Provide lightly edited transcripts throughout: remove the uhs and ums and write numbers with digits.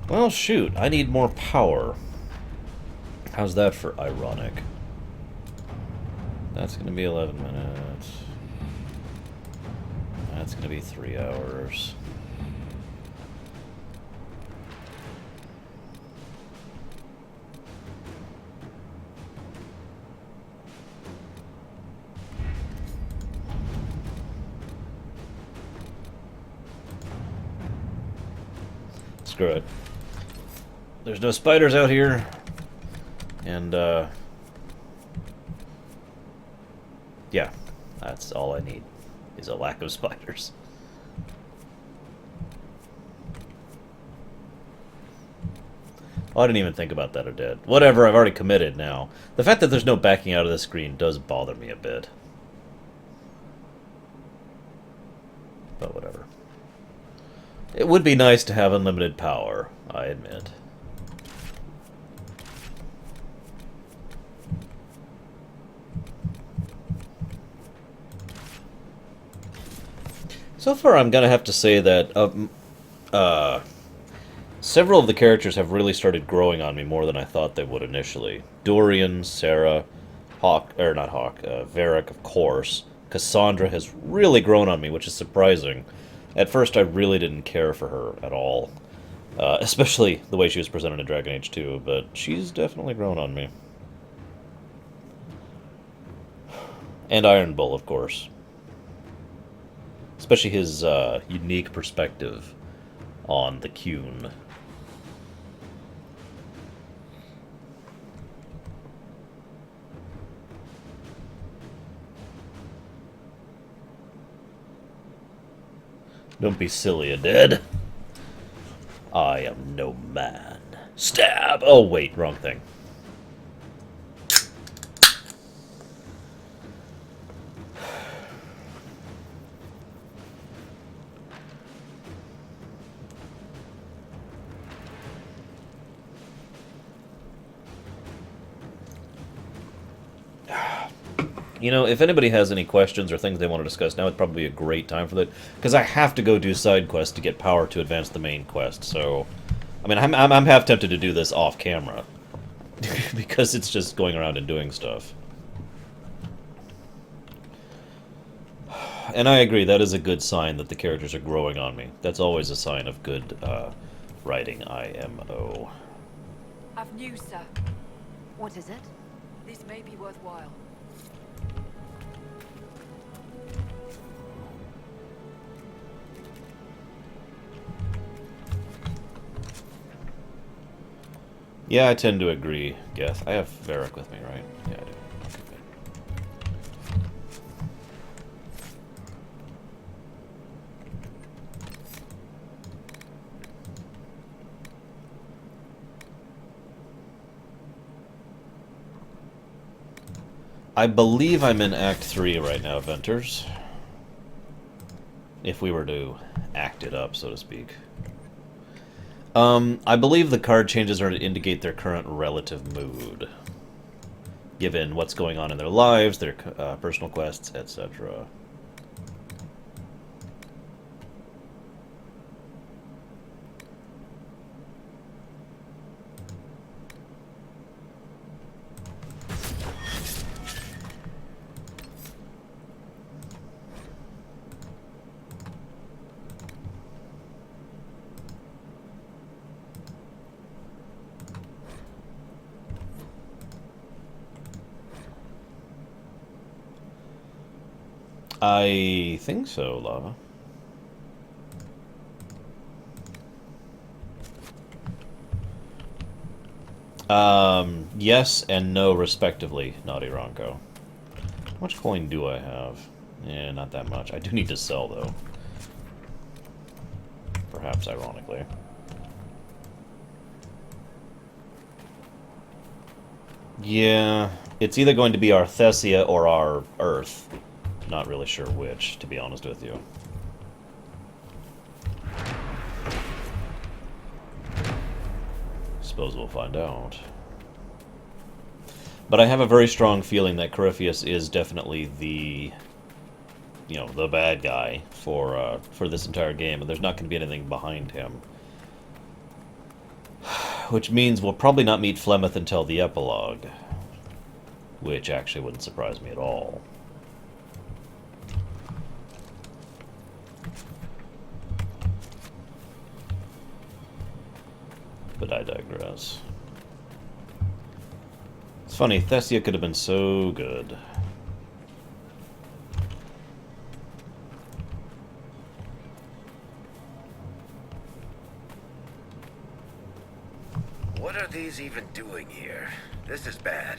Well, shoot, I need more power. How's that for ironic? That's going to be 11 minutes. That's going to be 3 hours. Screw it. There's no spiders out here. And, yeah, that's all I need, is a lack of spiders. Oh, I didn't even think about that, or did. Whatever, I've already committed now. The fact that there's no backing out of the screen does bother me a bit. But whatever. It would be nice to have unlimited power, I admit. So far, I'm gonna have to say that several of the characters have really started growing on me more than I thought they would initially. Dorian, Sarah, Hawk, or not Hawk, Varric, of course. Cassandra has really grown on me, which is surprising. At first, I really didn't care for her at all, especially the way she was presented in Dragon Age 2, but she's definitely grown on me. And Iron Bull, of course. Especially his unique perspective on the Qun. Don't be silly, Aded. I am no man. Stab! Oh, wait, wrong thing. You know, if anybody has any questions or things they want to discuss, now would probably be a great time for that. Because I have to go do side quests to get power to advance the main quest, so... I mean, I'm half tempted to do this off camera. Because it's just going around and doing stuff. And I agree, that is a good sign that the characters are growing on me. That's always a sign of good writing, IMO. I've news, sir. What is it? This may be worthwhile. Yeah, I tend to agree, Geth. I have Varric with me, right? Yeah, I do. Okay, good. I believe I'm in Act 3 right now, Venters. If we were to act it up, so to speak. I believe the card changes are to indicate their current relative mood, given what's going on in their lives, their personal quests, etc. I think so, Lava. Yes and no, respectively, Naughty Ronco. How much coin do I have? Eh, not that much. I do need to sell, though. Perhaps ironically. Yeah, it's either going to be Arthesia or our Earth. Not really sure which, to be honest with you. Suppose we'll find out. But I have a very strong feeling that Corypheus is definitely the, you know, the bad guy for this entire game, and there's not going to be anything behind him. which means we'll probably not meet Flemeth until the epilogue, which actually wouldn't surprise me at all. But I digress. It's funny, Thessia could have been so good. What are these even doing here? This is bad.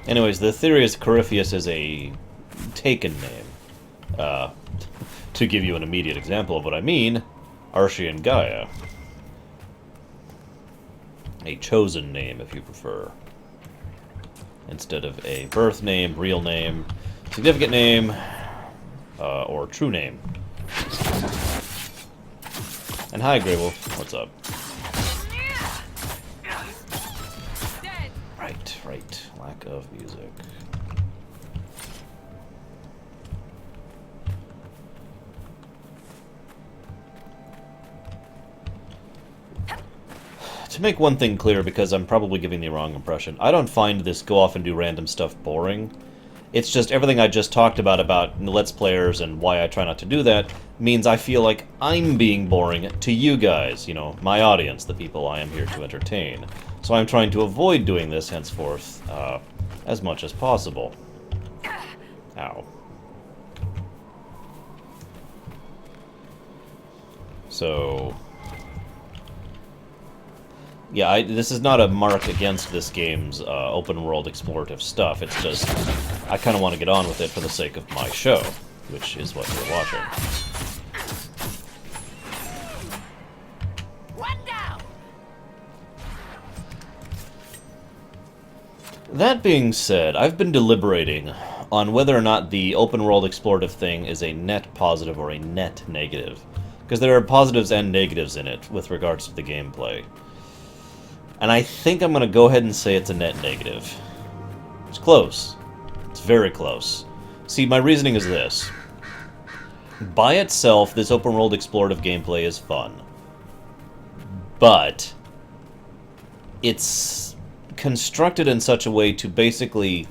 Anyways, the theory is Corypheus is a taken name. To give you an immediate example of what I mean, Archie Gaia. A chosen name, if you prefer. Instead of a birth name, real name, significant name, or true name. And hi, Grey Wolf. What's up? Right. Lack of music. To make one thing clear, because I'm probably giving the wrong impression, I don't find this go off and do random stuff boring. It's just everything I just talked about Let's Players and why I try not to do that, means I feel like I'm being boring to you guys, you know, my audience, the people I am here to entertain. So I'm trying to avoid doing this henceforth as much as possible. Ow. So... yeah, this is not a mark against this game's open-world explorative stuff. It's just, I kind of want to get on with it for the sake of my show, which is what you're watching. One down. That being said, I've been deliberating on whether or not the open-world explorative thing is a net positive or a net negative, because there are positives and negatives in it with regards to the gameplay. And I think I'm going to go ahead and say it's a net negative. It's close. It's very close. See, my reasoning is this. By itself, this open-world explorative gameplay is fun. But it's constructed in such a way to basically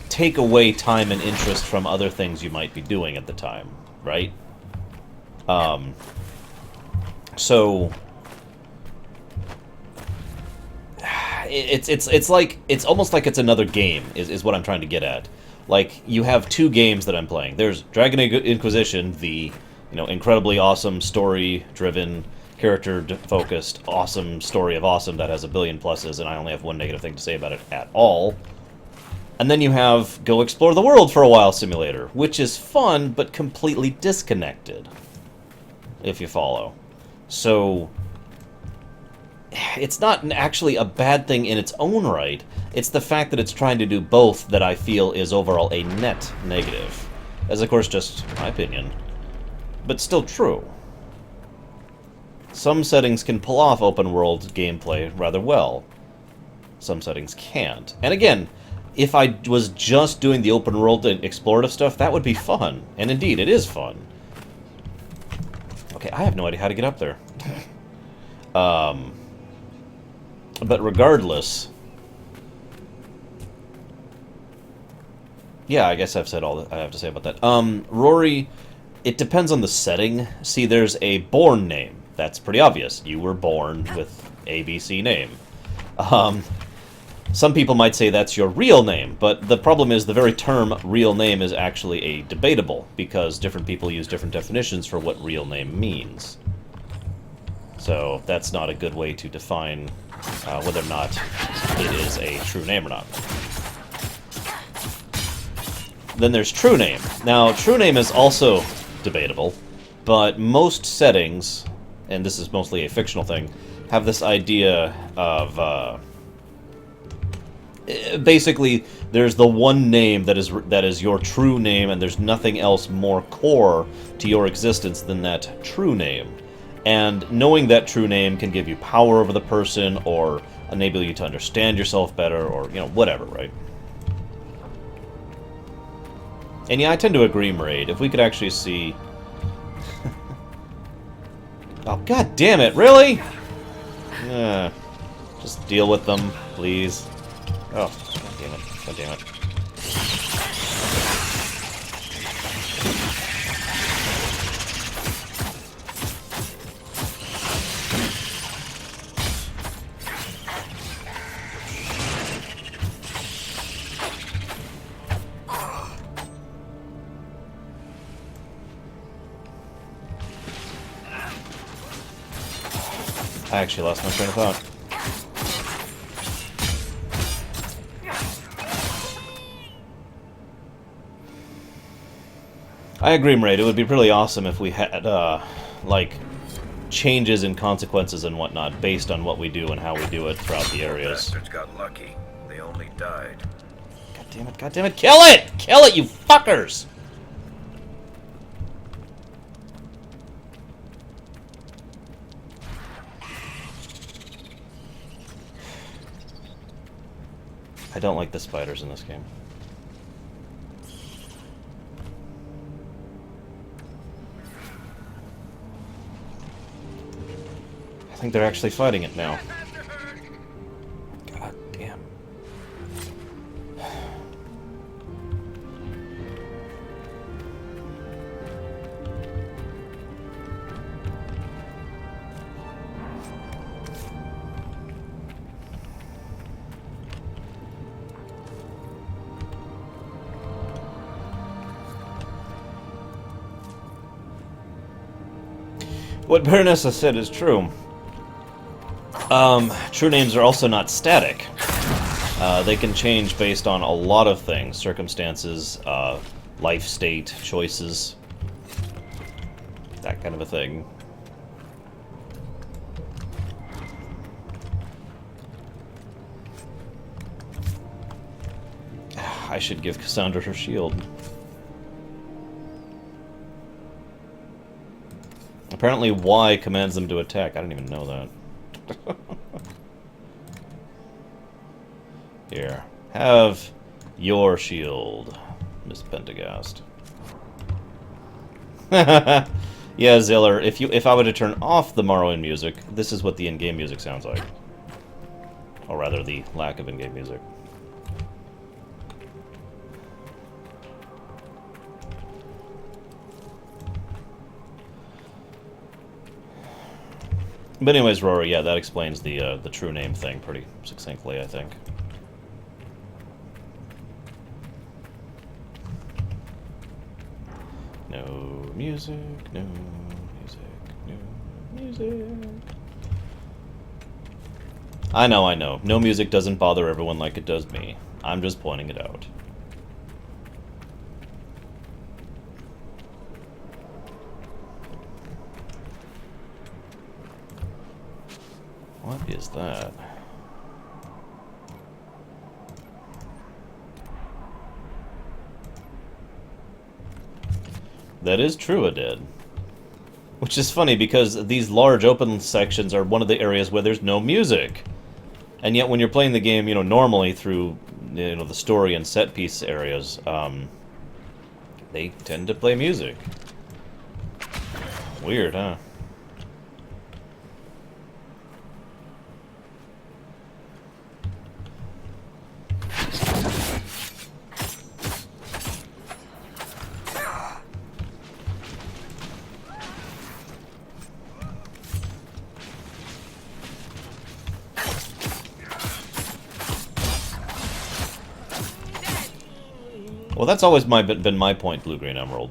take away time and interest from other things you might be doing at the time, right? So... It's almost like it's another game, is what I'm trying to get at. Like, you have two games that I'm playing. There's Dragon Age Inquisition, the, incredibly awesome, story-driven, character-focused, awesome story of awesome that has a billion pluses, and I only have one negative thing to say about it at all. And then you have Go Explore the World for a While Simulator, which is fun, but completely disconnected, if you follow. So... it's not actually a bad thing in its own right. It's the fact that it's trying to do both that I feel is overall a net negative. As, of course, just my opinion. But still true. Some settings can pull off open-world gameplay rather well. Some settings can't. And again, if I was just doing the open-world and explorative stuff, that would be fun. And indeed, it is fun. Okay, I have no idea how to get up there. But regardless... yeah, I guess I've said all that I have to say about that. Rory, it depends on the setting. See, there's a born name. That's pretty obvious. You were born with ABC name. Some people might say that's your real name, but the problem is the very term real name is actually a debatable, because different people use different definitions for what real name means. So that's not a good way to define whether or not it is a true name or not. Then there's true name. Now, true name is also debatable, but most settings, and this is mostly a fictional thing, have this idea of... basically, there's the one name that is your true name, and there's nothing else more core to your existence than that true name. And knowing that true name can give you power over the person, or enable you to understand yourself better, or, whatever, right? And yeah, I tend to agree, Maraid. If we could actually see... Oh, god damn it, really? Yeah. Just deal with them, please. Oh, god damn it. God damn it. I actually lost my train of thought. I agree, Maraid. It would be really awesome if we had, like, changes and consequences and whatnot based on what we do and how we do it throughout the areas. Bastards got lucky. They only died. God damn it, god damn it. Kill it! Kill it, you fuckers! I don't like the spiders in this game. I think they're actually fighting it now. God damn. What Baronessa said is true. True names are also not static. They can change based on a lot of things. Circumstances, life state, choices. That kind of a thing. I should give Cassandra her shield. Apparently Y commands them to attack. I didn't even know that. Here. Have your shield, Miss Pentagast. Yeah, Ziller, if I were to turn off the Morrowind music, this is what the in-game music sounds like. Or rather, the lack of in-game music. But anyways, Rory, yeah, that explains the true name thing pretty succinctly, I think. No music, no music, no music. I know. No music doesn't bother everyone like it does me. I'm just pointing it out. What is that? That is true, it did. Which is funny because these large open sections are one of the areas where there's no music. And yet when you're playing the game, you know, normally through, you know, the story and set piece areas, they tend to play music. Weird, huh? Well, that's always been my point, Blue Green Emerald.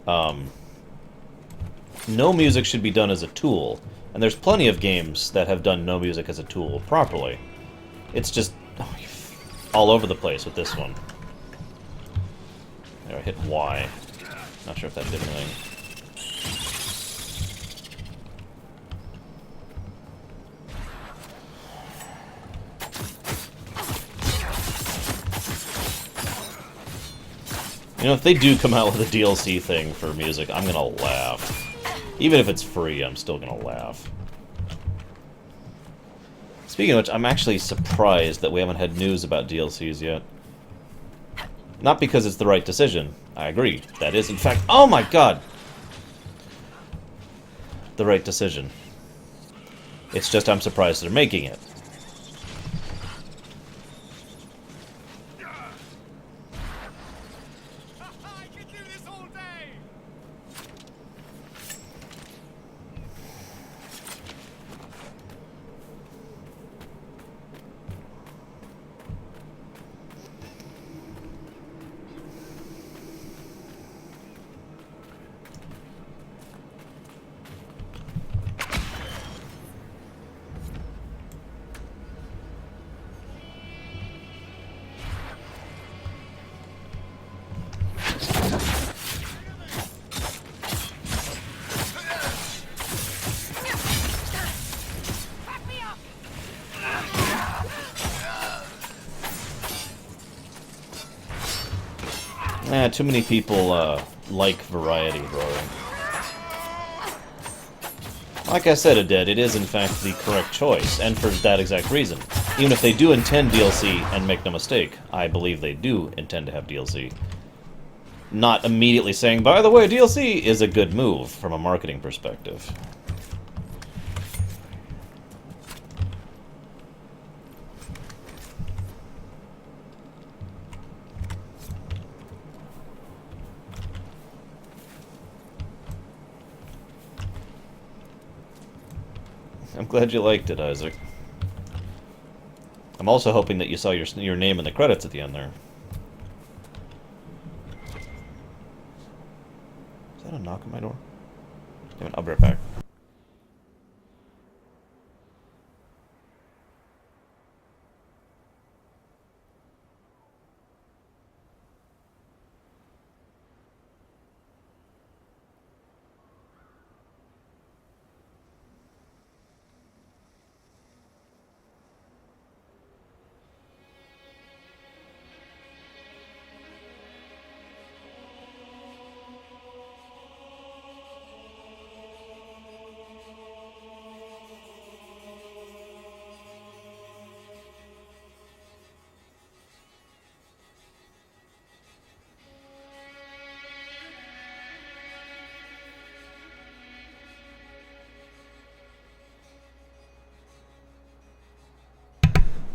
No music should be done as a tool, and there's plenty of games that have done no music as a tool properly. It's just all over the place with this one. There, I hit Y. Not sure if that did anything. You know, if they do come out with a DLC thing for music, I'm gonna laugh. Even if it's free, I'm still gonna laugh. Speaking of which, I'm actually surprised that we haven't had news about DLCs yet. Not because it's the right decision. I agree. That is, in fact... Oh my god! The right decision. It's just I'm surprised they're making it. I could do this all day. Too many people like variety, Rory. Like I said, Aded, it is in fact the correct choice, and for that exact reason. Even if they do intend DLC, and make no mistake, I believe they do intend to have DLC. Not immediately saying, by the way, DLC is a good move from a marketing perspective. I'm glad you liked it, Isaac. I'm also hoping that you saw your name in the credits at the end there. Is that a knock on my door? Damn it, I'll be right back.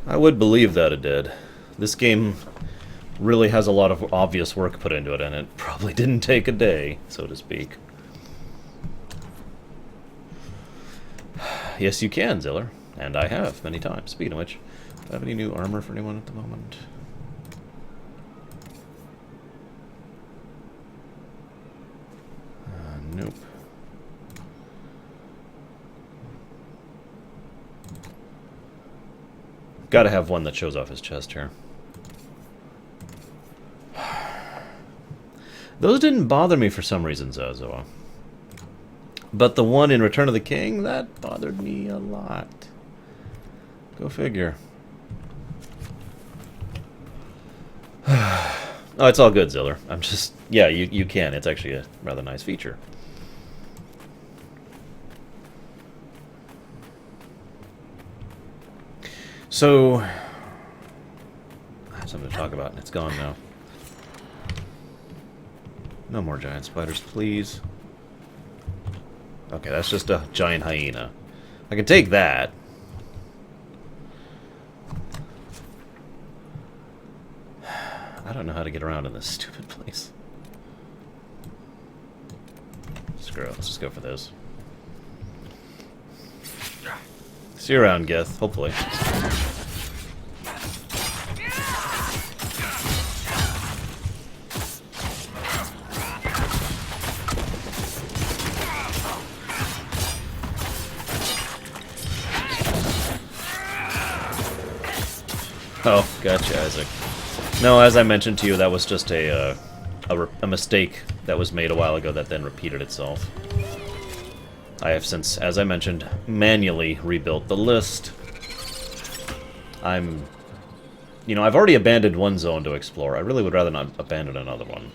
I would believe that it did. This game really has a lot of obvious work put into it, and it probably didn't take a day, so to speak. Yes, you can, Ziller. And I have, many times. Speaking of which, do I have any new armor for anyone at the moment? Nope. Gotta have one that shows off his chest here. Those didn't bother me for some reason, Zazoa. But the one in Return of the King, that bothered me a lot. Go figure. Oh, it's all good, Ziller. I'm just... Yeah, you can. It's actually a rather nice feature. So, I have something to talk about, and it's gone now. No more giant spiders, please. Okay, that's just a giant hyena. I can take that. I don't know how to get around in this stupid place. Screw it, let's just go for this. See you around, Geth, hopefully. Oh, gotcha, Isaac. No, as I mentioned to you, that was just a mistake that was made a while ago that then repeated itself. I have since, as I mentioned, manually rebuilt the list. You know, I've already abandoned one zone to explore. I really would rather not abandon another one.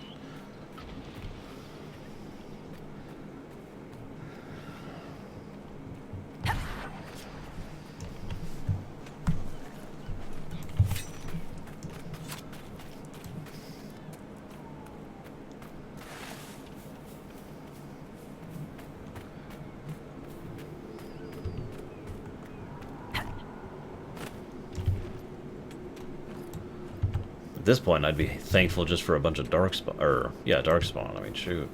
this point, I'd be thankful just for a bunch of darkspawn. Or, yeah, darkspawn. I mean, shoot.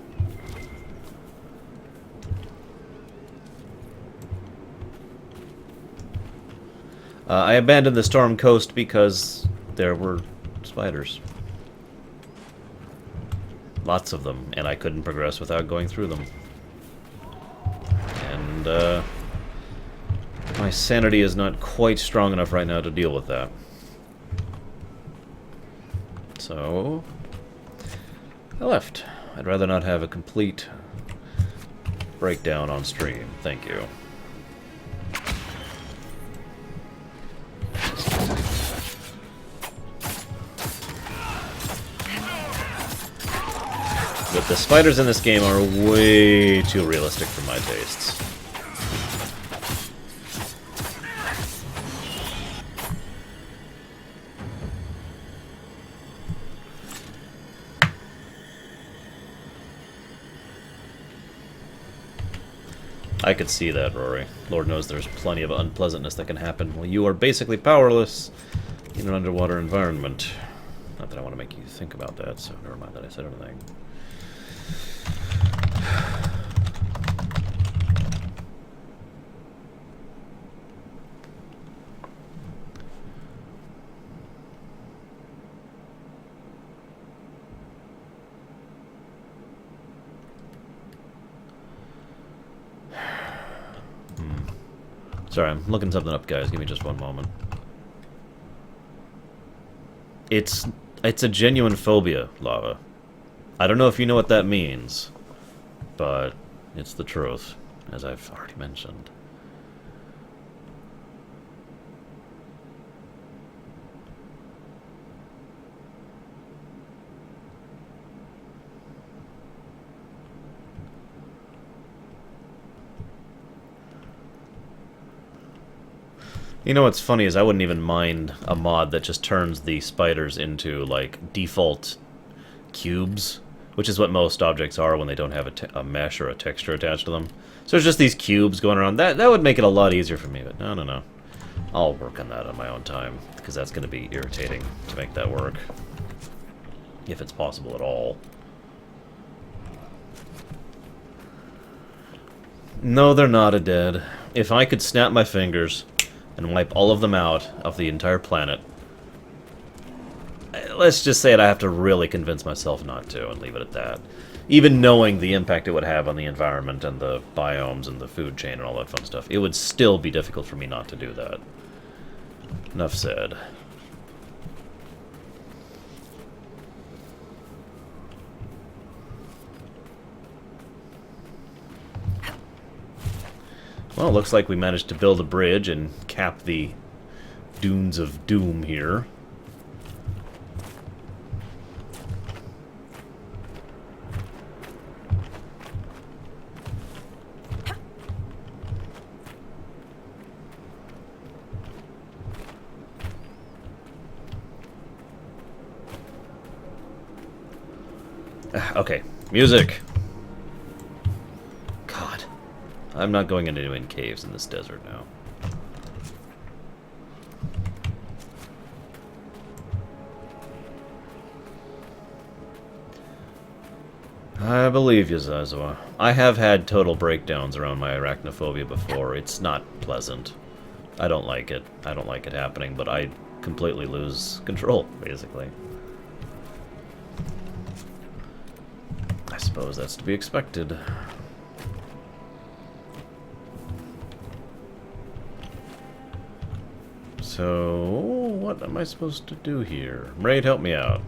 I abandoned the Storm Coast because there were spiders. Lots of them, and I couldn't progress without going through them. And, my sanity is not quite strong enough right now to deal with that. So, I left. I'd rather not have a complete breakdown on stream. Thank you. But the spiders in this game are way too realistic for my tastes. I could see that, Rory. Lord knows there's plenty of unpleasantness that can happen while you are basically powerless in an underwater environment. Not that I want to make you think about that, so never mind that I said anything. Sorry, I'm looking something up, guys. Give me just one moment. It's a genuine phobia, Lava. I don't know if you know what that means, but it's the truth, as I've already mentioned. You know what's funny is I wouldn't even mind a mod that just turns the spiders into, like, default cubes, which is what most objects are when they don't have a mesh or a texture attached to them. So there's just these cubes going around. That would make it a lot easier for me, but no. I'll work on that on my own time, because that's going to be irritating to make that work. If it's possible at all. No, they're not dead. If I could snap my fingers and wipe all of them out of the entire planet, let's just say it, I have to really convince myself not to and leave it at that. Even knowing the impact it would have on the environment and the biomes and the food chain and all that fun stuff, it would still be difficult for me not to do that. Enough said. Well, it looks like we managed to build a bridge and cap the dunes of doom here. Okay, music. God, I'm not going into any caves in this desert now. I believe you, Zazua. I have had total breakdowns around my arachnophobia before. It's not pleasant. I don't like it. I don't like it happening, but I completely lose control, basically. I suppose that's to be expected. So, what am I supposed to do here? Raid, help me out.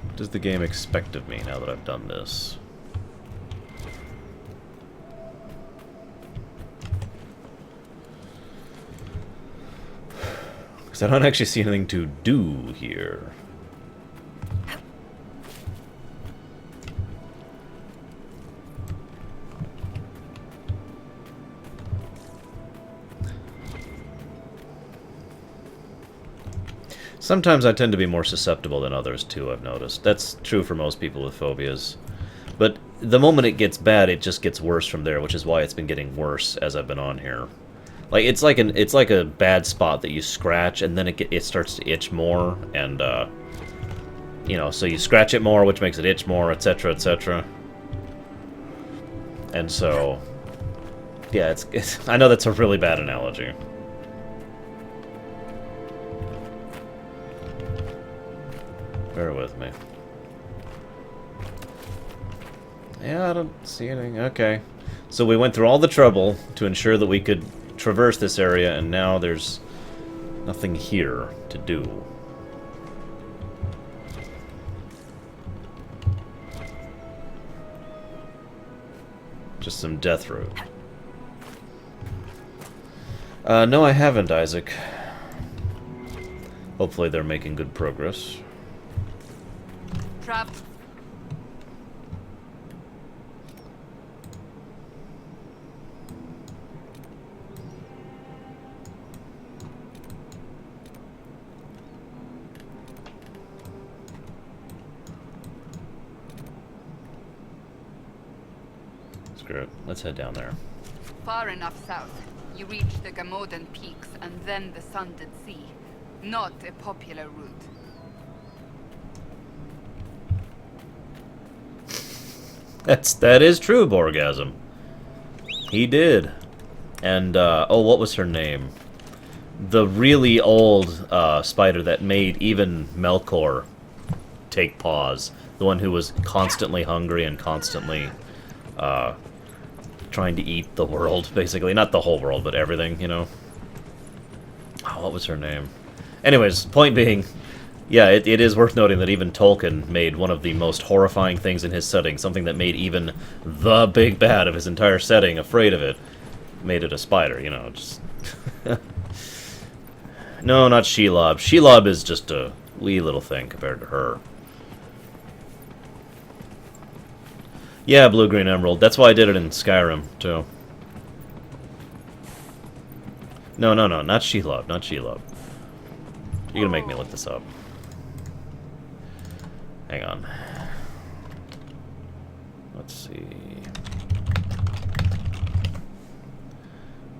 What does the game expect of me now that I've done this? Because I don't actually see anything to do here. Sometimes I tend to be more susceptible than others, too, I've noticed. That's true for most people with phobias. But the moment it gets bad, it just gets worse from there, which is why it's been getting worse as I've been on here. Like it's like a bad spot that you scratch, and then it starts to itch more, and you know, so you scratch it more, which makes it itch more, etc., etc. And so, yeah, it's I know that's a really bad analogy. Bear with me. Yeah, I don't see anything. Okay. So we went through all the trouble to ensure that we could traverse this area, and now there's nothing here to do. Just some death road. No, I haven't, Isaac. Hopefully they're making good progress. Trapped. Screw it. Let's head down there. Far enough south, you reach the Gamodan Peaks and then the Sunded Sea. Not a popular route. That is true, Borgasm. He did. And oh, what was her name? The really old spider that made even Melkor take pause. The one who was constantly hungry and constantly trying to eat the world, basically. Not the whole world, but everything, you know. Oh, what was her name? Anyways, point being, yeah, it is worth noting that even Tolkien made one of the most horrifying things in his setting, something that made even the big bad of his entire setting afraid of it, made it a spider, you know, just... No, not Shelob. Shelob is just a wee little thing compared to her. Yeah, blue-green emerald. That's why I did it in Skyrim, too. No, not Shelob, not Shelob. You're gonna make me look this up. Hang on. Let's see.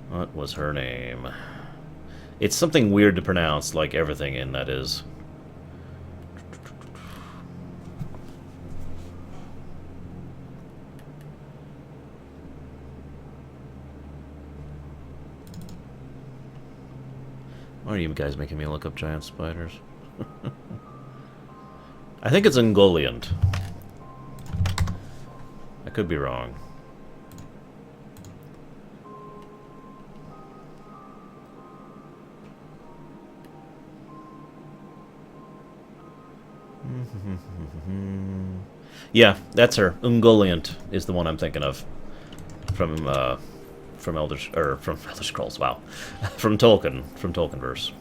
What was her name? It's something weird to pronounce, like everything in that is. Why are you guys making me look up giant spiders? I think it's Ungoliant. I could be wrong. Yeah, that's her. Ungoliant is the one I'm thinking of. From Elder Scrolls, wow. From Tolkienverse.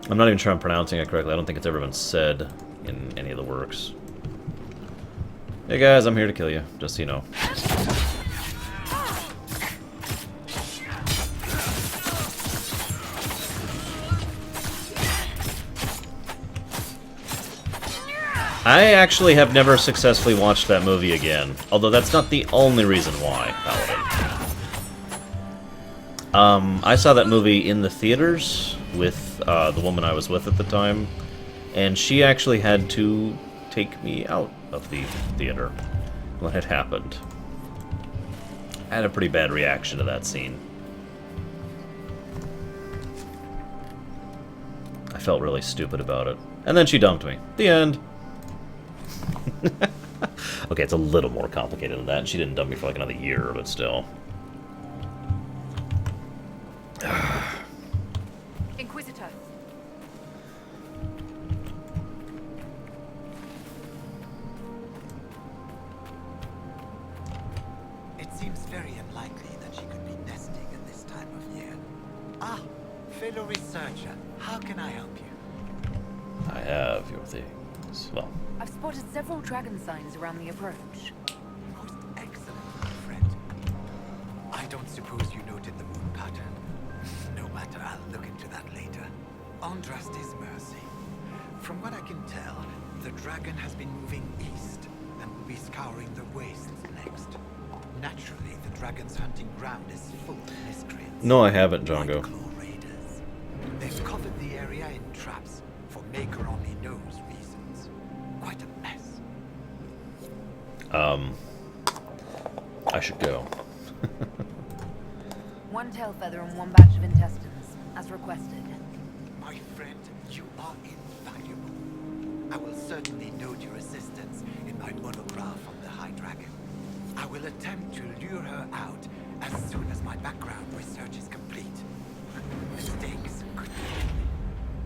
I'm not even sure I'm pronouncing it correctly. I don't think it's ever been said in any of the works. Hey guys, I'm here to kill you, just so you know. I actually have never successfully watched that movie again, although that's not the only reason why, Paladin. I saw that movie in the theaters with the woman I was with at the time, and she actually had to take me out of the theater when it happened. I had a pretty bad reaction to that scene. I felt really stupid about it. And then she dumped me. The end. Okay, it's a little more complicated than that. She didn't dump me for like another year, but still. Inquisitor. It seems very unlikely that she could be nesting at this time of year. Ah, fellow researcher, how can I help you? I have your things. Well, I've spotted several dragon signs around the approach. Most excellent, my friend. I don't suppose you noted the moon pattern. No matter, I'll look into that later. Andrast is mercy. From what I can tell, the dragon has been moving east and will be scouring the wastes next. Naturally, the dragon's hunting ground is full of miscreants. No, I haven't, Like Django. claw raiders. They've covered the area in traps for maker-only-knows reasons. Quite a mess. I should go. One tail feather and one batch of intestines, as requested. My friend, you are invaluable. I will certainly note your assistance in my monograph on the High Dragon. I will attempt to lure her out as soon as my background research is complete. Mistakes could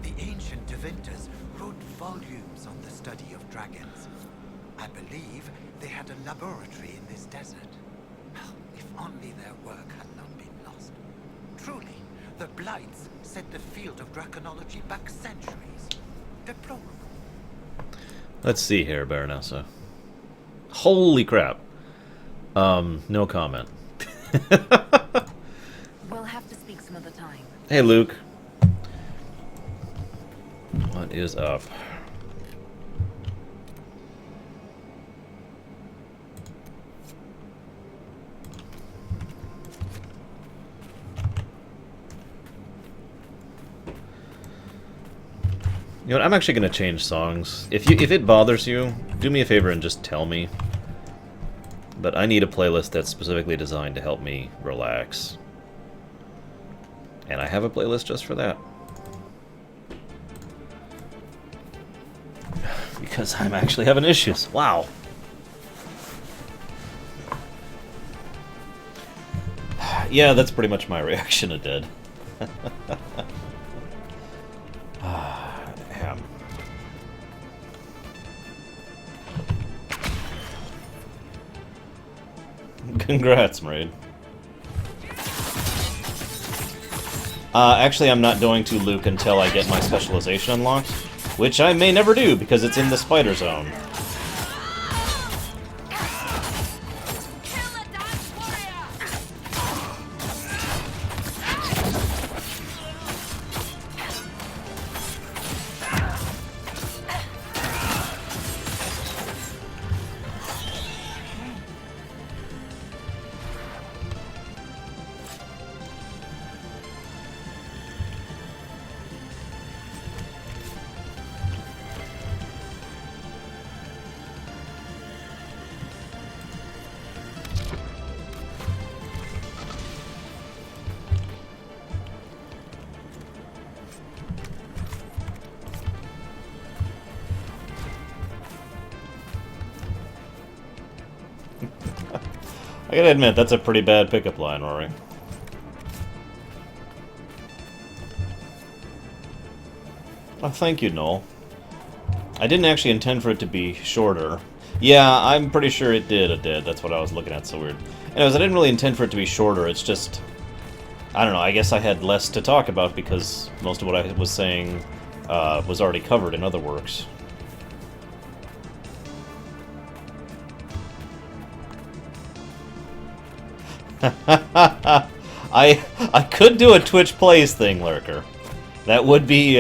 be. The ancient Devinters wrote volumes on the study of dragons. I believe they had a laboratory in this desert. If only their work had not been lost. Truly, the Blights set the field of draconology back centuries. Deplorable. Let's see here, Baronessa. Holy crap. No comment. We'll have to speak some other time. Hey, Luke. What is up? You know what, I'm actually going to change songs. If it bothers you, do me a favor and just tell me. But I need a playlist that's specifically designed to help me relax. And I have a playlist just for that. Because I'm actually having issues. Wow. Yeah, that's pretty much my reaction to Dead. Damn. Congrats, Maraid. Actually, I'm not going to Luke until I get my specialization unlocked, which I may never do because it's in the spider zone. I gotta admit, that's a pretty bad pickup line, Rory. Oh, thank you, Noel. I didn't actually intend for it to be shorter. Yeah, I'm pretty sure it did. That's what I was looking at, so weird. Anyways, I didn't really intend for it to be shorter, it's just... I don't know, I guess I had less to talk about because most of what I was saying was already covered in other works. I could do a Twitch Plays thing, Lurker. That would be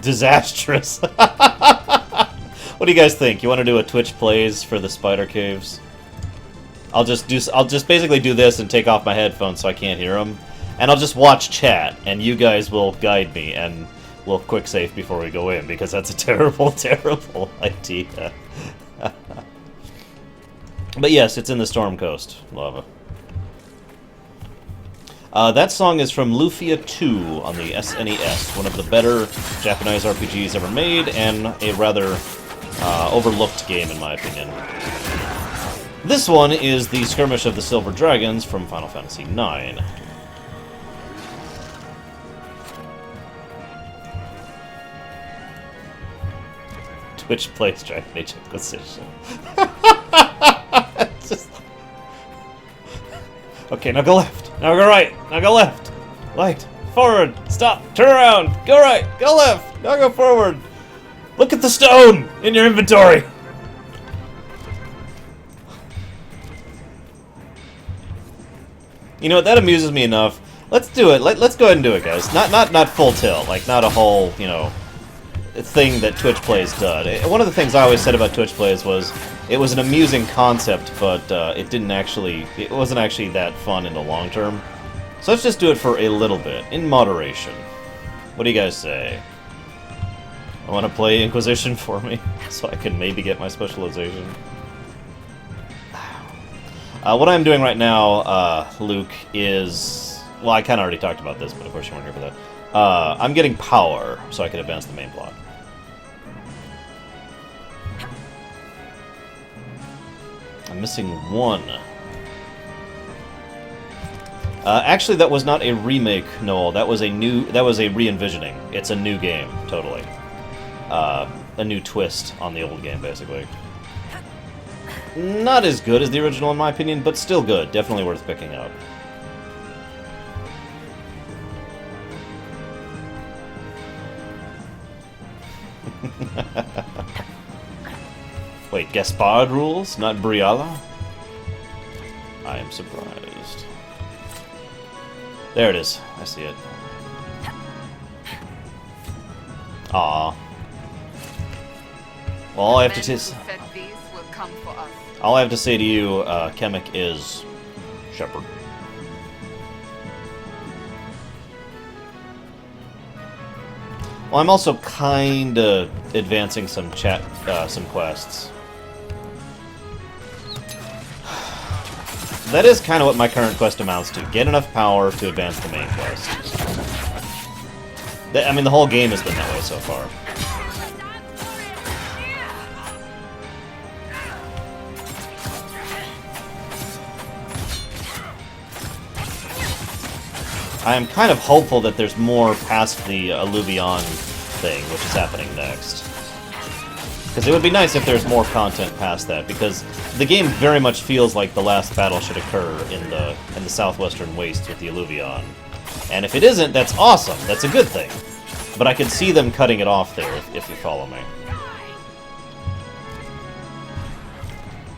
disastrous. What do you guys think? You want to do a Twitch Plays for the Spider Caves? I'll just basically do this and take off my headphones so I can't hear them, and I'll just watch chat, and you guys will guide me, and we'll quick save before we go in because that's a terrible, terrible idea. But yes, it's in the Storm Coast, Lava. That song is from Lufia 2 on the SNES, one of the better Japanese RPGs ever made, and a rather overlooked game in my opinion. This one is the Skirmish of the Silver Dragons from Final Fantasy IX. Twitch plays Dragon Age Inquisition. Just... Okay, now go left. Now go right. Now go left. Right. Forward. Stop. Turn around. Go right. Go left. Now go forward. Look at the stone in your inventory. You know what? That amuses me enough. Let's do it. Let's go ahead and do it, guys. Not full tilt. Like, not a whole, you know, thing that Twitch Plays did. One of the things I always said about Twitch Plays was it was an amusing concept, but it wasn't actually that fun in the long term. So let's just do it for a little bit, in moderation. What do you guys say? I want to play Inquisition for me, so I can maybe get my specialization. What I'm doing right now, Luke, is... Well, I kind of already talked about this, but of course you weren't here for that. I'm getting power, so I can advance the main plot. I'm missing one. Actually, that was not a remake, Noel. That was a re-envisioning. It's a new game, totally. A new twist on the old game, basically. Not as good as the original, in my opinion, but still good. Definitely worth picking up. Wait, Gaspard rules, not Briala? I am surprised. There it is. I see it. Aww. Well, all I have to all I have to say to you, Kemek, is Shepherd. Well, I'm also kinda advancing some quests. That is kind of what my current quest amounts to. Get enough power to advance the main quest. I mean, the whole game has been that way so far. I am kind of hopeful that there's more past the Alluvion thing, which is happening next. Because it would be nice if there's more content past that, because the game very much feels like the last battle should occur in the southwestern wastes with the Alluvion. And if it isn't, that's awesome. That's a good thing. But I could see them cutting it off there, if you follow me.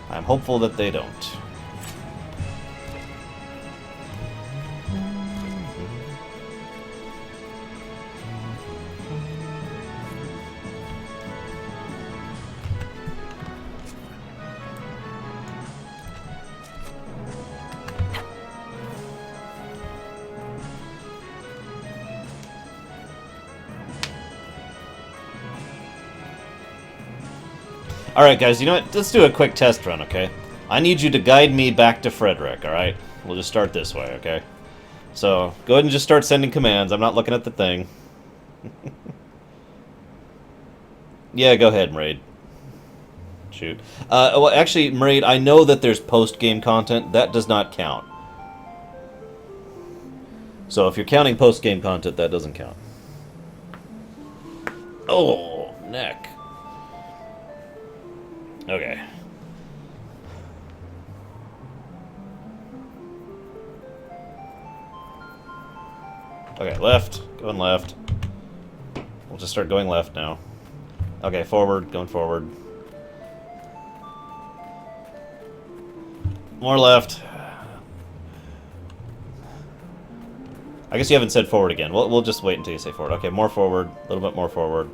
I'm hopeful that they don't. Alright guys, you know what? Let's do a quick test run, okay? I need you to guide me back to Frederick, alright? We'll just start this way, okay? So, go ahead and just start sending commands. I'm not looking at the thing. Yeah, go ahead, Mraid. Shoot. Well, actually, Mraid, I know that there's post-game content. That does not count. So, if you're counting post-game content, that doesn't count. Oh, neck. Okay. Okay, left. Going left. We'll just start going left now. Okay, forward. Going forward. More left. I guess you haven't said forward again. We'll just wait until you say forward. Okay, more forward. A little bit more forward.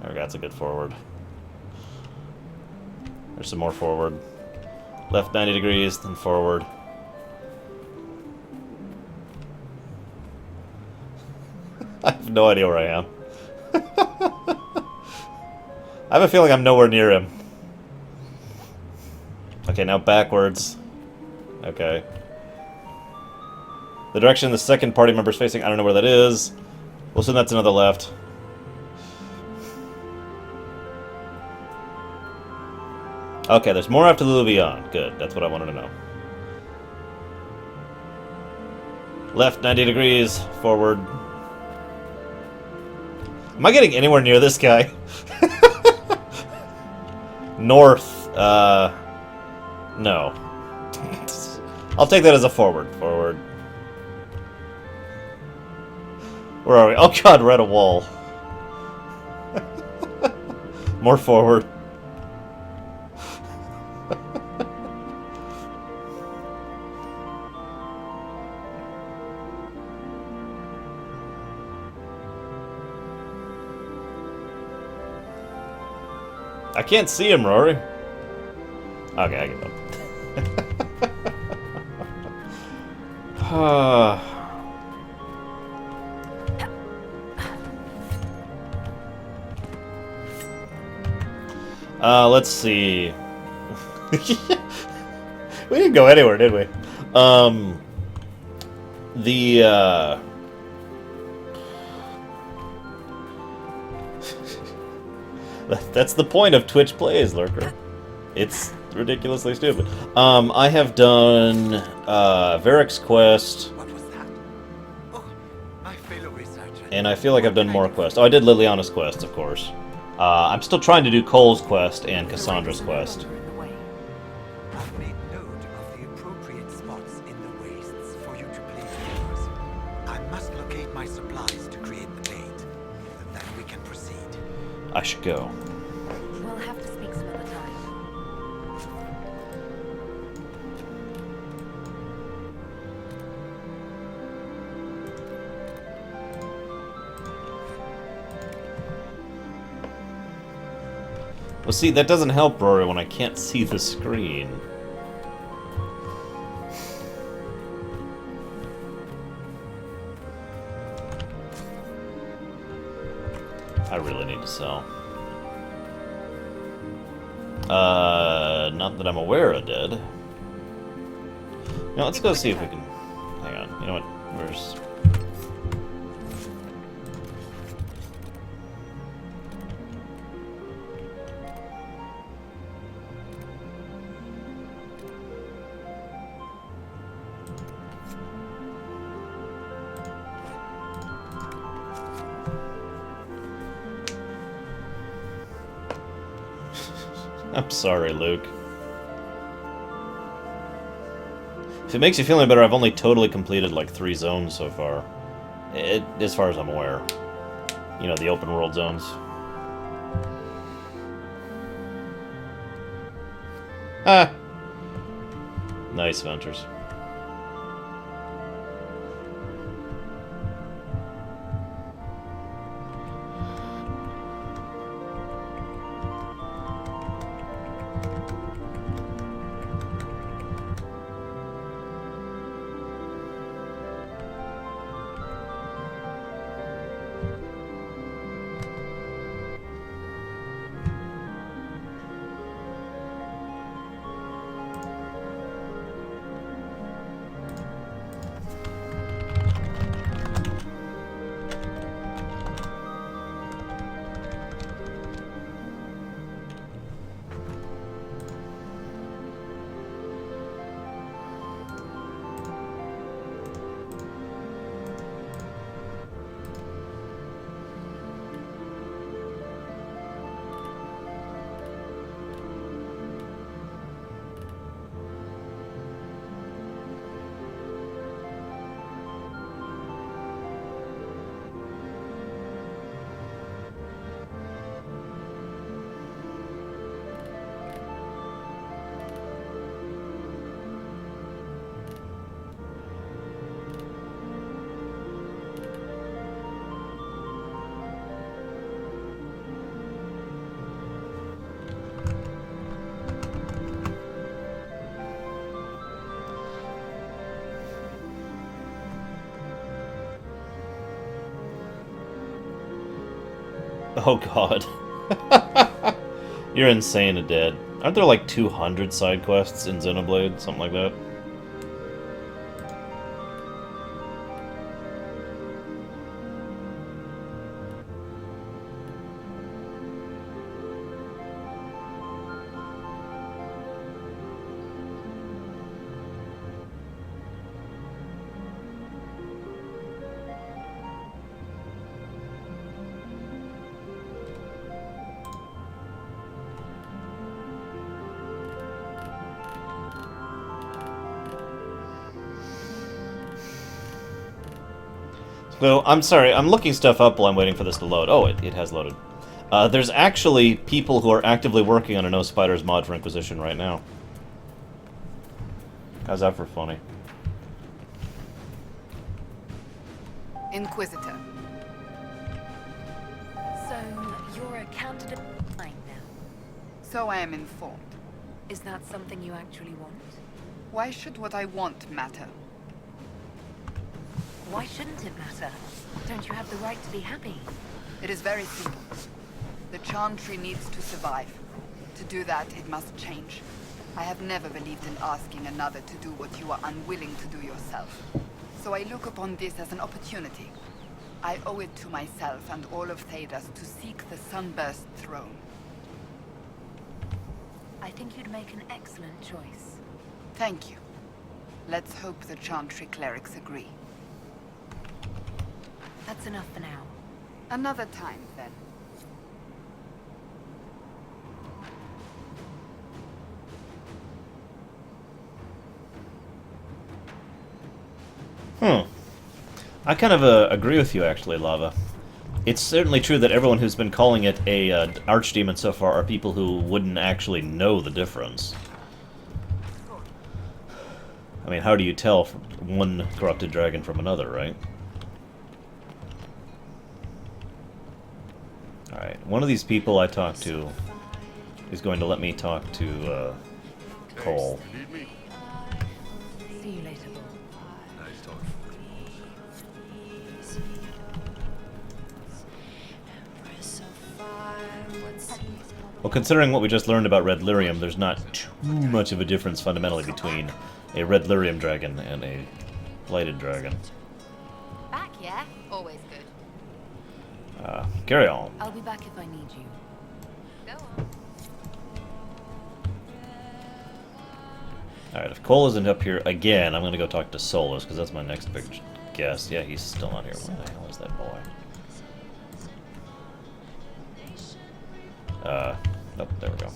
There we go. That's a good forward. There's some more forward. Left 90 degrees, then forward. I have no idea where I am. I have a feeling I'm nowhere near him. Okay, now backwards. Okay. The direction the second party member's facing, I don't know where that is. We'll assume that's another left. Okay, there's more after the Alluvion. Good, that's what I wanted to know. Left 90 degrees, forward. Am I getting anywhere near this guy? North, no. I'll take that as a forward. Forward. Where are we? Oh god, we're at a wall. More forward. I can't see him, Rory. Okay, I give up. Let's see. We didn't go anywhere, did we? That's the point of Twitch Plays, Lurker. It's ridiculously stupid. I have done Varric's quest, What was that? Oh, my fellow researcher. and I feel like I've done more quests. Oh, I did Liliana's quest, of course. I'm still trying to do Cole's quest and Cassandra's quest. In the way. I've made note of the appropriate spots in the wastes for you to place yours. I must locate my supplies to create the bait. Then we can proceed. I should go. We'll have to speak some other time. Well, see, that doesn't help, Rory, when I can't see the screen. I really need to sell. Not that I'm aware of, did. Now, let's go see if we can... Hang on, you know what? Where's... I'm sorry, Luke. If it makes you feel any better, I've only totally completed like 3 zones so far. As far as I'm aware. You know, the open world zones. Ah! Nice, Ventures. Oh god. You're insane, Dead. Aren't there like 200 side quests in Xenoblade? Something like that? So, I'm sorry, I'm looking stuff up while I'm waiting for this to load. Oh, it has loaded. There's actually people who are actively working on a No Spiders mod for Inquisition right now. How's that for funny? Inquisitor. So, you're a candidate now. So I am informed. Is that something you actually want? Why should what I want matter? Why shouldn't it matter? Don't you have the right to be happy? It is very simple. The Chantry needs to survive. To do that, it must change. I have never believed in asking another to do what you are unwilling to do yourself. So I look upon this as an opportunity. I owe it to myself and all of Thedas to seek the Sunburst throne. I think you'd make an excellent choice. Thank you. Let's hope the Chantry clerics agree. That's enough for now. Another time, then. I kind of agree with you, actually, Lava. It's certainly true that everyone who's been calling it a archdemon so far are people who wouldn't actually know the difference. I mean, how do you tell from one corrupted dragon from another, right? Alright, one of these people I talked to is going to let me talk to Cole. See you later, Lord. Nice talk. Well, considering what we just learned about Red Lyrium, there's not too much of a difference fundamentally between a Red Lyrium dragon and a Blighted dragon. Back, yeah? Always good. Carry on. I'll be back if I need you. Go on. Alright, if Cole isn't up here again, I'm going to go talk to Solus, because that's my next big guess. Yeah, he's still not here. Where the hell is that boy? Nope, there we go.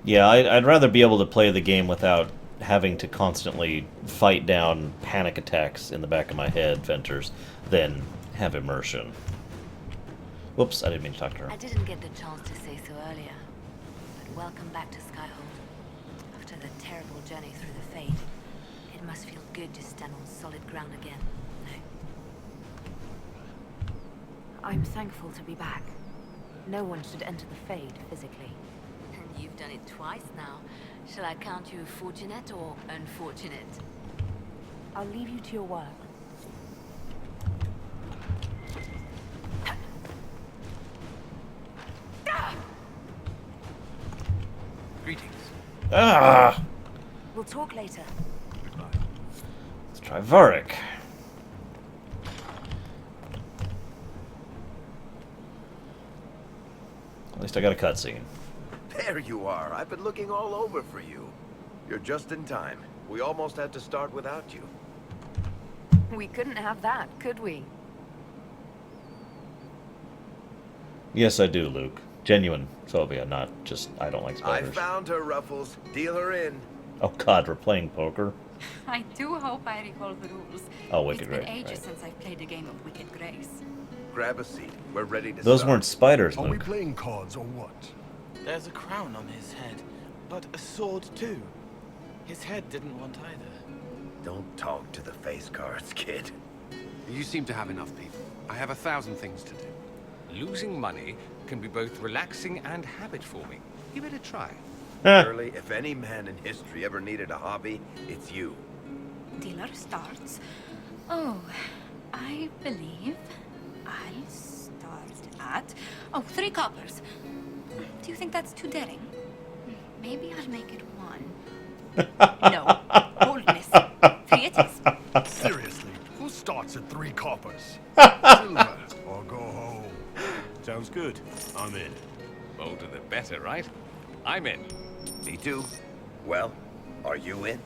Yeah, I'd rather be able to play the game without having to constantly fight down panic attacks in the back of my head, Venters, than have immersion. Whoops, I didn't mean to talk to her. I didn't get the chance to say so earlier, but welcome back to Skyhold. After the terrible journey through the Fade, it must feel good to stand on solid ground again, no? I'm thankful to be back. No one should enter the Fade physically. And you've done it twice now. Shall I count you fortunate or unfortunate? I'll leave you to your work. Greetings. Ah! We'll talk later. Goodbye. Let's try Varric. At least I got a cutscene. There you are. I've been looking all over for you. You're just in time. We almost had to start without you. We couldn't have that, could we? Yes, I do, Luke. Genuine phobia, not just I don't like I spiders. found her, Ruffles. Deal her in. Oh god, we're playing poker? I do hope I recall the rules. Oh, Wicked It's been Grace, ages right. since I've played a game of Wicked Grace. Grab a seat. We're ready to Those start. weren't spiders, Are we Luke. playing cards or what? There's a crown on his head, but a sword too. His head didn't want either. Don't talk to the face cards, kid. You seem to have enough people. I have 1,000 things to do. Losing money can be both relaxing and habit-forming. Give it a try. Shirley, if any man in history ever needed a hobby, it's you. Dealer starts. Oh, I believe I'll start at... Oh, 3 coppers. Do you think that's too daring? Maybe I'll make it 1. No. Boldness. 3 it is. Seriously, who starts at 3 coppers? Silver, or go home. Sounds good. I'm in. Bolder the better, right? I'm in. Me too. Well, are you in?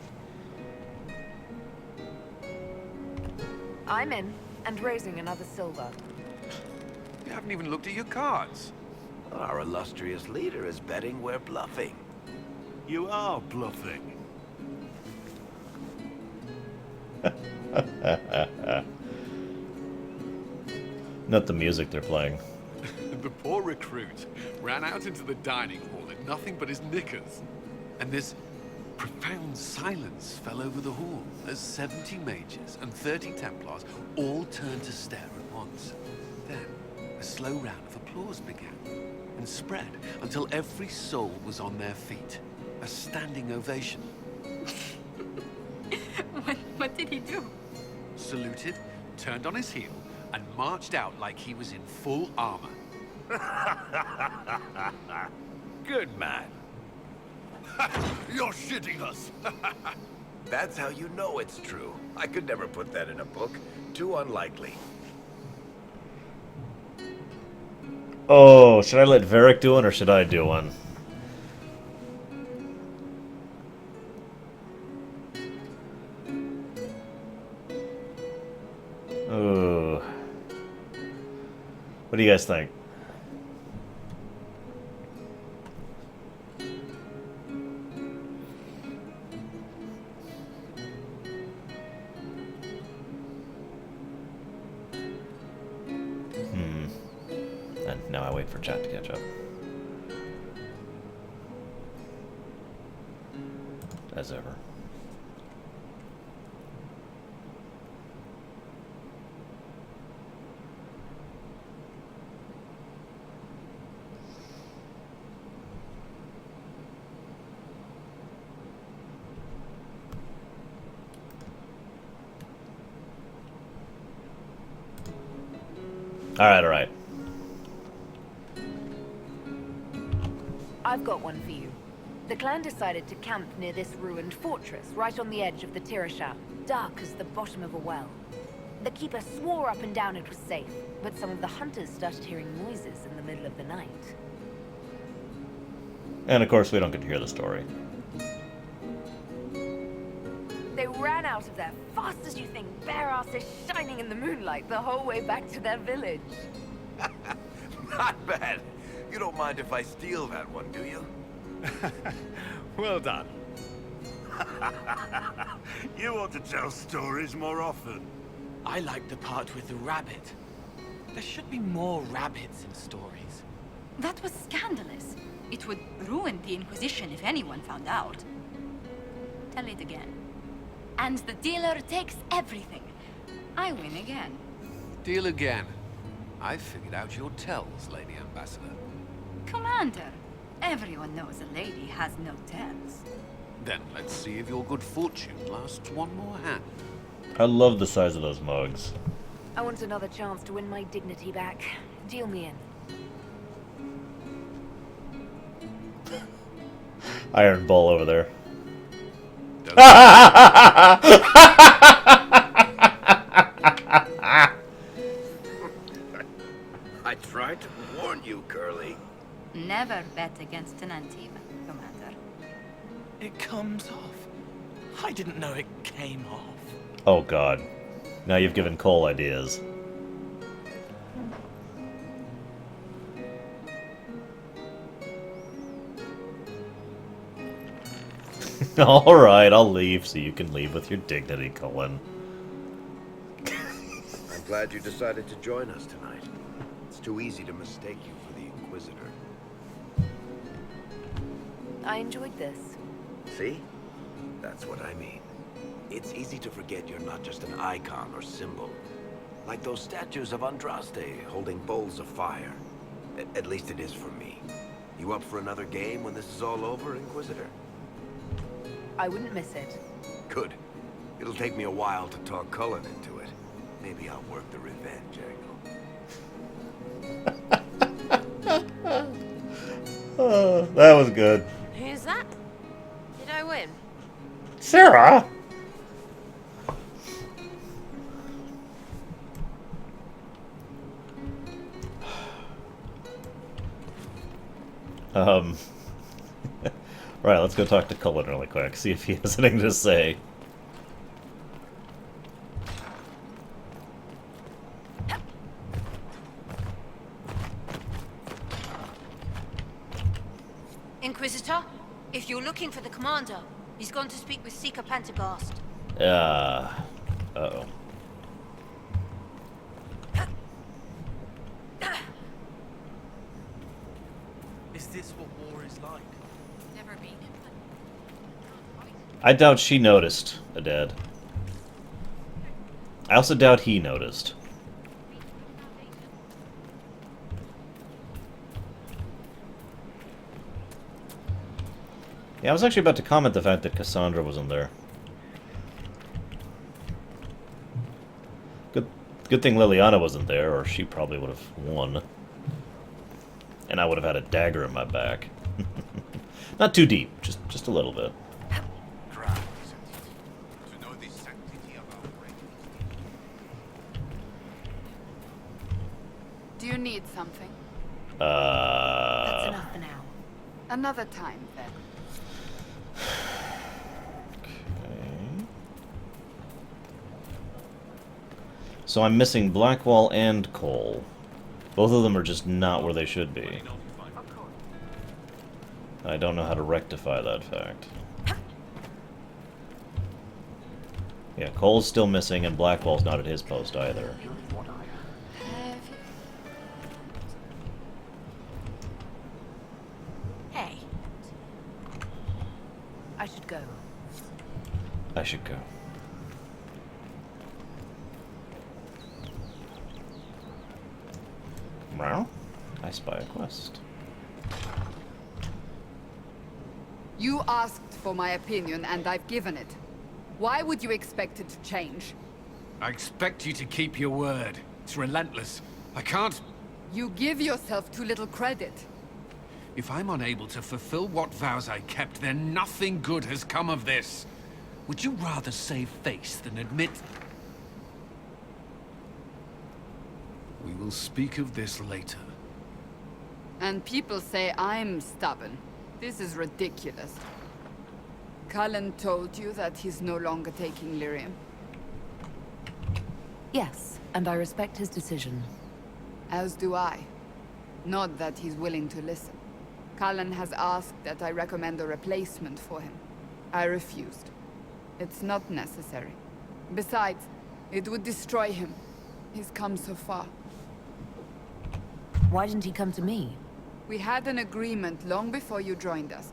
I'm in, and raising another silver. You haven't even looked at your cards. Our illustrious leader is betting we're bluffing. You are bluffing. Not the music they're playing. The poor recruit ran out into the dining hall in nothing but his knickers. And this profound silence fell over the hall as 70 mages and 30 Templars all turned to stare at once. Then, a slow round of applause began and spread until every soul was on their feet. A standing ovation. What did he do? Saluted, turned on his heel, and marched out like he was in full armor. Good man. You're shitting us. That's how you know it's true. I could never put that in a book. Too unlikely. Oh, should I let Varric do one or should I do one? Ooh. What do you guys think? And now I wait for chat to catch up. As ever. All right. I've got one for you. The clan decided to camp near this ruined fortress, right on the edge of the Tirasha, dark as the bottom of a well. The keeper swore up and down it was safe, but some of the hunters started hearing noises in the middle of the night. And of course, we don't get to hear the story. They ran out of there, fast as you think, bare asses shining in the moonlight the whole way back to their village. Not bad. You don't mind if I steal that one, do you? Well done. You ought to tell stories more often. I like the part with the rabbit. There should be more rabbits in stories. That was scandalous. It would ruin the Inquisition if anyone found out. Tell it again. And the dealer takes everything. I win again. Deal again. I figured out your tells, Lady Ambassador. Commander, everyone knows a lady has no tells. Then let's see if your good fortune lasts one more hand. I love the size of those mugs. I want another chance to win my dignity back. Deal me in. Iron Ball over there. I tried to warn you, Curly. Never bet against an Antime, Commander. It comes off. I didn't know it came off. Oh god. Now you've given Cole ideas. Alright, I'll leave so you can leave with your dignity, Cullen. I'm glad you decided to join us tonight. It's too easy to mistake you for the Inquisitor. I enjoyed this. See? That's what I mean. It's easy to forget you're not just an icon or symbol. Like those statues of Andraste holding bowls of fire. At least it is for me. You up for another game when this is all over, Inquisitor? I wouldn't miss it. Good. It'll take me a while to talk Cullen into it. Maybe I'll work the revenge angle. That was good. Who's that? Did I win? Sarah! Right, let's go talk to Cullen really quick, see if he has anything to say. Inquisitor, if you're looking for the commander, he's gone to speak with Seeker Pentecost. Uh-oh. Is this what war is like? Never been in one. I doubt she noticed, Adad. I also doubt he noticed. Yeah, I was actually about to comment the fact that Cassandra wasn't there. Good thing Liliana wasn't there, or she probably would have won. And I would have had a dagger in my back. Not too deep, just a little bit. Do you need something? That's enough for now. Another time, then. Okay. So I'm missing Blackwall and Coal. Both of them are just not where they should be. I don't know how to rectify that fact. Yeah, Coal's still missing, and Blackwall's not at his post either. Hey. I should go. I should go. Well, I spy a quest. You asked for my opinion, and I've given it. Why would you expect it to change? I expect you to keep your word. It's relentless. I can't... You give yourself too little credit. If I'm unable to fulfill what vows I kept, then nothing good has come of this. Would you rather save face than admit... We will speak of this later. And people say I'm stubborn. This is ridiculous. Cullen told you that he's no longer taking lyrium. Yes, and I respect his decision. As do I. Not that he's willing to listen. Cullen has asked that I recommend a replacement for him. I refused. It's not necessary. Besides, it would destroy him. He's come so far. Why didn't he come to me? We had an agreement long before you joined us.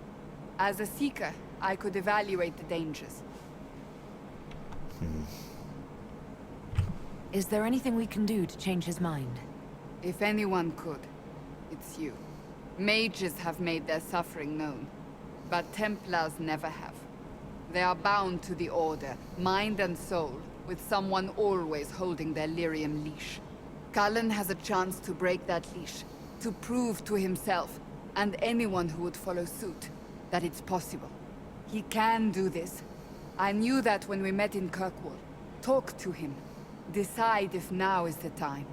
As a Seeker, I could evaluate the dangers. Is there anything we can do to change his mind? If anyone could, it's you. Mages have made their suffering known, but Templars never have. They are bound to the Order, mind and soul, with someone always holding their lyrium leash. Cullen has a chance to break that leash, to prove to himself, and anyone who would follow suit, that it's possible. He can do this. I knew that when we met in Kirkwall. Talk to him. Decide if now is the time.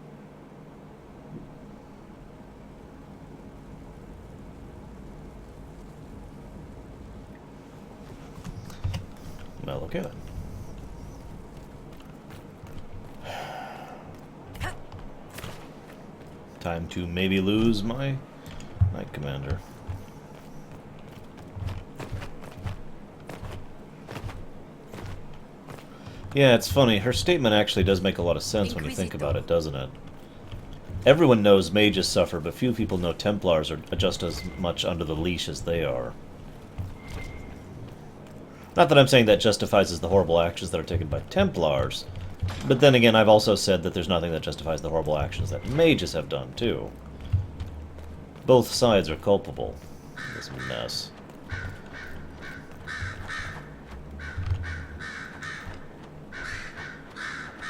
Well, okay then. Time to maybe lose my Knight Commander. Yeah, it's funny. Her statement actually does make a lot of sense when you think about it, doesn't it? Everyone knows mages suffer, but few people know Templars are just as much under the leash as they are. Not that I'm saying that justifies the horrible actions that are taken by Templars, but then again, I've also said that there's nothing that justifies the horrible actions that mages have done, too. Both sides are culpable in this mess.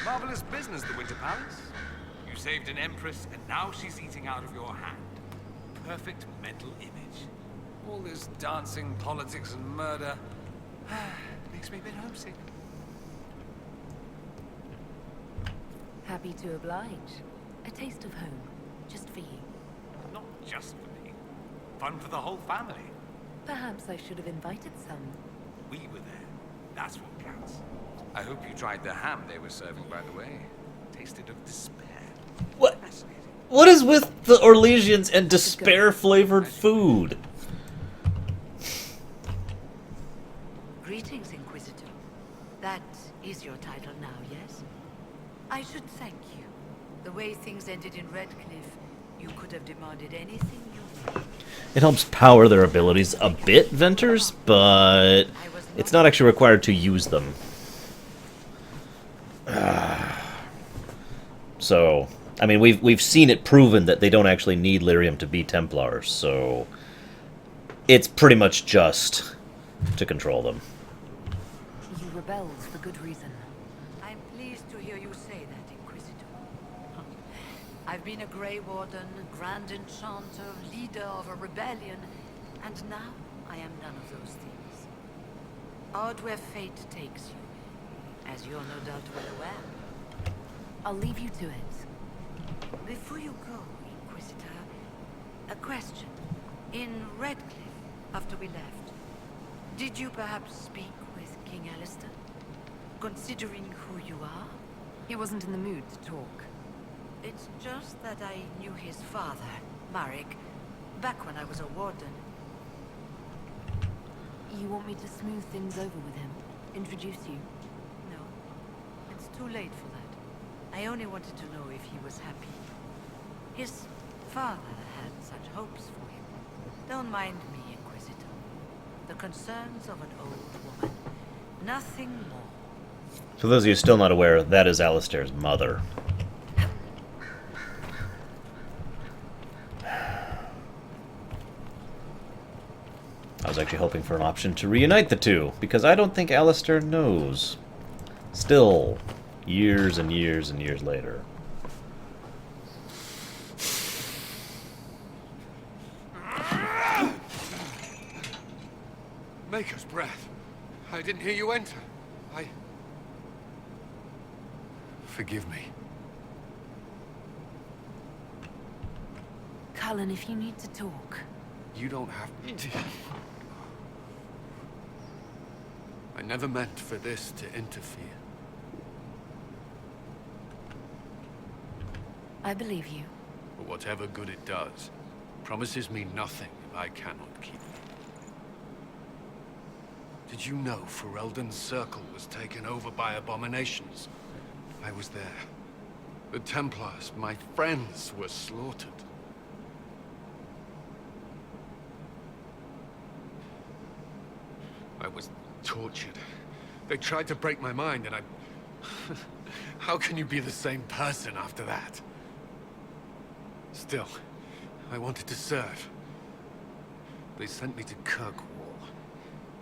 Marvelous business, the Winter Palace. You saved an empress, and now she's eating out of your hand. Perfect mental image. All this dancing, politics, and murder makes me a bit homesick. Happy to oblige. A taste of home, just for you. Not just for me. Fun for the whole family. Perhaps I should have invited some. We were there. That's what counts. I hope you tried the ham they were serving, by the way. Tasted of despair. What? What is with the Orlesians and despair-flavored food? Greetings, Inquisitor. That is your title now, yes? I should thank you. The way things ended in Redcliffe, you could have demanded anything you wanted. It helps power their abilities a bit, Venters, but It's not actually required to use them. So, I mean, we've seen it proven that they don't actually need lyrium to be Templars, so it's pretty much just to control them. You rebelled for good reason. I'm pleased to hear you say that, Inquisitor. I've been a Grey Warden, Grand Enchanter, leader of a rebellion, and now I am none of those things. Odd where fate takes you, as you're no doubt well aware. I'll leave you to it. Before you go, Inquisitor, a question. In Redcliffe, after we left, did you perhaps speak with King Alistair? Considering who you are? He wasn't in the mood to talk. It's just that I knew his father, Marek, back when I was a warden. You want me to smooth things over with him? Introduce you? No, it's too late for that. I only wanted to know if he was happy. His father had such hopes for him. Don't mind me, Inquisitor. The concerns of an old woman. Nothing more. For those of you still not aware, that is Alistair's mother. I was actually hoping for an option to reunite the two, because I don't think Alistair knows. Still, years and years and years later. Maker's breath. I didn't hear you enter. Forgive me. Cullen, if you need to talk. You don't have to. I never meant for this to interfere. I believe you. But whatever good it does, promises me nothing if I cannot keep it. Did you know Ferelden's circle was taken over by abominations? I was there. The Templars, my friends, were slaughtered. I was tortured. They tried to break my mind, and I... How can you be the same person after that? Still, I wanted to serve. They sent me to Kirkwall.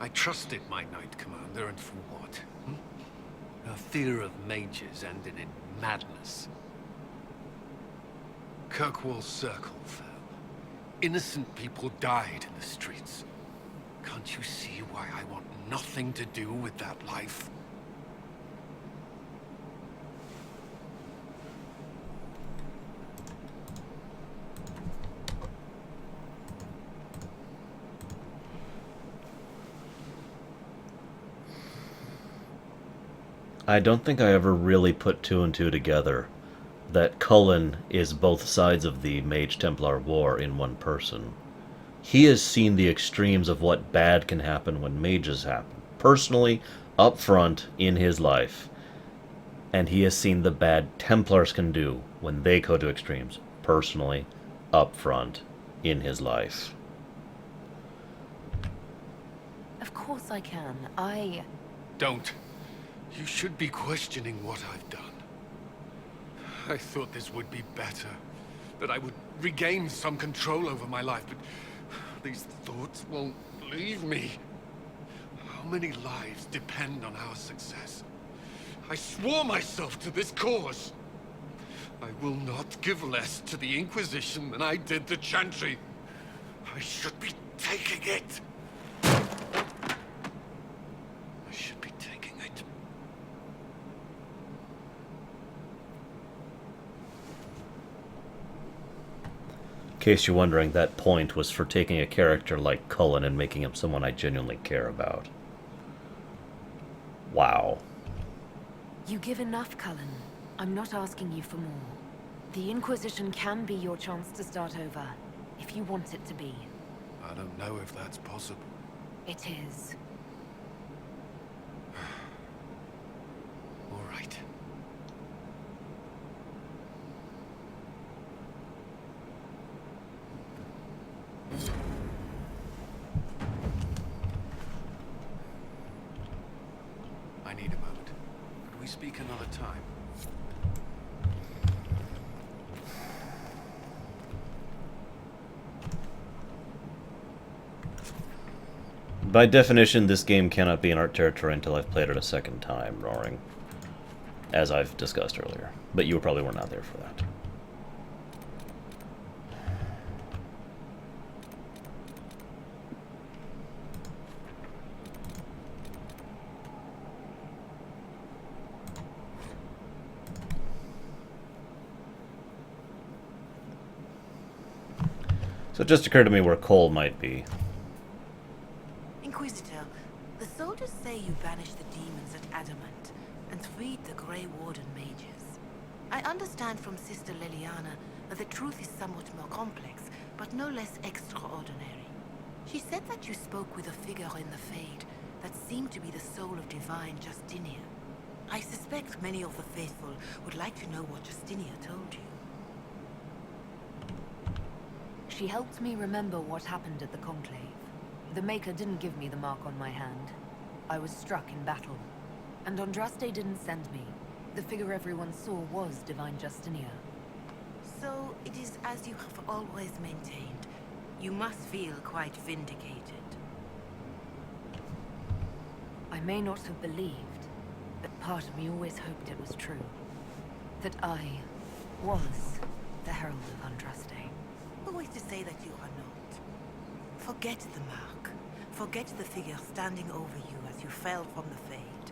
I trusted my Knight Commander, and for what? Her fear of mages ended in madness. Kirkwall's circle fell. Innocent people died in the streets. Can't you see why I want nothing to do with that life? I don't think I ever really put two and two together. That Cullen is both sides of the Mage-Templar war in one person. He has seen the extremes of what bad can happen when mages happen, personally, up front, in his life. And he has seen the bad Templars can do when they go to extremes, personally, up front, in his life. Of course I can. Don't. You should be questioning what I've done. I thought this would be better. That I would regain some control over my life, but these thoughts won't leave me. How many lives depend on our success? I swore myself to this cause. I will not give less to the Inquisition than I did the Chantry. I should be taking it. I should be taking it. In case you're wondering, that point was for taking a character like Cullen and making him someone I genuinely care about. Wow. You give enough, Cullen. I'm not asking you for more. The Inquisition can be your chance to start over, if you want it to be. I don't know if that's possible. It is. All right. I need a moment. Could we speak another time? By definition, this game cannot be in art territory until I've played it a second time, Roaring. As I've discussed earlier. But you probably were not there for that. So it just occurred to me where Cole might be. Inquisitor, the soldiers say you banished the demons at Adamant and freed the Grey Warden mages. I understand from Sister Liliana that the truth is somewhat more complex, but no less extraordinary. She said that you spoke with a figure in the Fade that seemed to be the soul of divine Justinia. I suspect many of the faithful would like to know what Justinia told you. She helped me remember what happened at the Conclave. The Maker didn't give me the mark on my hand. I was struck in battle. And Andraste didn't send me. The figure everyone saw was Divine Justinia. So it is as you have always maintained. You must feel quite vindicated. I may not have believed, but part of me always hoped it was true. That I was the Herald of Andraste. Who is to say that you are not? Forget the mark. Forget the figure standing over you as you fell from the Fade.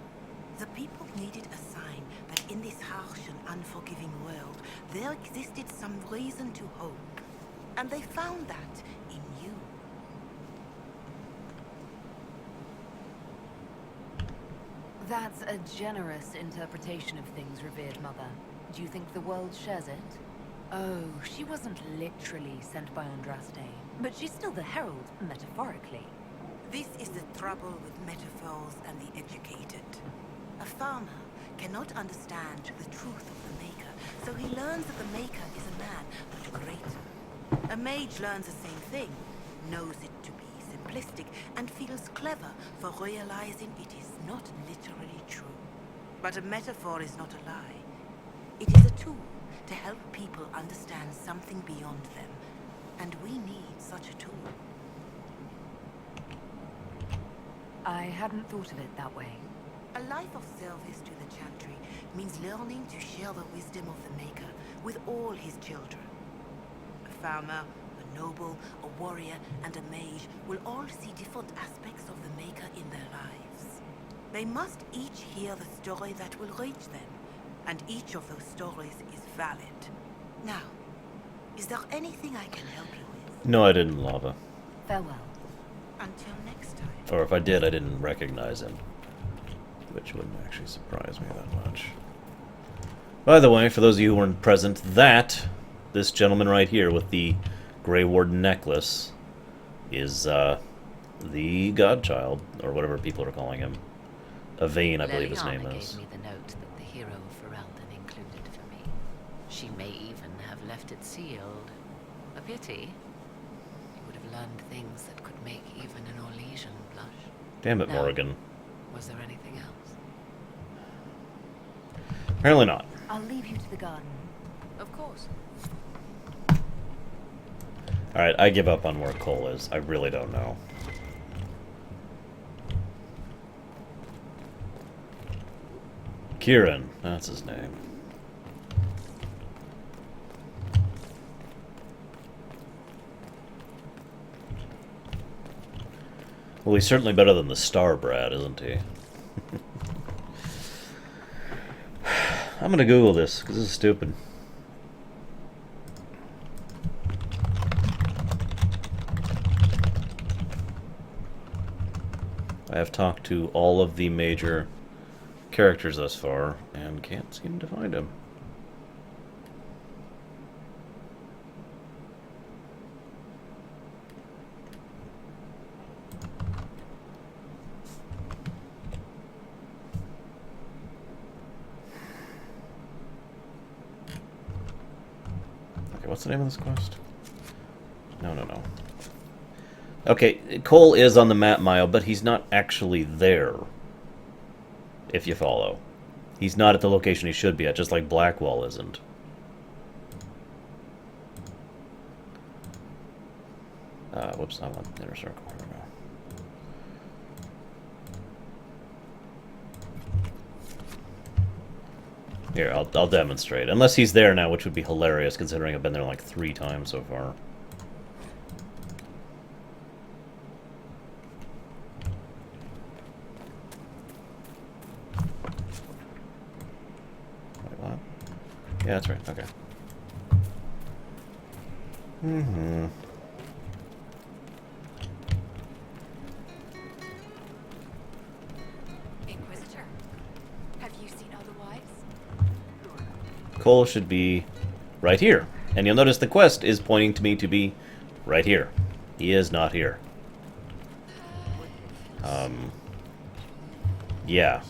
The people needed a sign that in this harsh and unforgiving world, there existed some reason to hope. And they found that in you. That's a generous interpretation of things, revered Mother. Do you think the world shares it? Oh, she wasn't literally sent by Andraste, but she's still the Herald, metaphorically. This is the trouble with metaphors and the educated. A farmer cannot understand the truth of the Maker, so he learns that the Maker is a man, but greater. A mage learns the same thing, knows it to be simplistic, and feels clever for realizing it is not literally true. But a metaphor is not a lie. It is a tool to help people understand something beyond them, and we need such a tool. I hadn't thought of it that way. A life of service to the Chantry means learning to share the wisdom of the Maker with all his children. A farmer, a noble, a warrior, and a mage will all see different aspects of the Maker in their lives. They must each hear the story that will reach them, and each of those stories is valid. Now, is there anything I can help you with? No, I didn't, Lava. Farewell. Until next time. Or if I did, I didn't recognize him. Which wouldn't actually surprise me that much. By the way, for those of you who weren't present, this gentleman right here with the Grey Warden necklace is the Godchild, or whatever people are calling him. Yvain, I believe his name is. Gave me the note that the hero of Ferelden included for me. She may even have left it sealed. A pity. You would have learned things that could make even an Orlesian blush. Damn it, Now, Morrigan. was there anything else? Apparently not. I'll leave you to the garden. Of course. Alright, I give up on where Cole is. I really don't know. Kieran, that's his name. Well, he's certainly better than the Star Brat, isn't he? I'm gonna Google this, because this is stupid. I have talked to all of the major characters thus far, and can't seem to find him. Okay, what's the name of this quest? No. Okay, Cole is on the map, Mile, but he's not actually there. if you follow. He's not at the location he should be at, just like Blackwall isn't. Whoops, I want inner circle. Here we go. Here, I'll demonstrate. Unless he's there now, which would be hilarious, considering I've been there like 3 times so far. Wait, what? Yeah, that's right. Okay. Mm-hmm. Inquisitor, have you seen otherwise? Cole should be right here. And you'll notice the quest is pointing to me to be right here. He is not here. Yeah.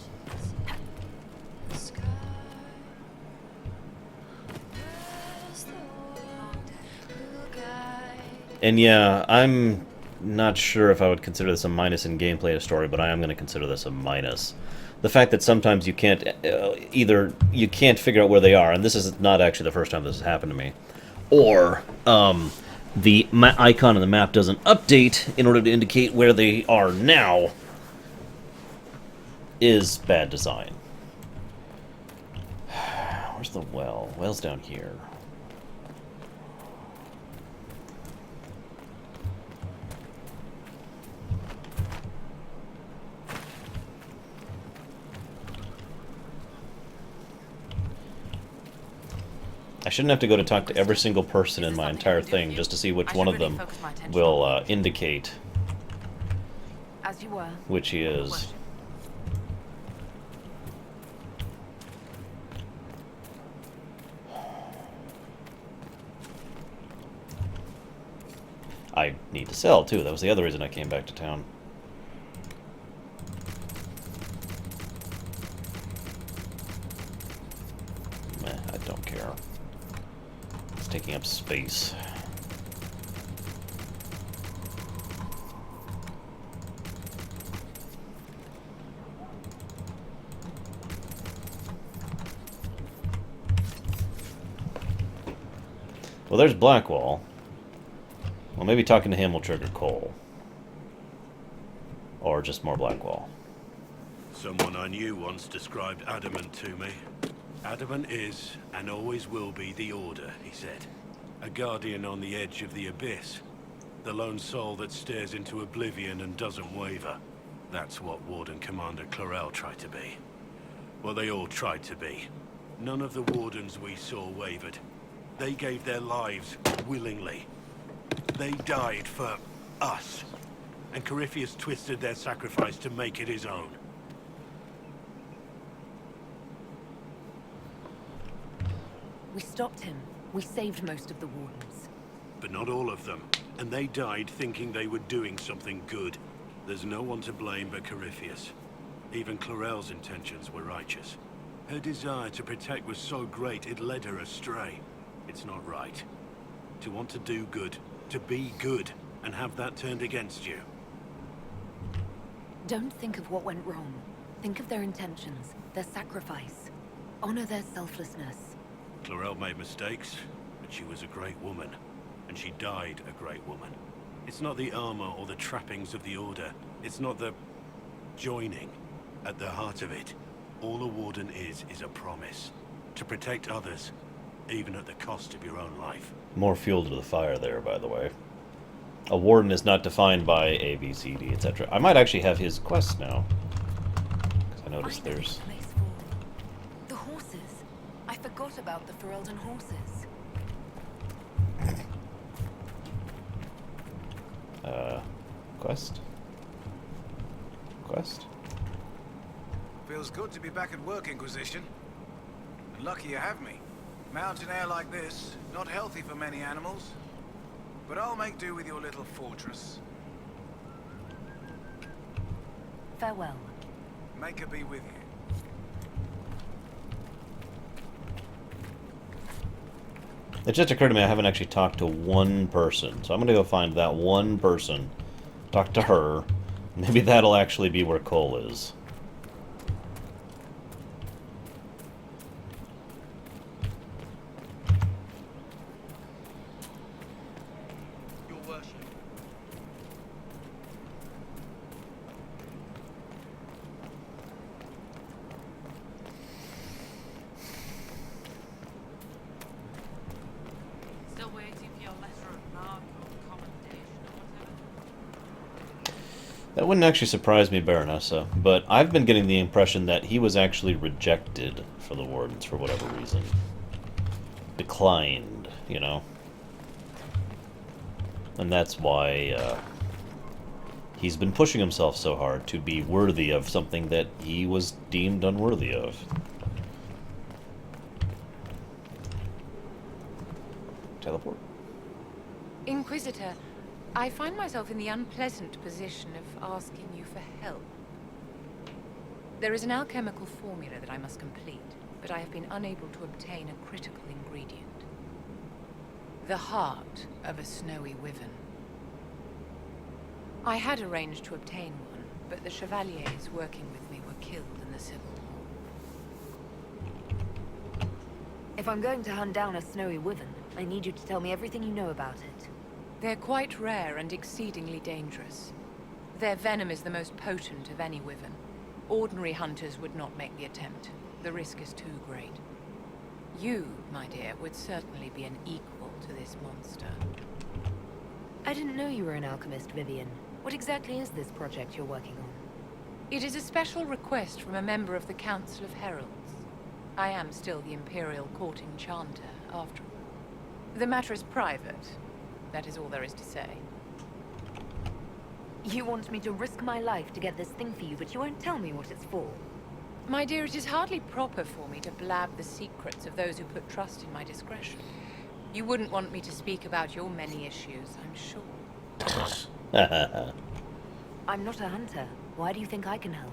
And yeah, I'm not sure if I would consider this a minus in gameplay or story, but I am going to consider this a minus. The fact that sometimes you can't, either you can't figure out where they are, and this is not actually the first time this has happened to me, or the icon on the map doesn't update in order to indicate where they are now, is bad design. Where's the well? Well's down here. I shouldn't have to go to talk to every single person in my entire thing just to see which one of them will indicate As you were. which he is. I need to sell, too. That was the other reason I came back to town. Meh, I don't care. It's taking up space. Well, there's Blackwall. Well, maybe talking to him will trigger Cole. Or just more Blackwall. Someone I knew once described Adamant to me. Adamant is, and always will be, the Order, he said. A guardian on the edge of the abyss. The lone soul that stares into oblivion and doesn't waver. That's what Warden Commander Clarel tried to be. Well, they all tried to be. None of the Wardens we saw wavered. They gave their lives willingly. They died for us. And Corypheus twisted their sacrifice to make it his own. We stopped him. We saved most of the Wardens. But not all of them. And they died thinking they were doing something good. There's no one to blame but Corypheus. Even Clarel's intentions were righteous. Her desire to protect was so great it led her astray. It's not right. To want to do good, to be good, and have that turned against you. Don't think of what went wrong. Think of their intentions, their sacrifice. Honor their selflessness. Clarel made mistakes, but she was a great woman. And she died a great woman. It's not the armor or the trappings of the Order. It's not the joining. At the heart of it, all a Warden is a promise. To protect others, even at the cost of your own life. More fuel to the fire there, by the way. A Warden is not defined by A, B, C, D, etc. I might actually have his quest now. Because I noticed there's... The horses. I forgot about the Ferelden horses. Quest? Quest? Feels good to be back at work, Inquisition. And lucky you have me. Mountain air like this, not healthy for many animals. But I'll make do with your little fortress. Farewell. Make her be with you. It just occurred to me I haven't actually talked to one person. So I'm going to go find that one person, talk to her. Maybe that'll actually be where Cole is. That wouldn't actually surprise me, Baronessa, but I've been getting the impression that he was actually rejected for the Wardens for whatever reason. Declined, you know? And that's why he's been pushing himself so hard to be worthy of something that he was deemed unworthy of. Teleport. Inquisitor, I find myself in the unpleasant position of asking you for help. There is an alchemical formula that I must complete, but I have been unable to obtain a critical ingredient. The heart of a snowy wyvern. I had arranged to obtain one, but the chevaliers working with me were killed in the civil war. If I'm going to hunt down a snowy wyvern, I need you to tell me everything you know about it. They're quite rare and exceedingly dangerous. Their venom is the most potent of any wyvern. Ordinary hunters would not make the attempt. The risk is too great. You, my dear, would certainly be an equal to this monster. I didn't know you were an alchemist, Vivian. What exactly is this project you're working on? It is a special request from a member of the Council of Heralds. I am still the Imperial Court Enchanter, after all. The matter is private. That is all there is to say. You want me to risk my life to get this thing for you, but you won't tell me what it's for. My dear, it is hardly proper for me to blab the secrets of those who put trust in my discretion. You wouldn't want me to speak about your many issues, I'm sure. I'm not a hunter. Why do you think I can help?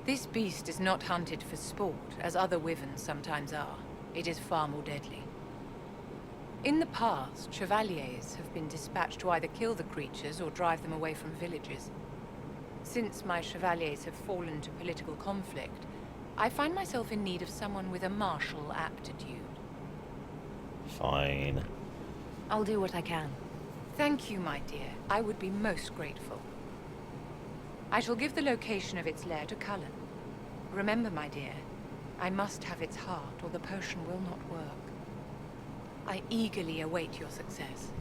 This beast is not hunted for sport, as other wyverns sometimes are. It is far more deadly. In the past, chevaliers have been dispatched to either kill the creatures or drive them away from villages. Since my chevaliers have fallen to political conflict, I find myself in need of someone with a martial aptitude. Fine. I'll do what I can. Thank you, my dear. I would be most grateful. I shall give the location of its lair to Cullen. Remember, my dear, I must have its heart or the potion will not work. I eagerly await your success.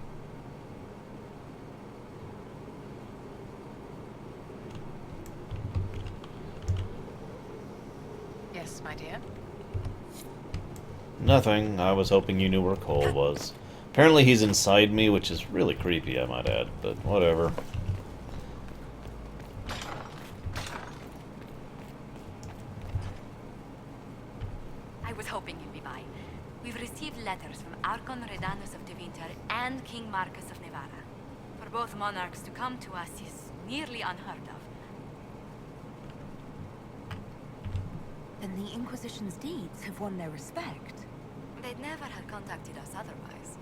Yes, my dear? Nothing. I was hoping you knew where Cole was. Apparently he's inside me, which is really creepy, I might add, but whatever. I was hoping you'd be by. We've received letters from Archon Redanus of Tevinter and King Marcus of Nevada. For both monarchs to come to us is nearly unheard of. Then the Inquisition's deeds have won their respect. They'd never have contacted us otherwise.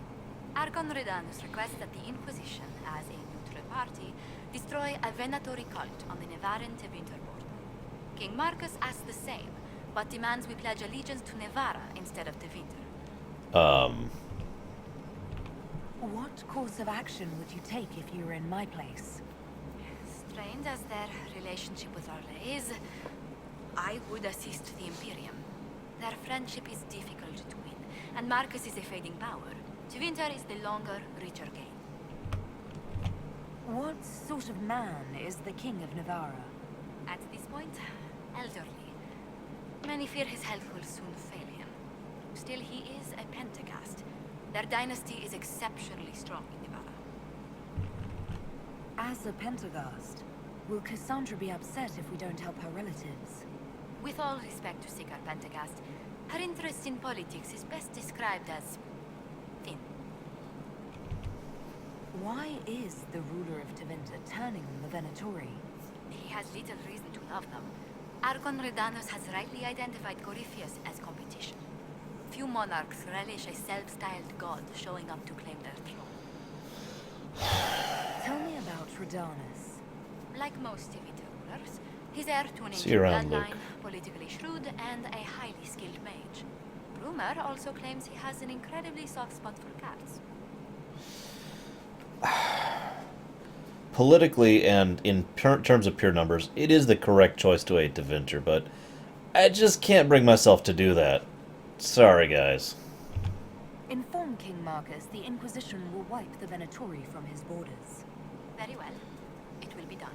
Archon Redanus requests that the Inquisition, as a neutral party, destroy a venatory cult on the Nevaran-Tevinter border. King Marcus asks the same, but demands we pledge allegiance to Nevara instead of Tevinter. What course of action would you take if you were in my place? Strained as their relationship with Orle is, I would assist the Imperium. Their friendship is difficult to win, and Marcus is a fading power. Tevinter is the longer, richer game. What sort of man is the King of Navarra? At this point, elderly. Many fear his health will soon fail him. Still, he is a Pentagast. Their dynasty is exceptionally strong in Navarra. As a Pentagast, will Cassandra be upset if we don't help her relatives? With all respect to Sikar Pentagast, her interest in politics is best described as thin. Why is the ruler of Tevinter turning on the Venatori? He has little reason to love them. Archon Redanus has rightly identified Corypheus as competition. Few monarchs relish a self-styled god showing up to claim their throne. Tell me about Redanus. Like most Tevinter rulers, he's heir to an ancient bloodline, politically shrewd, and a highly skilled mage. Rumor also claims he has an incredibly soft spot for cats. Politically and in terms of pure numbers, it is the correct choice to aid Tevinter, but I just can't bring myself to do that. Sorry, guys. Inform King Marcus the Inquisition will wipe the Venatori from his borders. Very well. It will be done.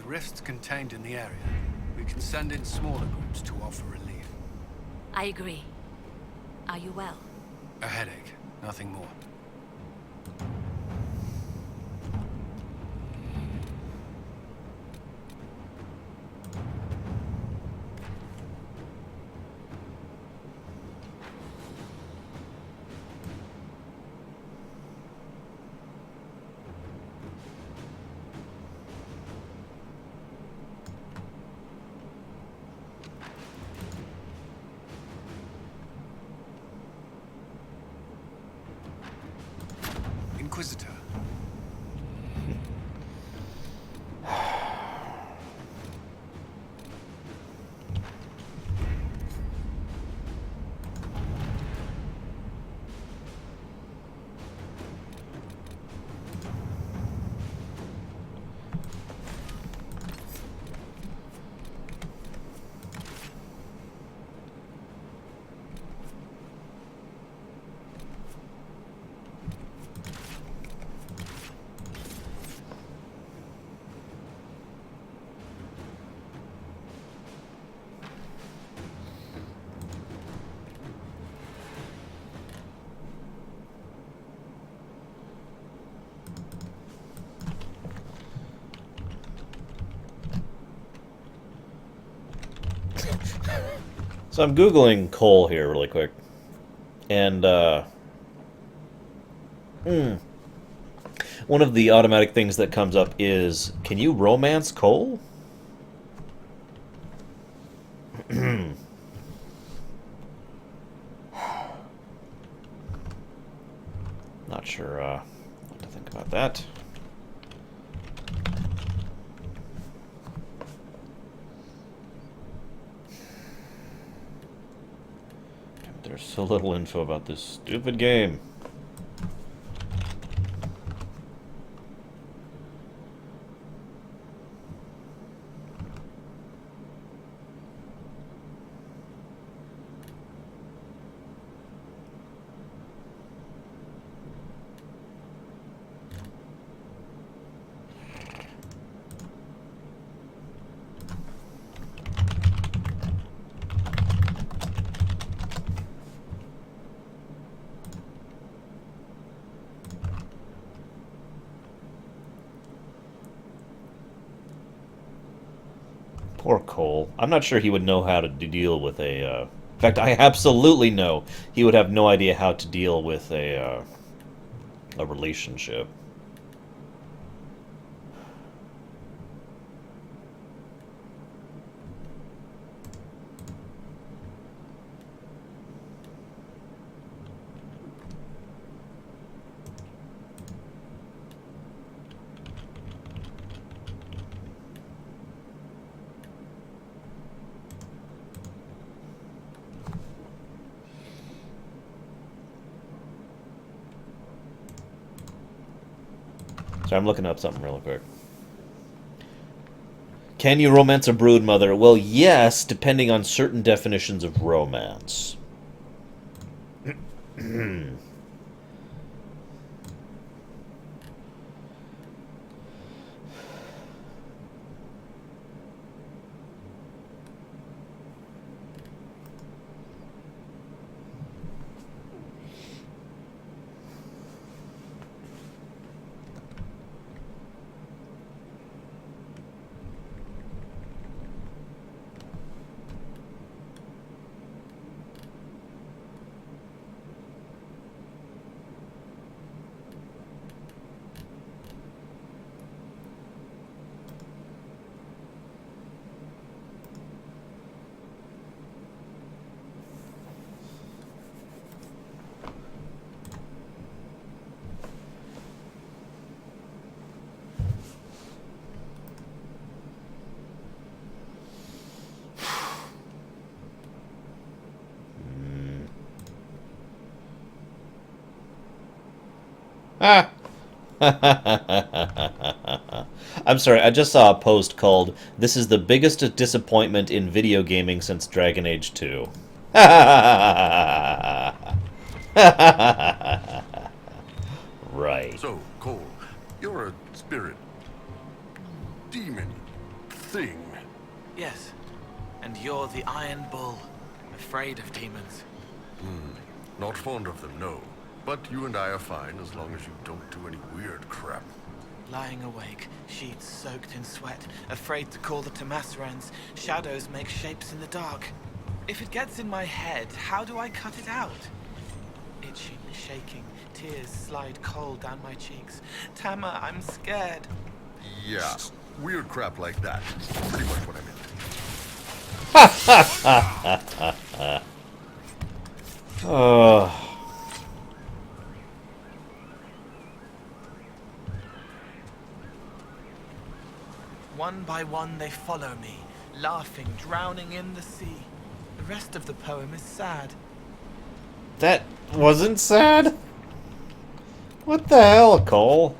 rifts contained in the area, we can send in smaller groups to offer relief. I agree. Are you well? A headache, nothing more. Inquisitor. So I'm Googling coal here really quick. And, one of the automatic things that comes up is, can you romance coal? Not sure what to think about that. There's so little info about this stupid game. Poor Cole. I'm not sure he would know how to deal with a... In fact, I absolutely know he would have no idea how to deal with a relationship. So I'm looking up something real quick. Can you romance a broodmother? Well, yes, depending on certain definitions of romance. Ah! I'm sorry, I just saw a post called, "This is the biggest disappointment in video gaming since Dragon Age 2. Right. So, Cole, you're a spirit. Demon. thing. Yes. And you're the Iron Bull, afraid of demons. Not fond of them, no. But you and I are fine as long as you don't do any weird crap. Lying awake, sheets soaked in sweat, afraid to call the Tomasrans. Shadows make shapes in the dark. If it gets in my head, how do I cut it out? Itching, shaking, tears slide cold down my cheeks. Tama, I'm scared. Yeah, weird crap like that. Pretty much what I meant. One by one they follow me, laughing, drowning in the sea. The rest of the poem is sad. That wasn't sad? What the hell, Cole?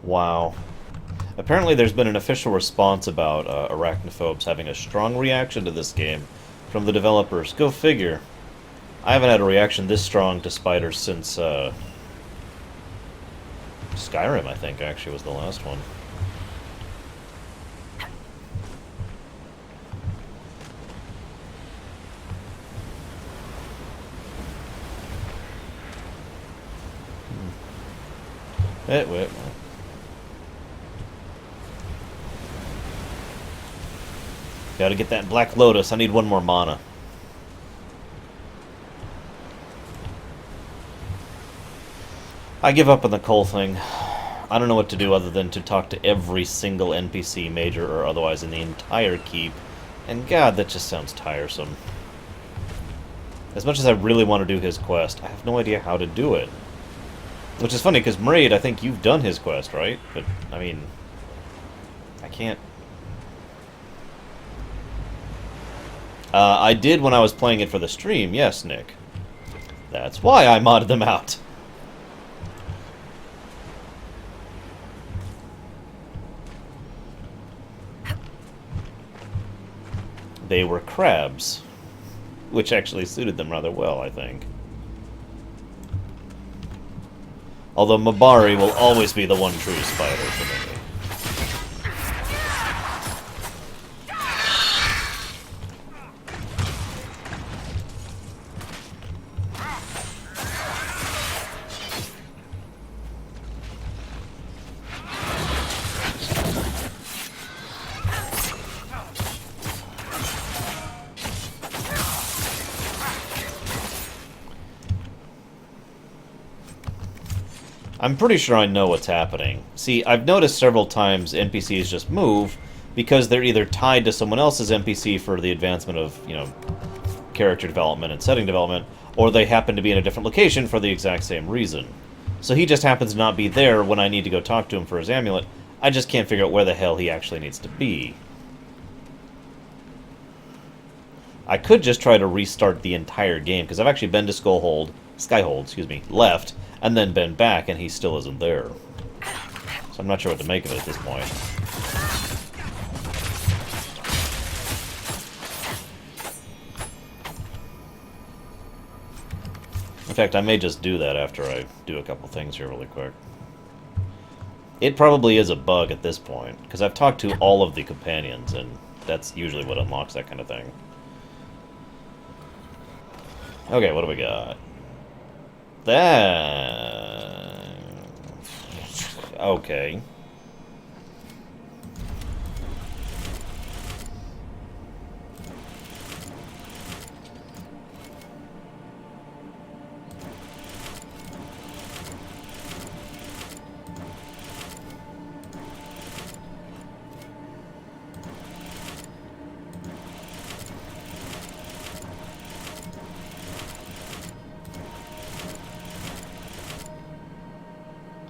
Wow. Apparently there's been an official response about arachnophobes having a strong reaction to this game from the developers. Go figure. I haven't had a reaction this strong to spiders since Skyrim, I think, actually, was the last one. Wait. Gotta get that Black Lotus. I need one more mana. I give up on the Cole thing. I don't know what to do other than to talk to every single NPC, major or otherwise, in the entire keep. And god, that just sounds tiresome. As much as I really want to do his quest, I have no idea how to do it. Which is funny, because Mraid, I think you've done his quest, right? But, I mean, I can't... I did when I was playing it for the stream, yes, Nick. That's why I modded them out. They were crabs, which actually suited them rather well, I think. Although Mabari will always be the one true spider for me. I'm pretty sure I know what's happening. See, I've noticed several times NPCs just move because they're either tied to someone else's NPC for the advancement of, you know, character development and setting development, or they happen to be in a different location for the exact same reason. So he just happens to not be there when I need to go talk to him for his amulet. I just can't figure out where the hell he actually needs to be. I could just try to restart the entire game, because I've actually been to Skyhold, excuse me, left, and then been back, and he still isn't there. So I'm not sure what to make of it at this point. In fact, I may just do that after I do a couple things here really quick. It probably is a bug at this point, because I've talked to all of the companions, and that's usually what unlocks that kind of thing. Okay, what do we got? That... Okay.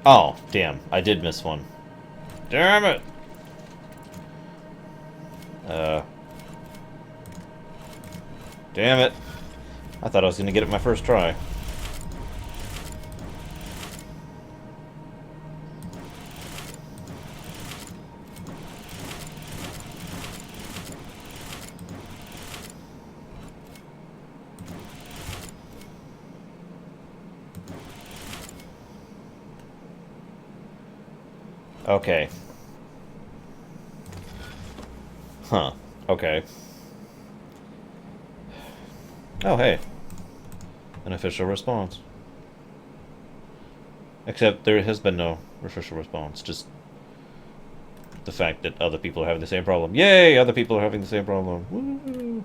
Oh, damn. I did miss one. Damn it! Damn it. I thought I was going to get it my first try. Okay. Huh. Okay. Oh, hey. An official response. Except there has been no official response. Just the fact that other people are having the same problem. Yay! Other people are having the same problem. Woo!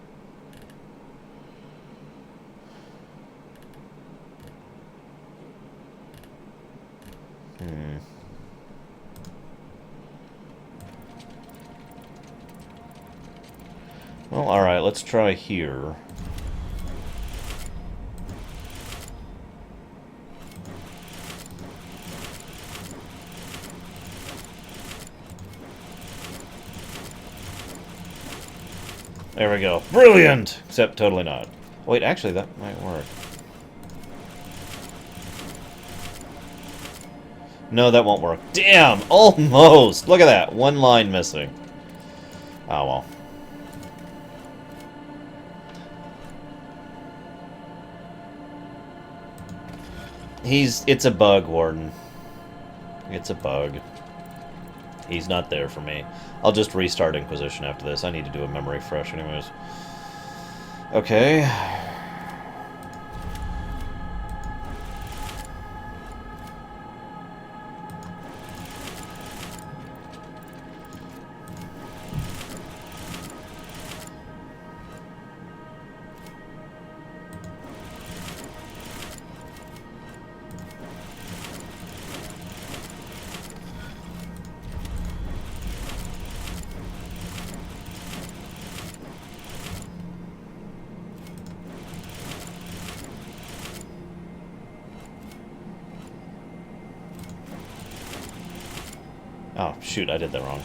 Well, alright, let's try here. There we go. Brilliant! Except totally not. Wait, actually, that might work. No, that won't work. Damn! Almost! Look at that. One line missing. Oh, well. It's a bug, Warden. It's a bug. He's not there for me. I'll just restart Inquisition after this. I need to do a memory fresh anyways. Okay. Oh, shoot, I did that wrong.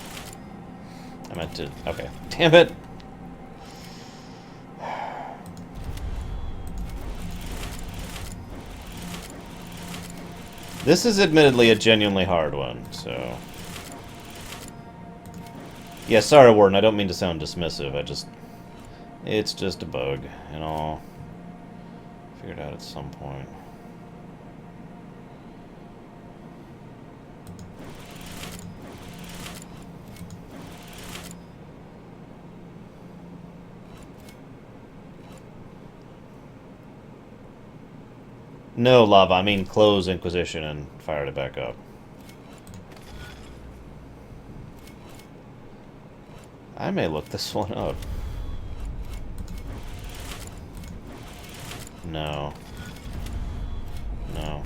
I meant to... Okay. Damn it! This is admittedly a genuinely hard one, so... Yeah, sorry, Warden, I don't mean to sound dismissive, It's just a bug, and I'll figure it out at some point. No, Lava, I mean close Inquisition and fired it back up. I may look this one up. No. No.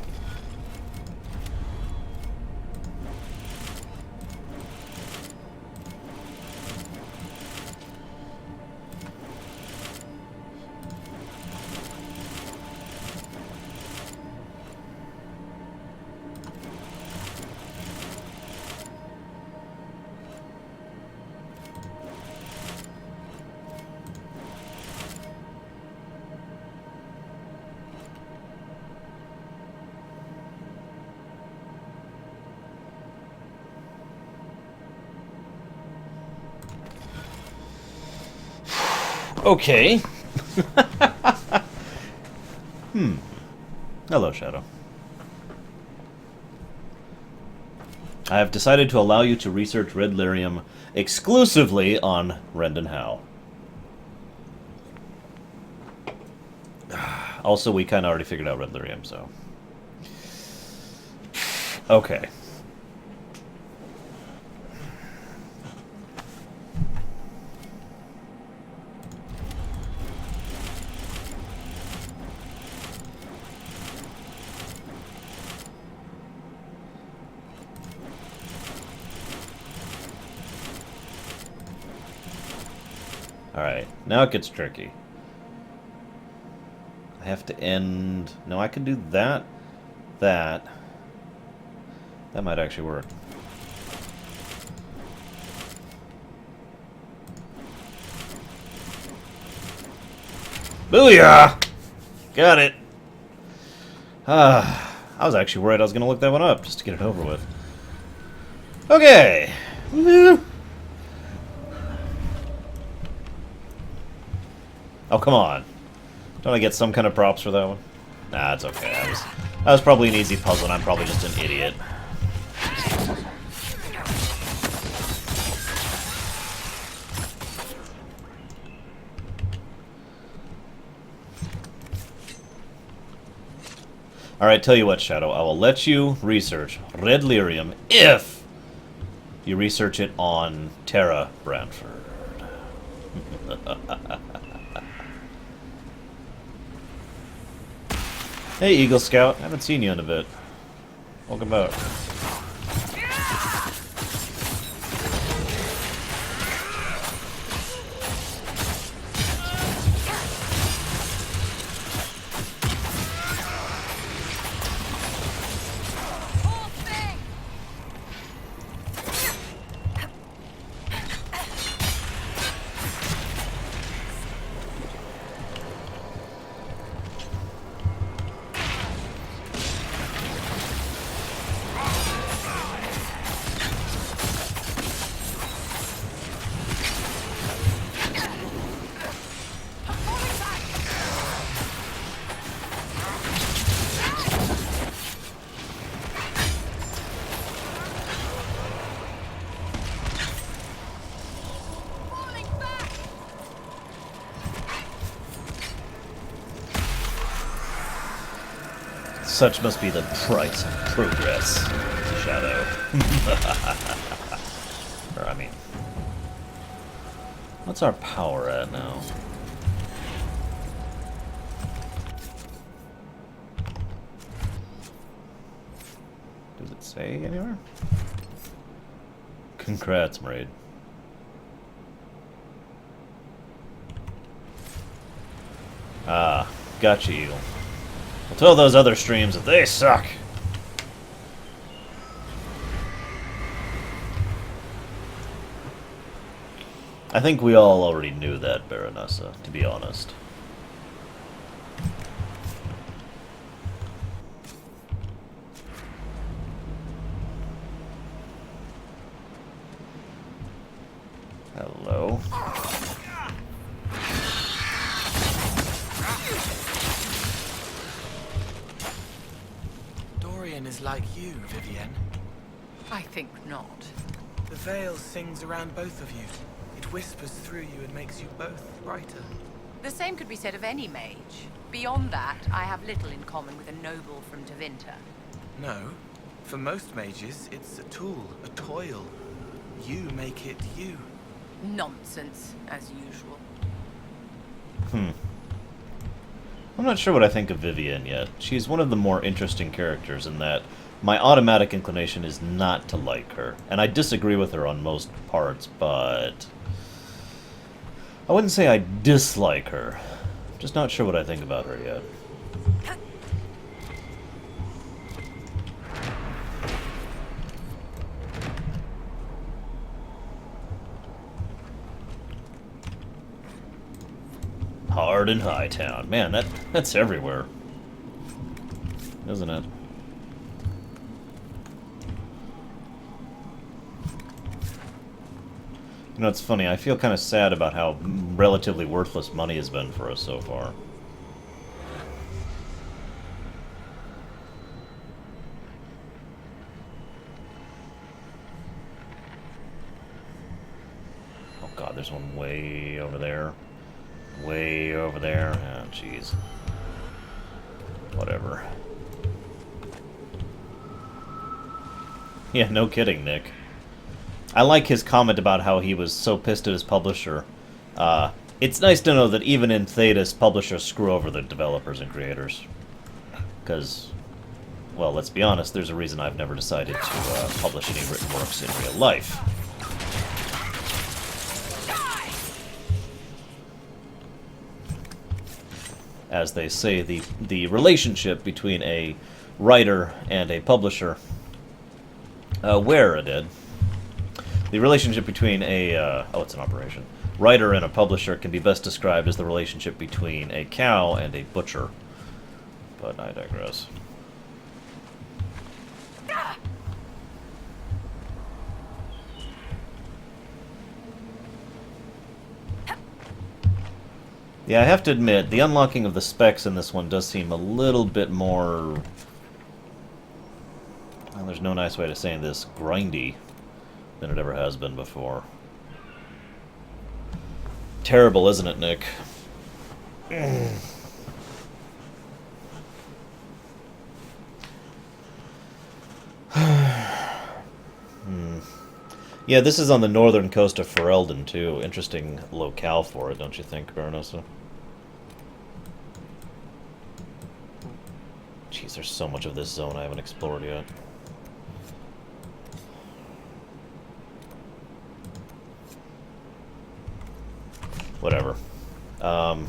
Okay. Hello, Shadow. I have decided to allow you to research red lyrium exclusively on Rendon Howe. Also, we kind of already figured out red lyrium, so... Okay. Alright, now it gets tricky. I have to end... No, I can do that, that, That might actually work. Booyah! Got it. I was actually worried I was going to look that one up just to get it over with. Okay. Woo. Oh, come on. Don't I get some kind of props for that one? Nah, it's okay. That was probably an easy puzzle, and I'm probably just an idiot. Alright, tell you what, Shadow. I will let you research Red Lyrium if you research it on Terra Brantford. Hey, Eagle Scout. I haven't seen you in a bit. Welcome back. Such must be the price of progress, Shadow. Or, I mean... What's our power at now? Does it say anywhere? Congrats, Maraid. Ah, gotcha, Eagle. I'll tell those other streams that they suck. I think we all already knew that, Baronessa, to be honest. Hello. Is like you, Vivienne. I think not. The veil sings around both of you. It whispers through you and makes you both brighter. The same could be said of any mage. Beyond that, I have little in common with a noble from Tevinter. No. For most mages, it's a tool, a toil. You make it you. Nonsense, as usual. I'm not sure what I think of Vivienne yet. She's one of the more interesting characters in that my automatic inclination is not to like her. And I disagree with her on most parts, but... I wouldn't say I dislike her. I'm just not sure what I think about her yet. Hard in Hightown. Man, that's everywhere. Isn't it? You know, it's funny. I feel kind of sad about how relatively worthless money has been for us so far. Oh god, there's one way over there. Way over there. Oh, jeez. Whatever. Yeah, no kidding, Nick. I like his comment about how he was so pissed at his publisher. It's nice to know that even in Thedas, publishers screw over the developers and creators. Because, well, let's be honest, there's a reason I've never decided to publish any written works in real life. As they say, the relationship between a writer and a publisher Where it did. The relationship between a... it's an operation. Writer and a publisher can be best described as the relationship between a cow and a butcher. But I digress. Yeah, I have to admit, the unlocking of the specs in this one does seem a little bit more... Well, there's no nice way to say this, grindy than it ever has been before. Terrible, isn't it, Nick? Yeah, this is on the northern coast of Ferelden, too. Interesting locale for it, don't you think, Baronessa? Jeez, there's so much of this zone I haven't explored yet. Whatever. And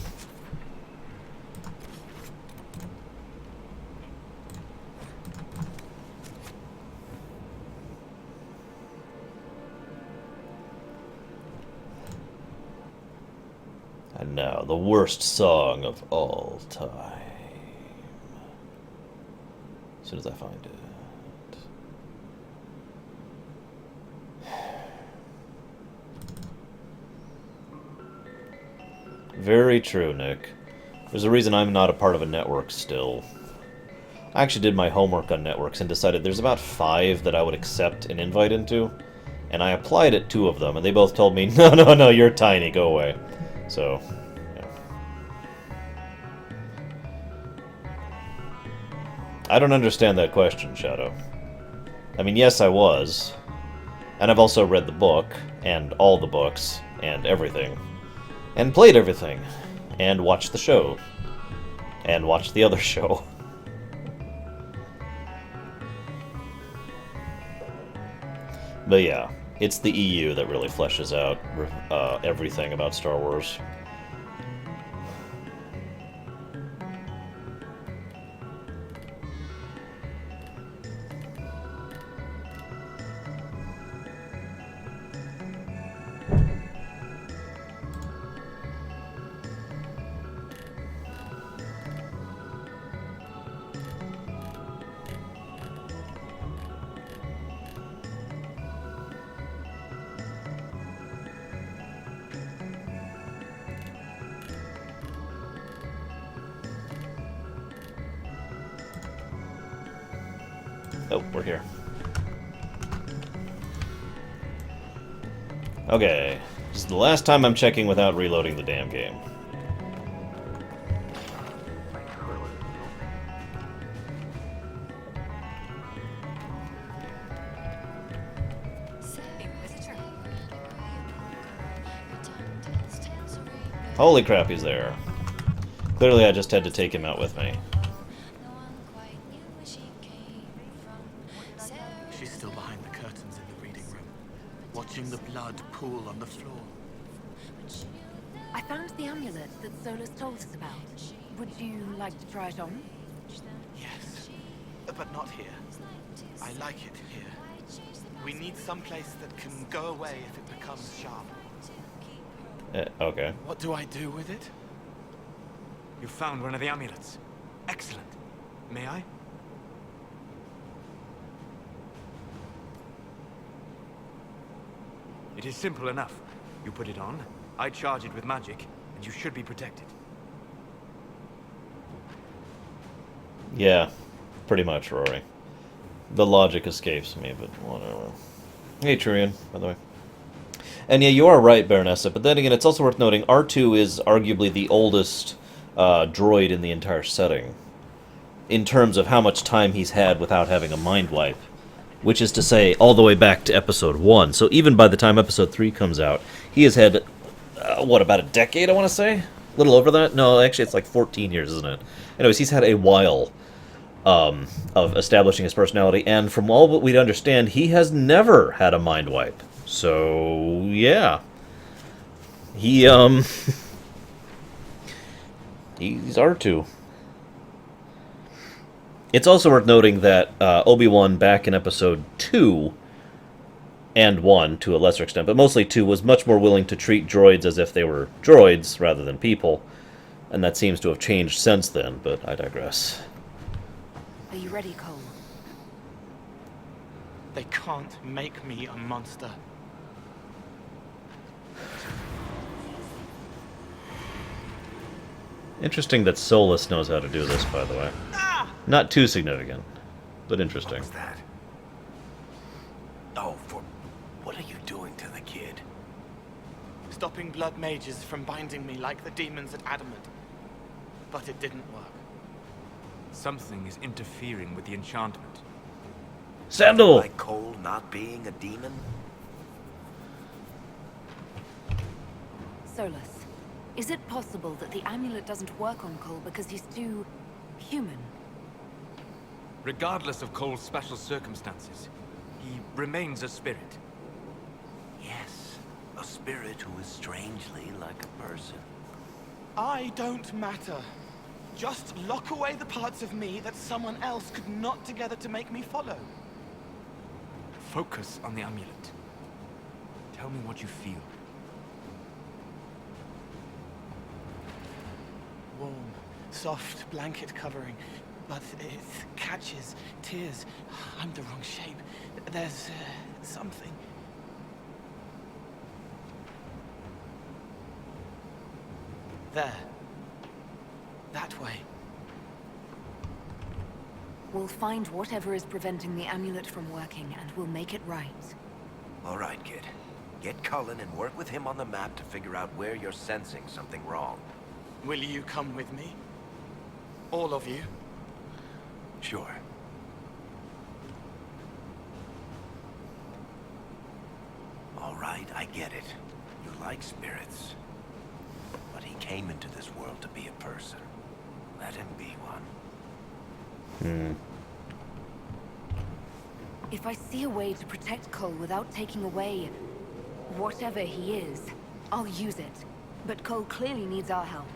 now, the worst song of all time. As soon as I find it. Very true, Nick. There's a reason I'm not a part of a network still. I actually did my homework on networks and decided there's about 5 that I would accept an invite into. And I applied at 2 of them, and they both told me, no, you're tiny, go away. So, yeah. I don't understand that question, Shadow. I mean, yes, I was. And I've also read the book, and all the books, and everything. And played everything. And watched the show. And watched the other show. But yeah, it's the EU that really fleshes out everything about Star Wars. Oh, we're here. Okay. This is the last time I'm checking without reloading the damn game. Holy crap, he's there. Clearly I just had to take him out with me. She's still behind the curtains in the reading room, watching the blood pool on the floor. I found the amulet that Solus told us about. Would you like to try it on? Yes, but not here. I like it here. We need some place that can go away if it becomes sharp. Okay. What do I do with it? You found one of the amulets. Excellent. May I? It is simple enough. You put it on, I charge it with magic, and you should be protected. Yeah, pretty much, Rory. The logic escapes me, but whatever. Hey, Turian, by the way. And yeah, you are right, Baronessa, but then again, it's also worth noting, R2 is arguably the oldest droid in the entire setting, in terms of how much time he's had without having a mind wipe. Which is to say, all the way back to Episode 1. So even by the time Episode 3 comes out, he has had, what, about a decade, I want to say? A little over that? No, actually, it's like 14 years, isn't it? Anyways, he's had a while of establishing his personality, and from all that we'd understand, he has never had a mind wipe. So, yeah. He's It's also worth noting that Obi-Wan back in episode 2 and 1 to a lesser extent, but mostly 2, was much more willing to treat droids as if they were droids rather than people, and that seems to have changed since then, but I digress. Are you ready, Cole? They can't make me a monster. Interesting that Solus knows how to do this, by the way. Not too significant, but interesting. What's that? Oh, what are you doing to the kid? Stopping blood mages from binding me like the demons at Adamant. But it didn't work. Something is interfering with the enchantment. Sandal! Like Cole not being a demon? Solus, is it possible that the amulet doesn't work on Cole because he's too human? Regardless of Cole's special circumstances, he remains a spirit. Yes, a spirit who is strangely like a person. I don't matter. Just lock away the parts of me that someone else could knot together to make me follow. Focus on the amulet. Tell me what you feel. Warm, soft blanket covering, but it catches tears. I'm the wrong shape. There's something. There. That way. We'll find whatever is preventing the amulet from working, and we'll make it right. All right, kid. Get Cullen and work with him on the map to figure out where you're sensing something wrong. Will you come with me? All of you? Sure. All right, I get it. You like spirits. But he came into this world to be a person. Let him be one. If I see a way to protect Cole without taking away whatever he is, I'll use it. But Cole clearly needs our help.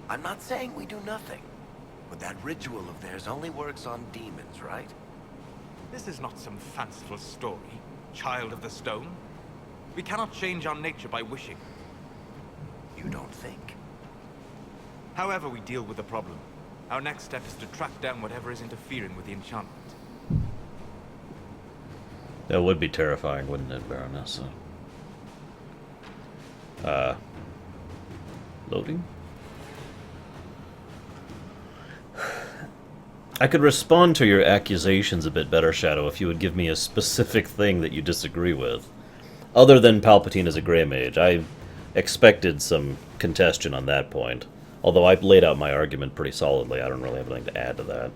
I'm not saying we do nothing. But that ritual of theirs only works on demons, right? This is not some fanciful story, child of the stone. We cannot change our nature by wishing. You don't think? However we deal with the problem, our next step is to track down whatever is interfering with the enchantment. That would be terrifying, wouldn't it, Baronessa? Loading? I could respond to your accusations a bit better, Shadow, if you would give me a specific thing that you disagree with. Other than Palpatine as a Grey Mage, I expected some contestation on that point. Although I've laid out my argument pretty solidly, I don't really have anything to add to that.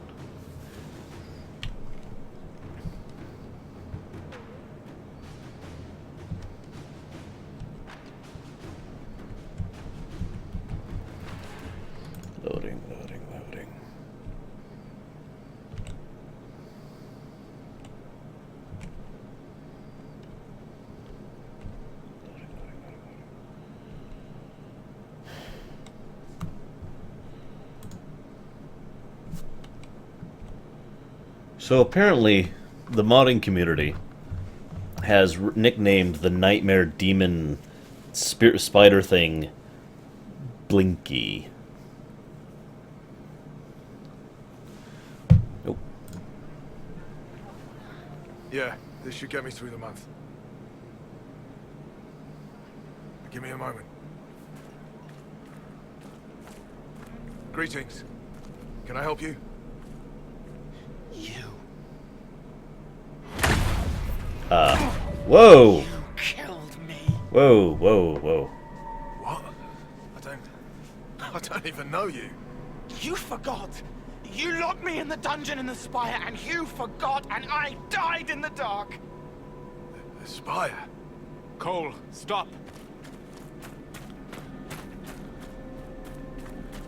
Loading, loading, loading. So apparently, the modding community has nicknamed the nightmare demon spider thing Blinky. Nope. Yeah, this should get me through the month. Give me a moment. Greetings. Can I help you? Whoa! You killed me. Whoa, whoa, whoa. What? I don't even know you. You forgot. You locked me in the dungeon in the spire, and you forgot, and I died in the dark. The spire? Cole, stop.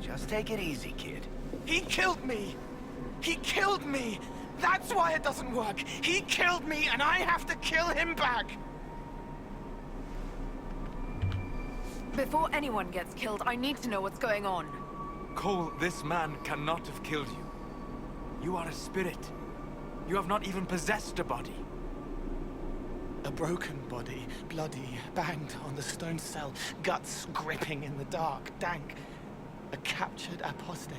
Just take it easy, kid. He killed me. He killed me. That's why it doesn't work. He killed me, and I have to kill him back. Before anyone gets killed, I need to know what's going on. Cole, this man cannot have killed you. You are a spirit. You have not even possessed a body. A broken body, bloody, banged on the stone cell, guts gripping in the dark, dank. A captured apostate.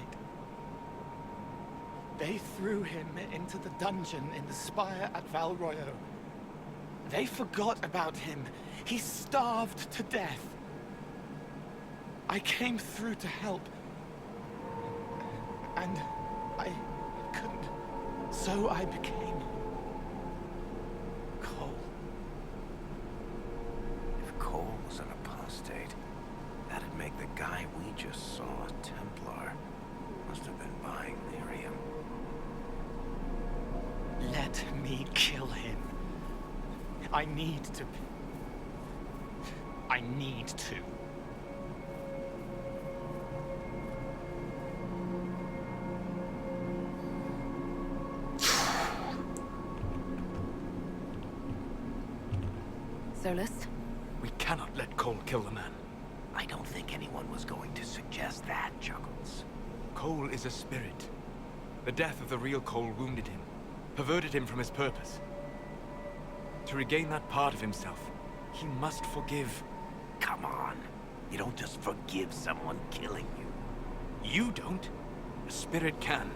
They threw him into the dungeon in the spire at Val Royo. They forgot about him. He starved to death. I came through to help. And I couldn't. So I became Cole. If Cole was an apostate, that'd make the guy we just saw a Templar. Must have been buying lyrium. Let me kill him. I need to. I need to. Solus? We cannot let Cole kill the man. I don't think anyone was going to suggest that, Chuckles. Cole is a spirit. The death of the real Cole wounded him, perverted him from his purpose. To regain that part of himself, he must forgive. Come on. You don't just forgive someone killing you. You don't. A spirit can.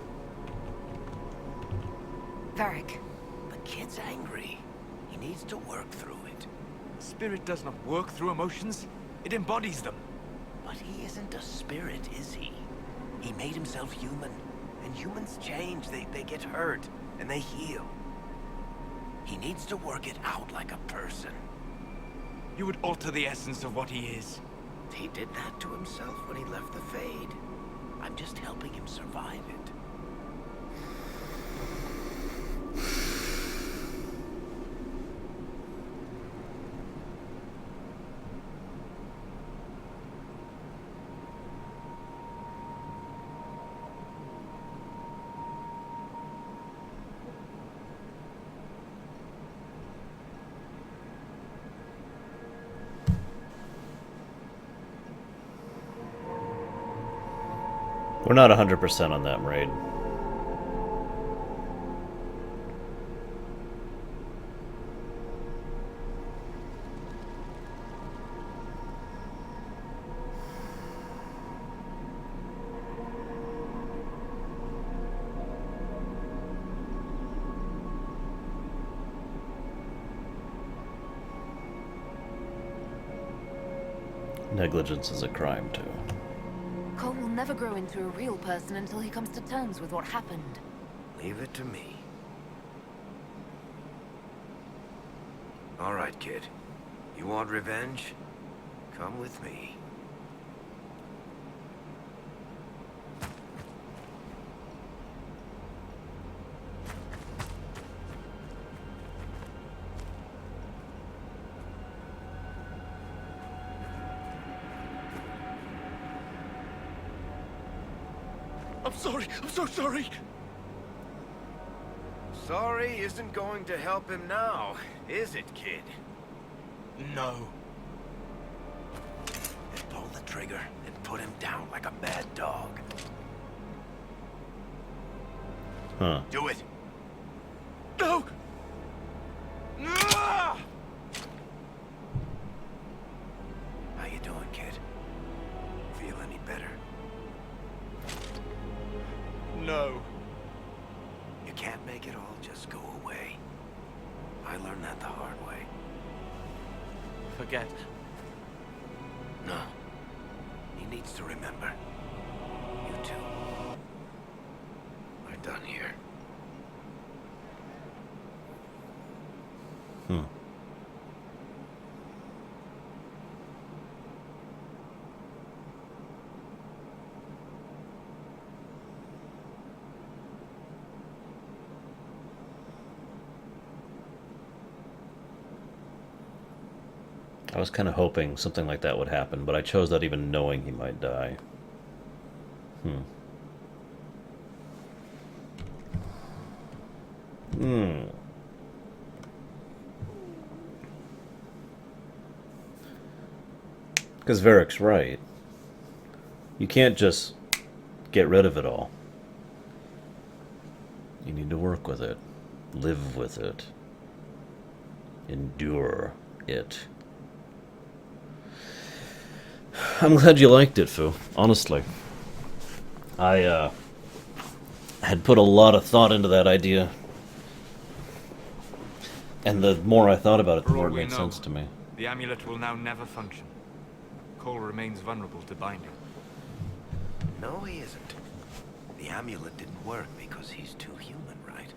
Varric. The kid's angry. He needs to work through it. Spirit does not work through emotions. It embodies them. But he isn't a spirit, is he? He made himself human. And humans change. They get hurt. And they heal. He needs to work it out like a person. You would alter the essence of what he is. He did that to himself when he left the Fade. I'm just helping him survive it. We're not 100% on that raid. Negligence is a crime, too. Cole will never grow into a real person until he comes to terms with what happened. Leave it to me. All right, kid. You want revenge? Come with me. I'm sorry. I'm so sorry. Sorry isn't going to help him now, is it, kid? No. Then pull the trigger and put him down like a mad dog. Huh. Do it. No! How you doing, kid? Feel any better? No. You can't make it all just go away. I learned that the hard way. Forget. No. He needs to remember. You too. We're done here. I was kind of hoping something like that would happen, but I chose not even knowing he might die. Because Varric's right. You can't just get rid of it all. You need to work with it. Live with it. Endure it. I'm glad you liked it, Fu. Honestly. I had put a lot of thought into that idea. And the more I thought about it, the For more all it we made know, sense to me. the amulet will now never function. Cole remains vulnerable to binding. No, he isn't. The amulet didn't work because he's too human, right?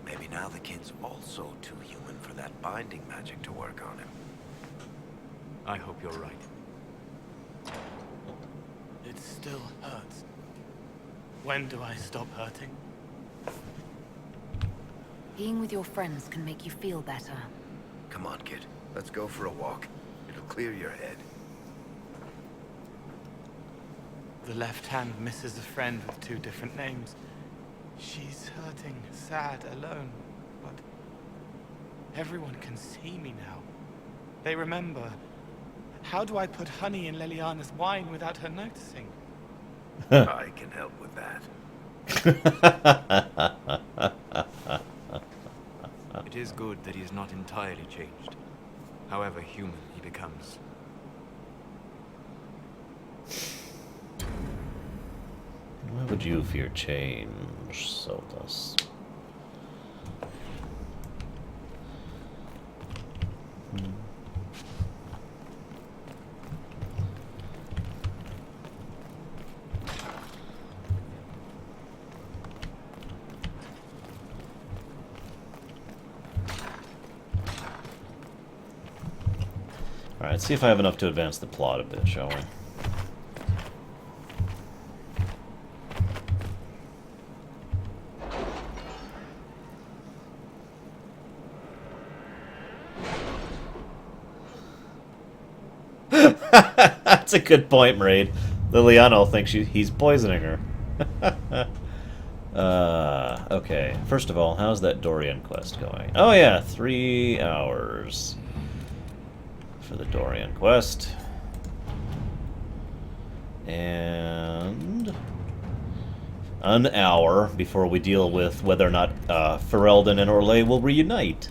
Maybe now the kid's also too human for that binding magic to work on him. I hope you're right. It still hurts. When do I stop hurting? Being with your friends can make you feel better. Come on, kid. Let's go for a walk. It'll clear your head. The left hand misses a friend with 2 different names. She's hurting, sad, alone, but everyone can see me now. They remember. How do I put honey in Leliana's wine without her noticing? I can help with that. It is good that he is not entirely changed, however human he becomes. Why would you fear change, Soldas? Alright, see if I have enough to advance the plot a bit, shall we? That's a good point, Maraid. Liliana will think he's poisoning her. Okay. First of all, how's that Dorian quest going? Oh yeah, 3 hours for the Dorian quest. And an hour before we deal with whether or not Ferelden and Orlais will reunite.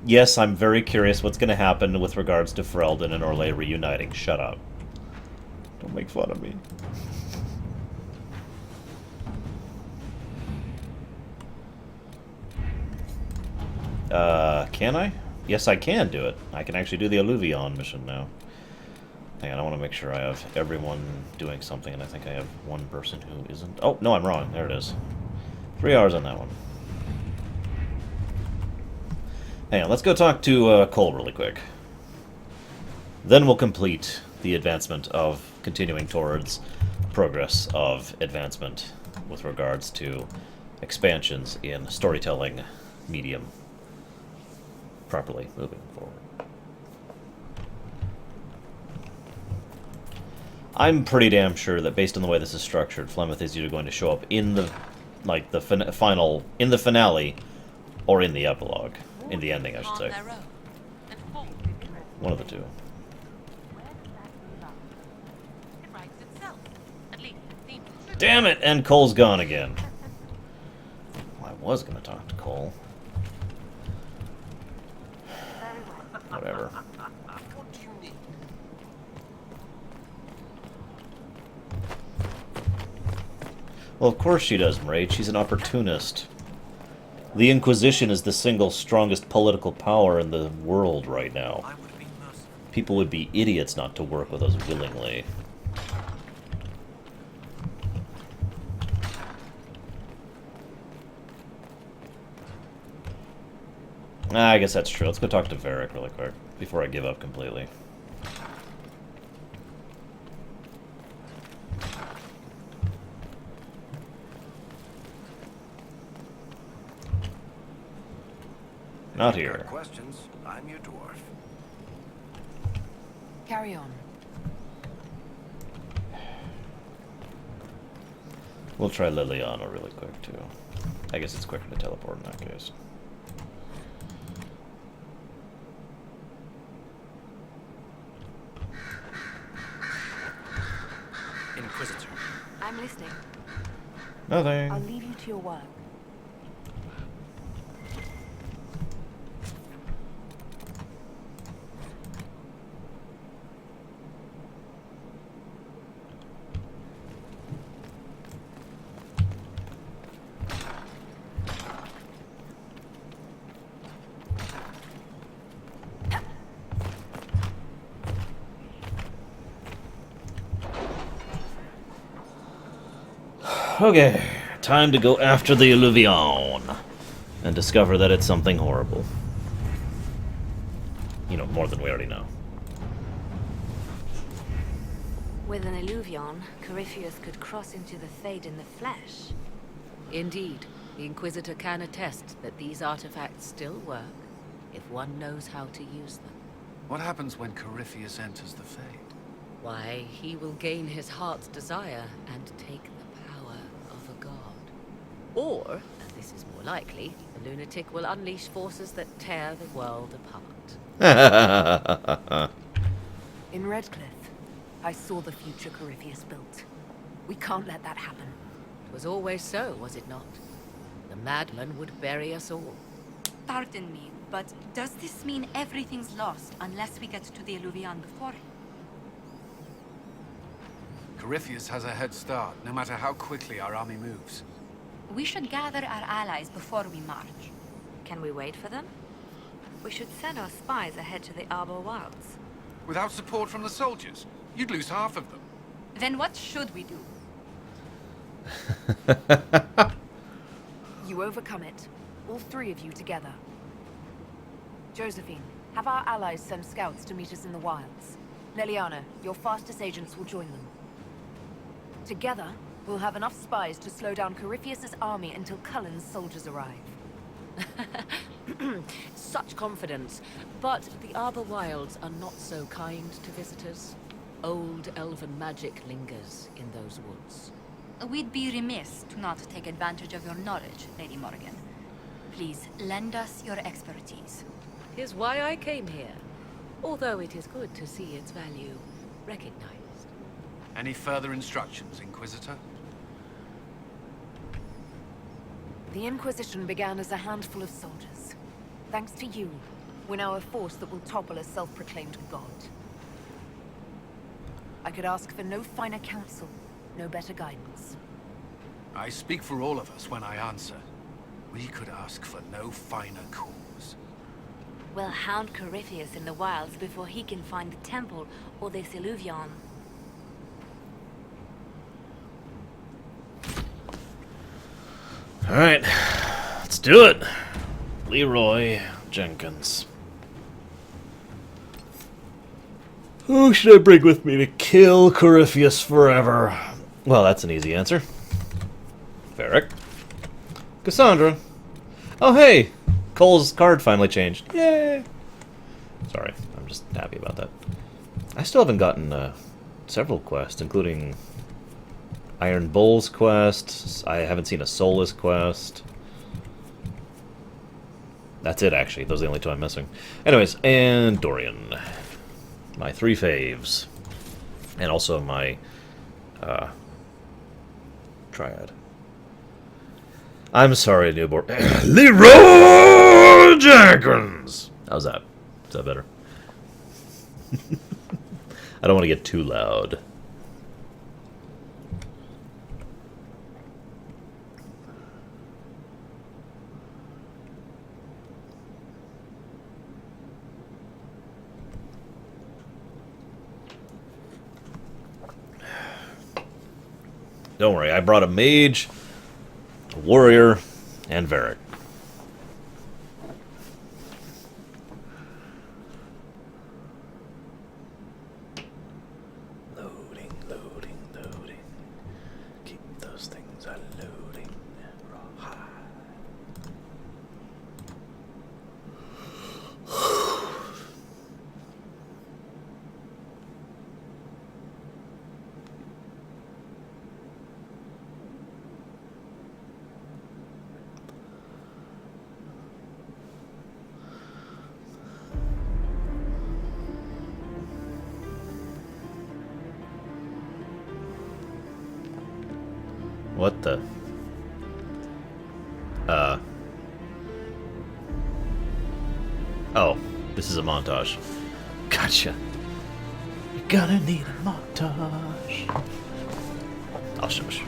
Yes, I'm very curious what's going to happen with regards to Ferelden and Orlais reuniting. Shut up. Don't make fun of me. Can I? Yes, I can do it. I can actually do the Alluvion mission now. Hang on, I want to make sure I have everyone doing something, and I think I have one person who isn't. Oh, no, I'm wrong. There it is. 3 hours on that one. Hang on, let's go talk to Cole really quick. Then we'll complete the advancement of continuing towards progress of advancement with regards to expansions in storytelling medium properly moving forward. I'm pretty damn sure that based on the way this is structured, Flemeth is either going to show up in the finale or in the epilogue. In the ending, I should say. One of the two. Damn it! And Cole's gone again. Well, I was going to talk to Cole. Whatever. Well, of course she does, Maraid. She's an opportunist. The Inquisition is the single strongest political power in the world right now. People would be idiots not to work with us willingly. I guess that's true. Let's go talk to Varric really quick before I give up completely. Not here. Questions? I'm your dwarf. Carry on. We'll try Liliana really quick too. I guess it's quicker to teleport in that case. Inquisitor, I'm listening. Nothing. I'll leave you to your work. Okay, time to go after the Illuvion and discover that it's something horrible. You know, more than we already know. With an Illuvion, Corypheus could cross into the Fade in the flesh. Indeed, the Inquisitor can attest that these artifacts still work if one knows how to use them. What happens when Corypheus enters the Fade? Why, he will gain his heart's desire and take the power of a god. Or, and this is more likely, the lunatic will unleash forces that tear the world apart. In Redcliffe, I saw the future Corypheus built. We can't let that happen. It was always so, was it not? The madman would bury us all. Pardon me, but does this mean everything's lost unless we get to the Illuvion before him? Corypheus has a head start, no matter how quickly our army moves. We should gather our allies before we march. Can we wait for them? We should send our spies ahead to the Arbor Wilds. Without support from the soldiers, you'd lose half of them. Then what should we do? You overcome it. All three of you together. Josephine, have our allies send scouts to meet us in the wilds. Leliana, your fastest agents will join them. Together, we'll have enough spies to slow down Corypheus's army until Cullen's soldiers arrive. Such confidence. But the Arbor Wilds are not so kind to visitors. Old elven magic lingers in those woods. We'd be remiss to not take advantage of your knowledge, Lady Morrigan. Please, lend us your expertise. 'Tis why I came here. Although it is good to see its value recognized. Any further instructions, Inquisitor? The Inquisition began as a handful of soldiers. Thanks to you, we're now a force that will topple a self-proclaimed god. I could ask for no finer counsel, no better guidance. I speak for all of us when I answer. We could ask for no finer cause. We'll hound Corypheus in the wilds before he can find the temple or this Illuvion. Alright, let's do it. Leroy Jenkins. Who should I bring with me to kill Corypheus forever? Well, that's an easy answer. Varric. Cassandra. Oh, hey! Cole's card finally changed. Yay! Sorry, I'm just happy about that. I still haven't gotten several quests, including Iron Bull's quest. I haven't seen a Soulless quest. That's it, actually. Those are the only two I'm missing. Anyways, and Dorian. My three faves. And also my triad. I'm sorry, newborn. Leroy Jenkins! How's that? Is that better? I don't want to get too loud. Don't worry, I brought a mage, a warrior, and Varric. Loading, loading, loading. Keep those things loading. What the? Oh, this is a montage. Gotcha. You're gonna need a montage. I'll show you.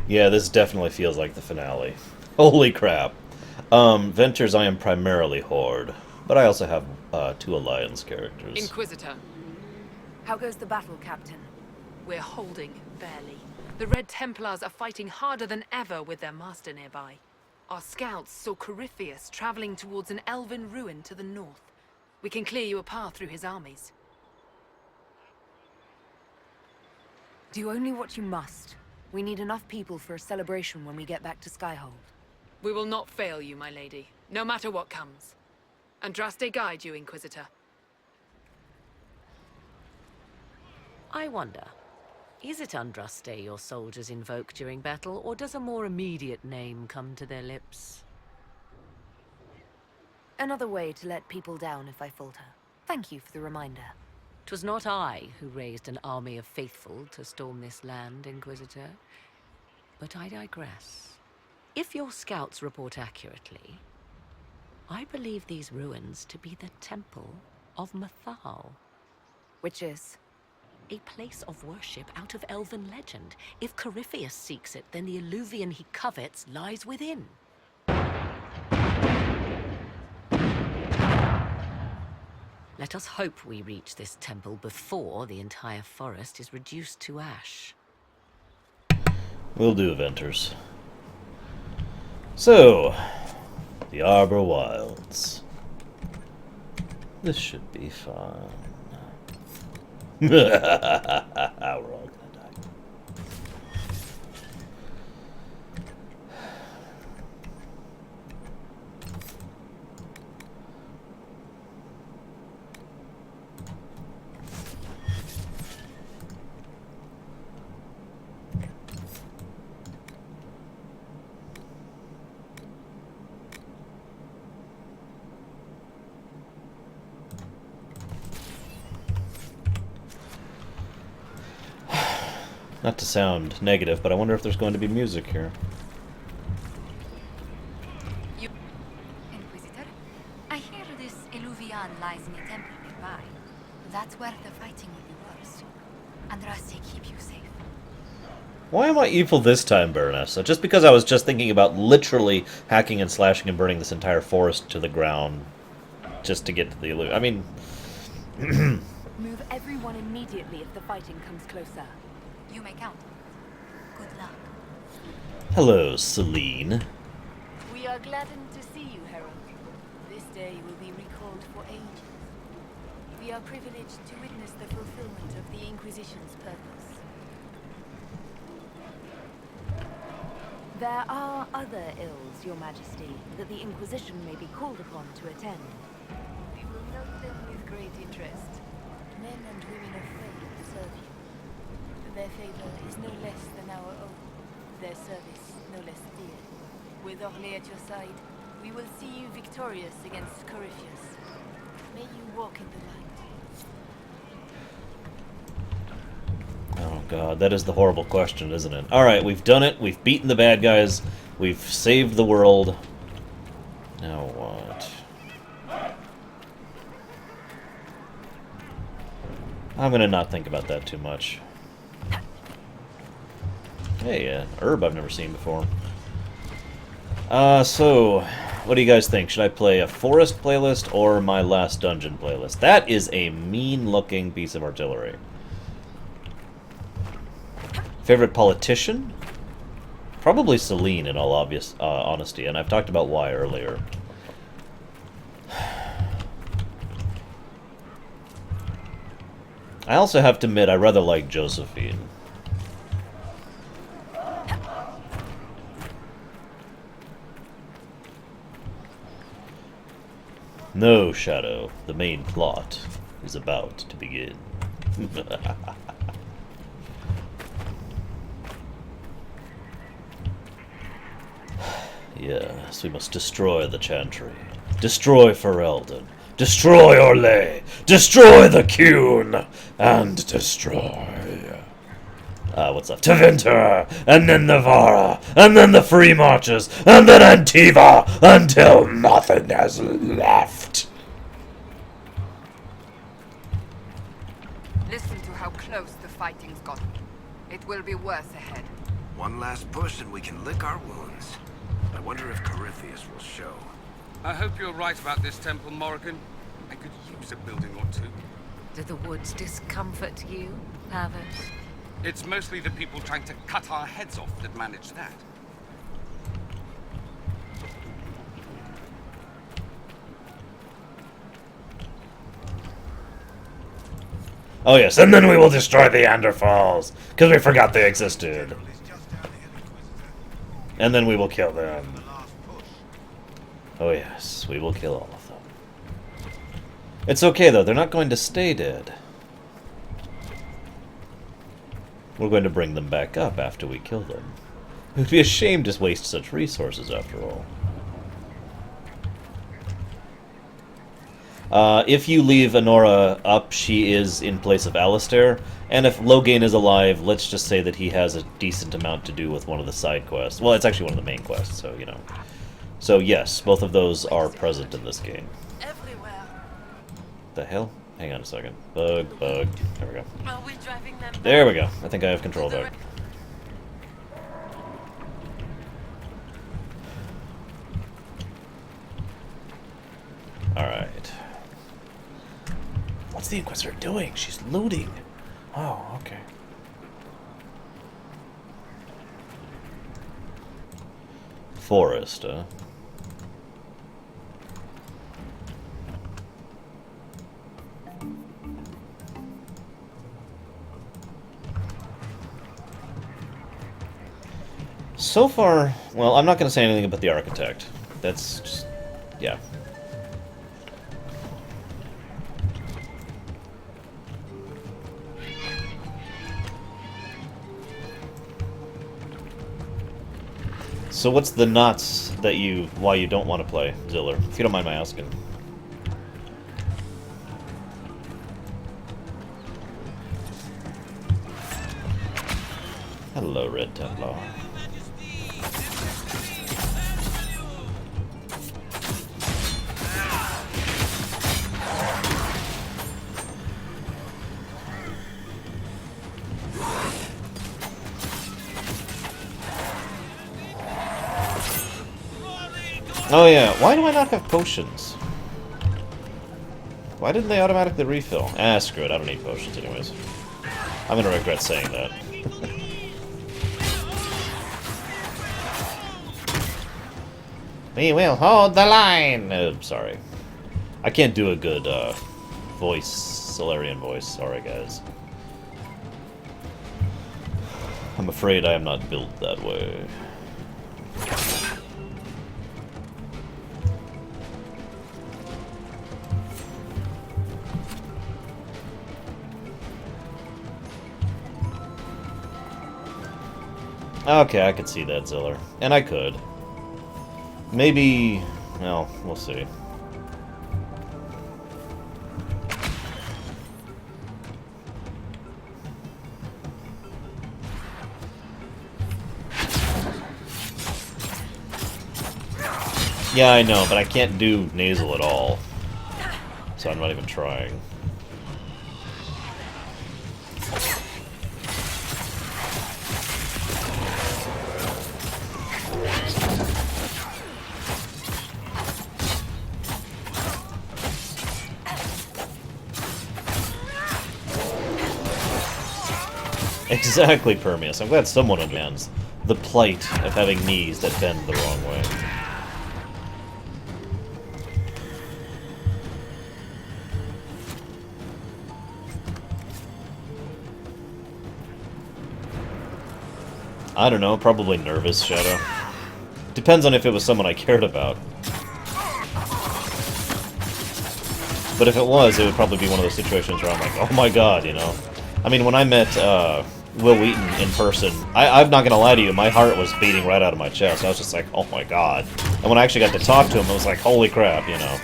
Yeah, this definitely feels like the finale. Holy crap. Venters, I am primarily Horde, but I also have 2 Alliance characters. Inquisitor. How goes the battle, Captain? We're holding, barely. The Red Templars are fighting harder than ever with their master nearby. Our scouts saw Corypheus traveling towards an elven ruin to the north. We can clear you a path through his armies. Do only what you must. We need enough people for a celebration when we get back to Skyhold. We will not fail you, my lady, no matter what comes. Andraste guide you, Inquisitor. I wonder, is it Andraste your soldiers invoke during battle, or does a more immediate name come to their lips? Another way to let people down if I falter. Thank you for the reminder. 'Twas not I who raised an army of faithful to storm this land, Inquisitor. But I digress. If your scouts report accurately, I believe these ruins to be the Temple of Mathal. Which is? A place of worship out of elven legend. If Corypheus seeks it, then the alluvion he covets lies within. Let us hope we reach this temple before the entire forest is reduced to ash. Will do, Venters. So, the Arbor Wilds. This should be fun. We're all gonna die. Not to sound negative, but I wonder if there's going to be music here. Inquisitor, I hear this Illuvian lies in a temple nearby. That's where the fighting will be worst. Andraste, keep you safe. Why am I evil this time, Baronessa? Just because I was just thinking about literally hacking and slashing and burning this entire forest to the ground just to get to the illusion. I mean... Move everyone immediately if the fighting comes closer. You may count. Good luck. Hello, Celine. We are gladdened to see you, Herald. This day will be recalled for ages. We are privileged to witness the fulfillment of the Inquisition's purpose. There are other ills, Your Majesty, that the Inquisition may be called upon to attend. We will note them with great interest. Men and women of faith serve you. Their favor is no less than our own. Their service no less dear. With Orlais at your side, we will see you victorious against Corypheus. May you walk in the light. God, that is the horrible question, isn't it? Alright, we've done it. We've beaten the bad guys. We've saved the world. Now what? I'm gonna not think about that too much. Hey, herb I've never seen before. So, what do you guys think? Should I play a forest playlist or my last dungeon playlist? That is a mean-looking piece of artillery. Favorite politician? Probably Celine, in all obvious honesty, and I've talked about why earlier. I also have to admit I rather like Josephine. No, Shadow. The main plot is about to begin. Yes, we must destroy the Chantry. Destroy Ferelden. Destroy Orlais. Destroy the Cune. And destroy... what's left? Tevinter! And then Navarra! And then the Free Marches! And then Antiva! Until nothing has left! Listen to how close the fighting's gotten. It will be worse ahead. One last push and we can lick our wounds. I wonder if Corypheus will show. I hope you're right about this temple, Morrigan. I could use a building or two. Do the woods discomfort you, Pavos? It's mostly the people trying to cut our heads off that manage that. Oh yes, and then we will destroy the Anderfalls, because we forgot they existed. And then we will kill them. Oh yes, we will kill all of them. It's okay though, they're not going to stay dead. We're going to bring them back up after we kill them. It would be a shame to waste such resources after all. If you leave Honora up, she is in place of Alistair. And if Logain is alive, let's just say that he has a decent amount to do with one of the side quests. Well, it's actually one of the main quests, so, you know. So, yes, both of those are present in this game. Everywhere. The hell? Hang on a second. Bug. There we go. Are we driving them back? There we go. I think I have control there. Alright. What's the Inquisitor doing? She's looting. Oh, okay. Forest, So far, well, I'm not going to say anything about the Architect. That's just, yeah. So what's the knots that why you don't want to play Ziller, if you don't mind my asking? Hello, Red Templar. Oh yeah, why do I not have potions? Why didn't they automatically refill? Ah, screw it, I don't need potions anyways. I'm gonna regret saying that. We will hold the line! Sorry. I can't do a good, voice, Solarian voice, sorry guys. I'm afraid I am not built that way. Okay, I could see that, Ziller. And I could. Maybe... well, we'll see. Yeah, I know, but I can't do nasal at all. So I'm not even trying. Exactly, Permeus. I'm glad someone understands the plight of having knees that bend the wrong way. I don't know, probably nervous, Shadow. Depends on if it was someone I cared about. But if it was, it would probably be one of those situations where I'm like, oh my god, you know? I mean, when I met Will Wheaton in person, I'm not gonna lie to you, my heart was beating right out of my chest. I was just like, oh my god. And when I actually got to talk to him, it was like, holy crap, you know?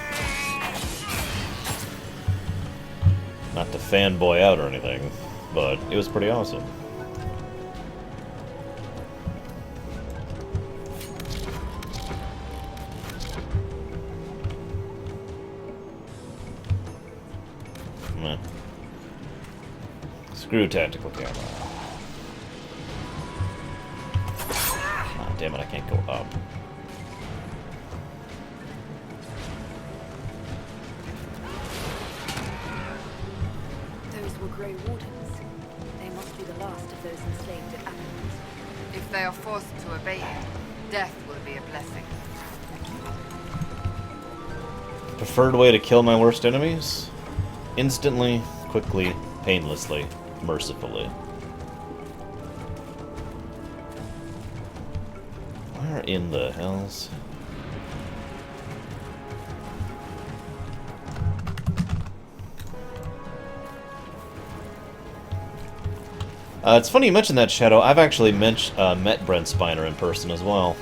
Not to fanboy out or anything, but it was pretty awesome. Meh. Screw tactical camera. Ah, damn it, I can't go up. Those were Grey Wardens. They must be the last of those enslaved at Athens. If they are forced to obey it, death will be a blessing. Preferred way to kill my worst enemies? Instantly, quickly, painlessly, mercifully. Where in the hells? It's funny you mentioned that, Shadow. I've actually met Brent Spiner in person as well.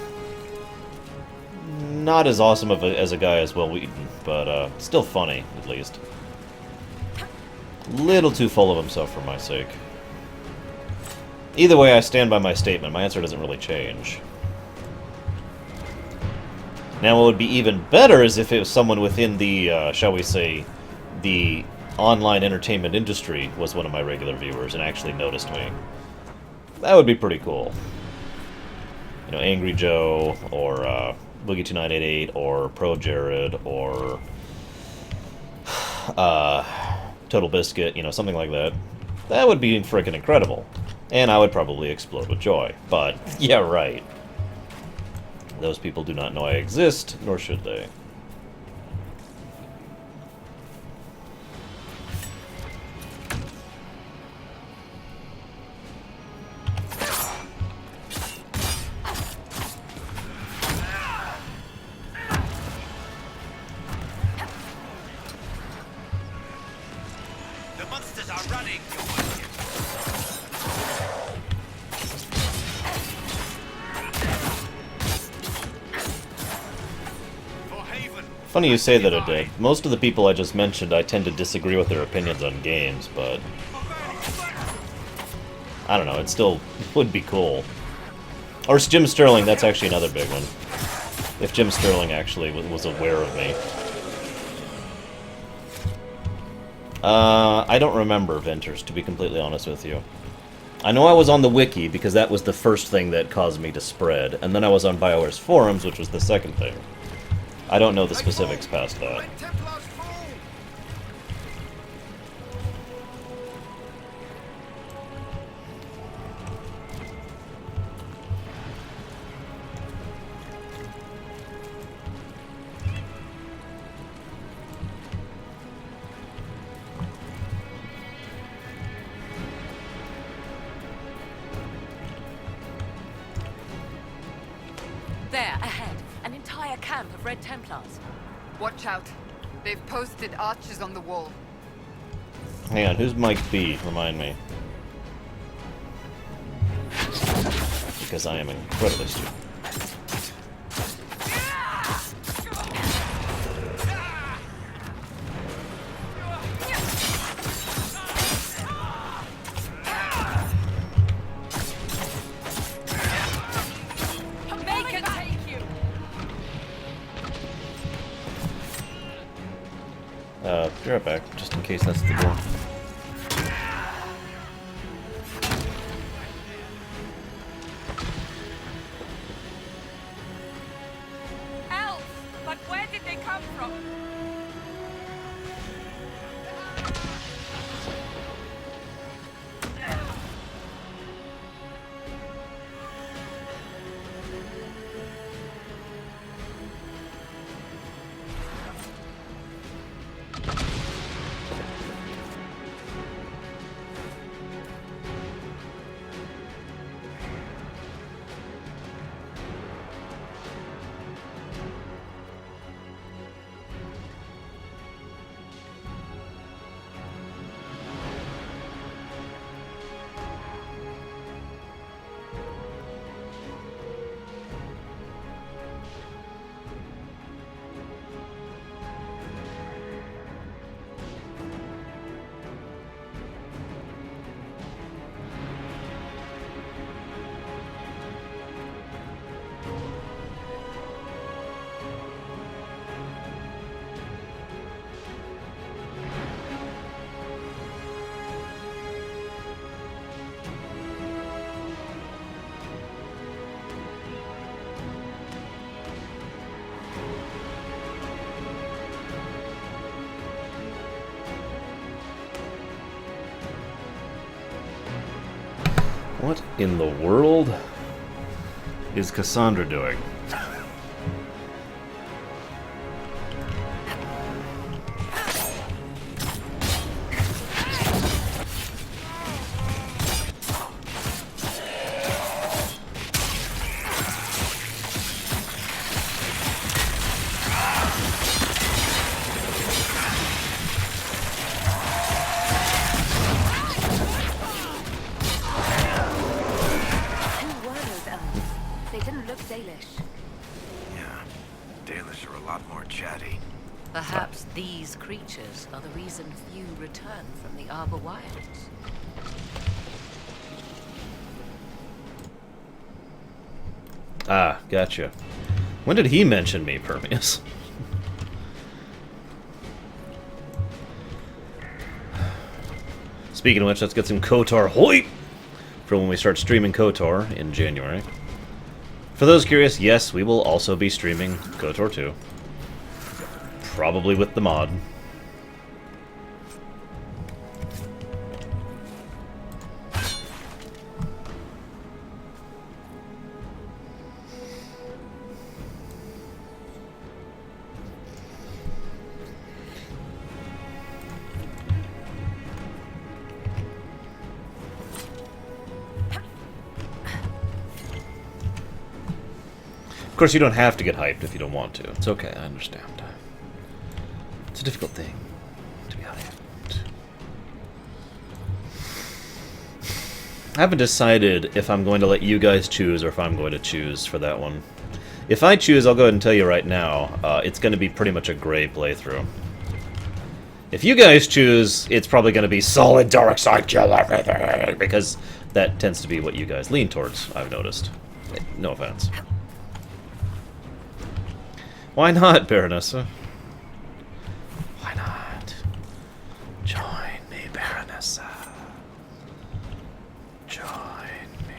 Not as awesome as a guy as Will Wheaton, but still funny, at least. Little too full of himself for my sake. Either way, I stand by my statement. My answer doesn't really change. Now, what would be even better is if it was someone within the, shall we say, the online entertainment industry was one of my regular viewers and actually noticed me. That would be pretty cool. You know, Angry Joe, or Boogie2988, or Pro Jared, or Total Biscuit, you know, something like that. That would be freaking incredible. And I would probably explode with joy. But, yeah, right. Those people do not know I exist, nor should they. The monsters are running, Your Worship. Funny you say that, Ade. Most of the people I just mentioned, I tend to disagree with their opinions on games, but I don't know, it still would be cool. Or Jim Sterling, that's actually another big one. If Jim Sterling actually was aware of me. I don't remember, Venters, to be completely honest with you. I know I was on the wiki, because that was the first thing that caused me to spread, and then I was on BioWare's forums, which was the second thing. I don't know the specifics past that. There, ahead. An entire camp of Red Templars. Watch out. They've posted archers on the wall. Hang on, who's Mike B? Remind me. Because I am incredibly stupid. Be right back, just in case that's the door. Elves! But where did they come from? What in the world is Cassandra doing? Perhaps these creatures are the reason few return from the Arbor Wilds. Ah, gotcha. When did he mention me, Permius? Speaking of which, let's get some KOTOR Hoyt for when we start streaming KOTOR in January. For those curious, yes, we will also be streaming KOTOR 2. Probably with the mod. Of course, you don't have to get hyped if you don't want to. It's okay, I understand. It's a difficult thing to be hyped. I haven't decided if I'm going to let you guys choose or if I'm going to choose for that one. If I choose, I'll go ahead and tell you right now, it's going to be pretty much a gray playthrough. If you guys choose, it's probably going to be solid dark side, kill everything, because that tends to be what you guys lean towards, I've noticed. No offense. Why not, Baronessa? Why not? Join me, Baronessa. Join me.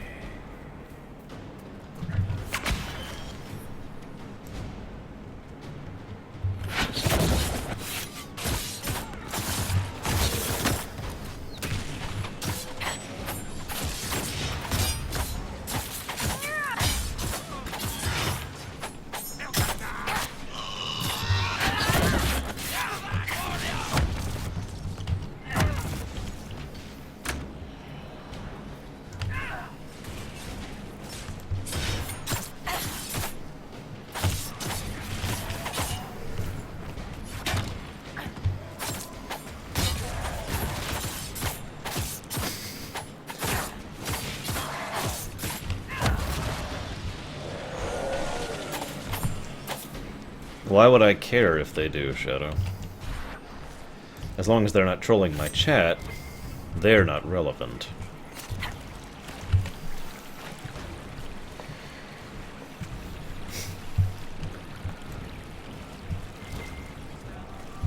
Why would I care if they do, Shadow? As long as they're not trolling my chat, they're not relevant.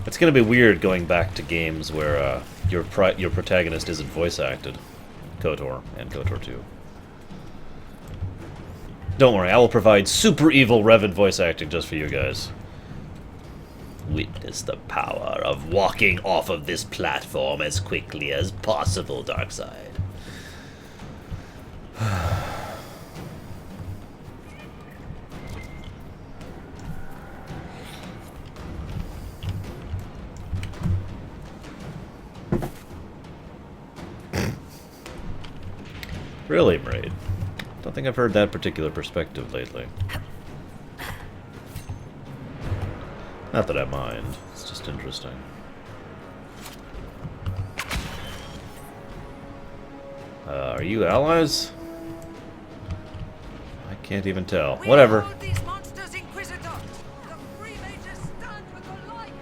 It's gonna be weird going back to games where your protagonist isn't voice acted. KOTOR and KOTOR 2. Don't worry, I will provide super evil Revan voice acting just for you guys. Witness the power of walking off of this platform as quickly as possible, Darkseid. Really, Mraid? Don't think I've heard that particular perspective lately. Not that I mind, it's just interesting. Are you allies? I can't even tell. Whatever. These monsters, Inquisitor! The free mages stand with the light!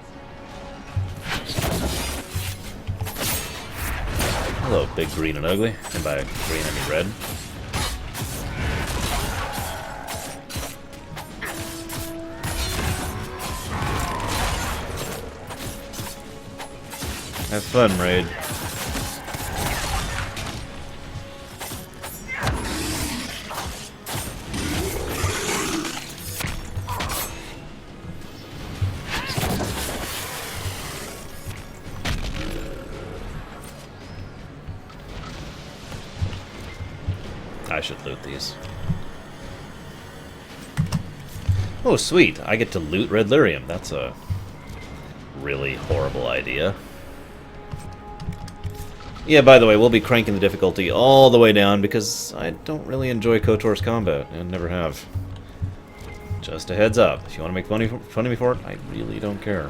Hello, big green and ugly. And by green, I mean red. Have fun, Raid. I should loot these. Oh, sweet. I get to loot Red Lyrium. That's a really horrible idea. Yeah, by the way, we'll be cranking the difficulty all the way down because I don't really enjoy KOTOR's combat, and never have. Just a heads up. If you want to make fun of me for it, I really don't care.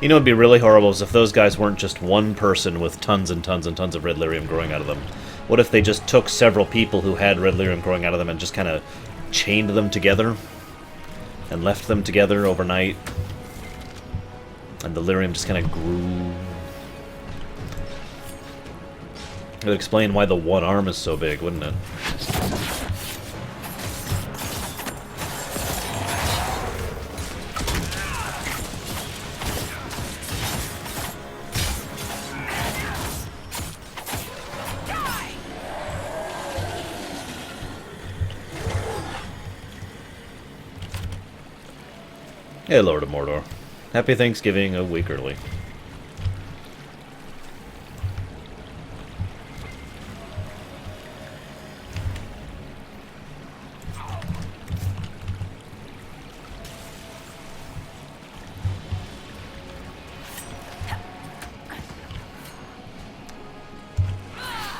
You know, it'd be really horrible is if those guys weren't just one person with tons and tons and tons of red lyrium growing out of them. What if they just took several people who had red lyrium growing out of them and just kind of chained them together and left them together overnight, and the lyrium just kind of grew? It would explain why the one arm is so big, wouldn't it? Hey, Lord of Mordor. Happy Thanksgiving a week early.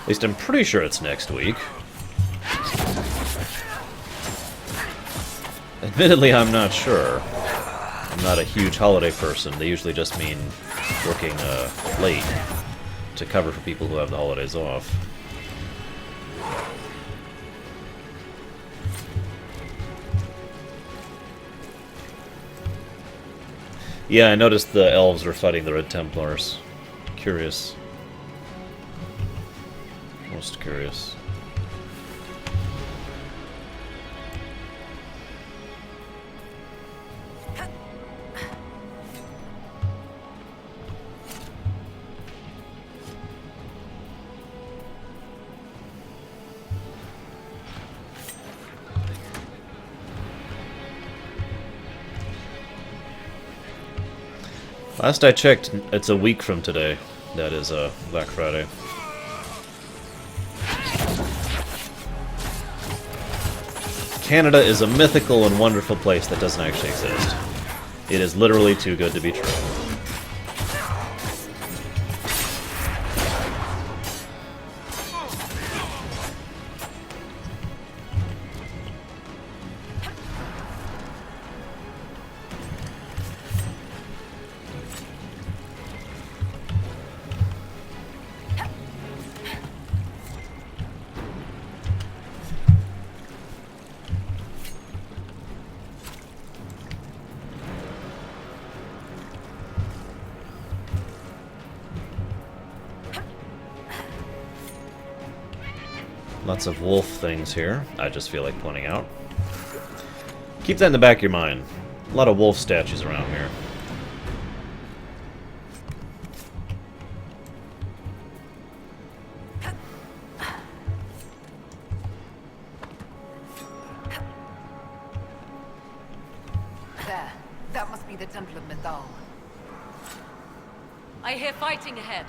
At least I'm pretty sure it's next week. Admittedly, I'm not sure. I'm not a huge holiday person. They usually just mean working late to cover for people who have the holidays off. Yeah, I noticed the elves were fighting the Red Templars. Curious. Most curious. Last I checked, it's a week from today. That is Black Friday. Canada is a mythical and wonderful place that doesn't actually exist. It is literally too good to be true. Lots of wolf things here, I just feel like pointing out. Keep that in the back of your mind. A lot of wolf statues around here. There. That must be the Temple of Metal. I hear fighting ahead.